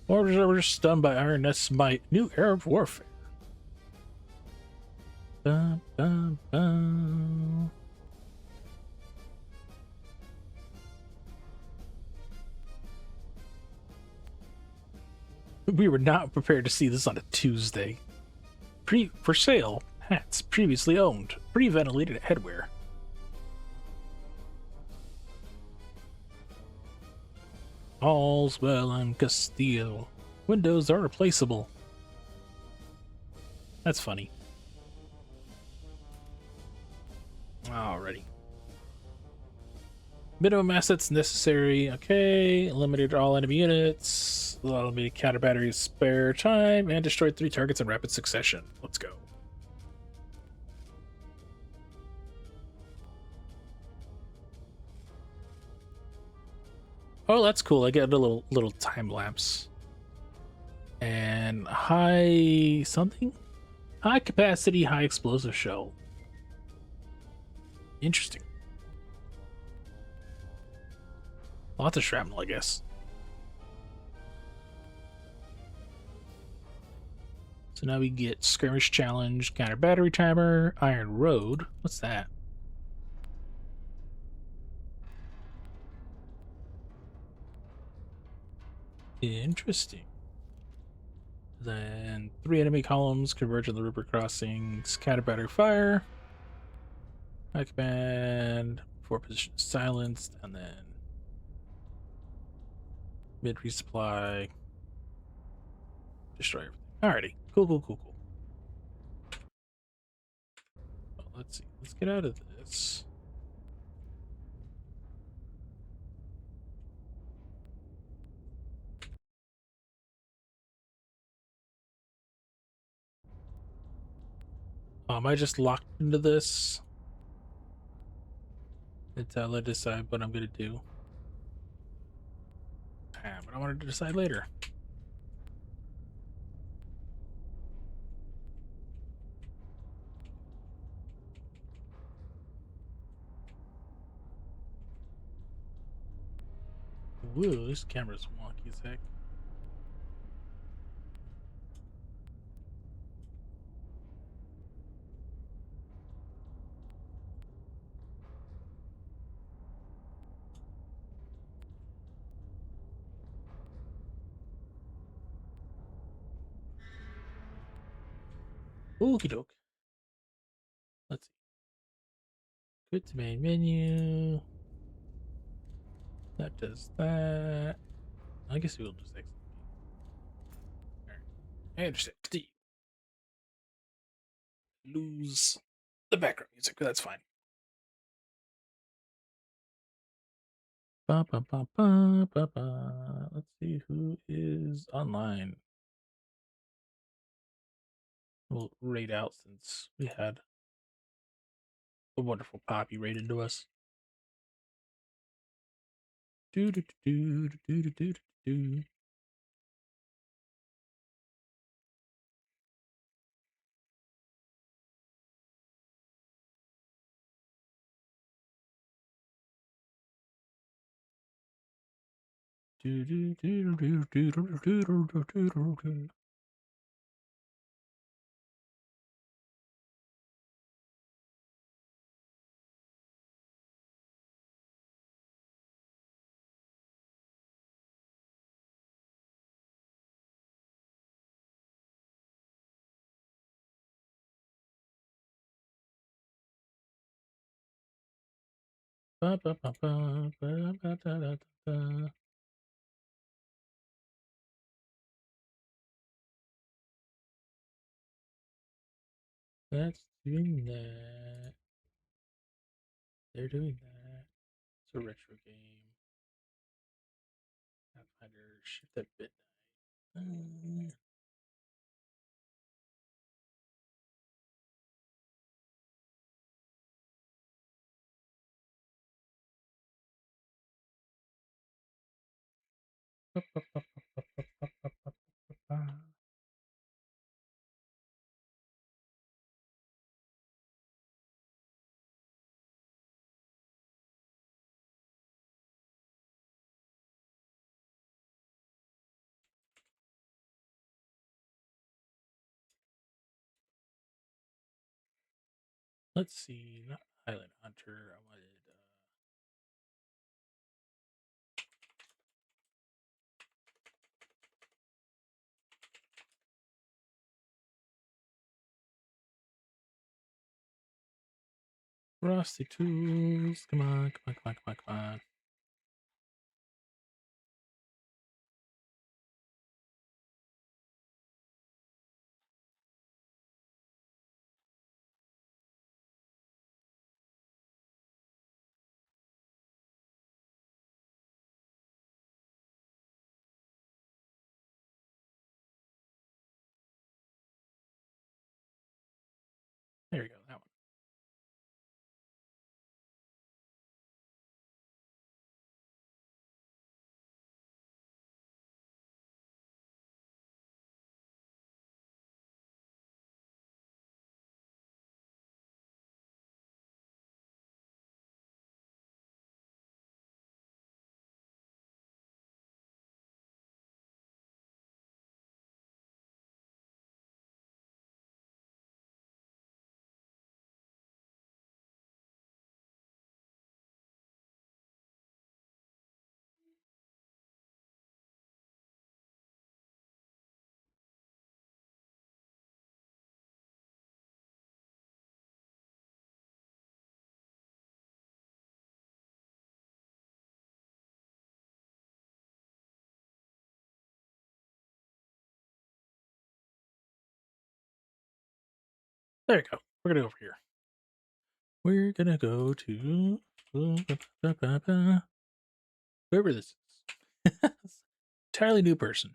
Orders are stunned by Iron Nest's might. New era of warfare. Bum, bum, bum. We were not prepared to see this on a Tuesday. For sale, hats previously owned, pre-ventilated headwear. All's well in Castile. Windows are replaceable. That's funny. Alrighty. Minimum assets necessary. Okay. Eliminated all enemy units. Allow me to counter batteries spare time and destroyed 3 targets in rapid succession. Let's go. Oh, that's cool. I get a little time lapse. And high something? High capacity, high explosive shell. Interesting. Lots of shrapnel, I guess. So now we get skirmish challenge, counter battery timer, iron road. What's that? Interesting. Then 3 enemy columns converge on the river crossings, counter battery fire. High command, 4 positions silenced, and then mid resupply. Destroy everything. Alrighty. Cool. Well, let's see. Let's get out of this. Am I just locked into this until I decide what I'm gonna do? But I wanted to decide later. Whoa, this camera's wonky as heck. Okie doke. Let's see. Quit to main menu. That does that. I guess we'll just exit. Alright. I understand. Lose the background music, but that's fine. Ba, ba, ba, ba, ba, ba. Let's see who is online. We'll raid out since we had a wonderful Poppy raid into us. Do do do do do do do. Do do do do do do do do do do do. Ba, ba, ba, ba, ba, ba, da, da, da, da. That's doing that. They're doing that. It's a retro game. Pathfinder, shift at midnight. Let's see, not Island Hunter. I wanted. Prostitutes. Come on, come on, come on, come on, come on. There you go, that one. There you go. We're gonna go over here. We're gonna go to whoever this is. Entirely new person.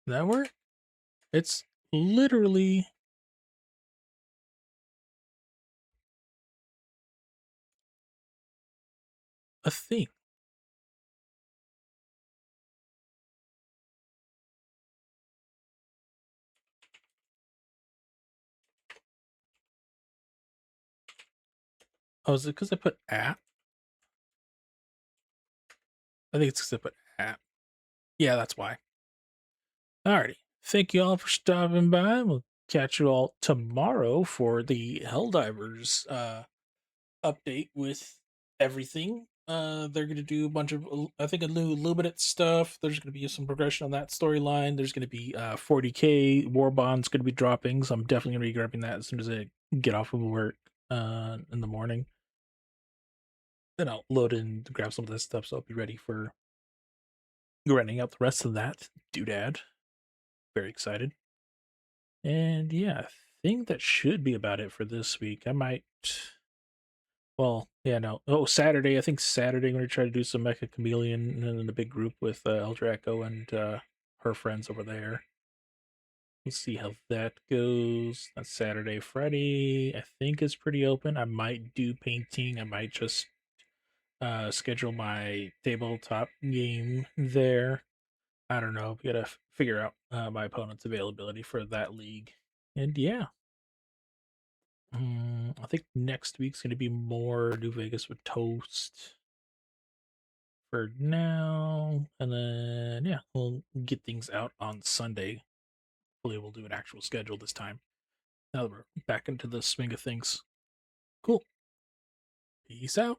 That work? It's literally a thing. Oh, is it because I put app? I think it's because I put app. Yeah, that's why. Alrighty. Thank you all for stopping by. We'll catch you all tomorrow for the Helldivers update with everything. They're going to do a bunch of, I think, a new Luminate stuff. There's going to be some progression on that storyline. There's going to be 40k War Bond's going to be dropping, so I'm definitely going to be grabbing that as soon as I get off of work in the morning. Then I'll load in to grab some of this stuff, so I'll be ready for grinding out the rest of that doodad. Very excited. And yeah, I think that should be about it for this week. I might. Well, yeah, no. Oh, Saturday. I think Saturday I'm going to try to do some Mecha Chameleon in a big group with Eldraco and her friends over there. We'll see how that goes. That's Saturday. Friday, I think, is pretty open. I might do painting. I might just schedule my tabletop game there. I don't know. We gotta figure out my opponent's availability for that league. And yeah. I think next week's going to be more New Vegas with Toast for now. And then, yeah, we'll get things out on Sunday. Hopefully, we'll do an actual schedule this time. Now that we're back into the swing of things. Cool. Peace out.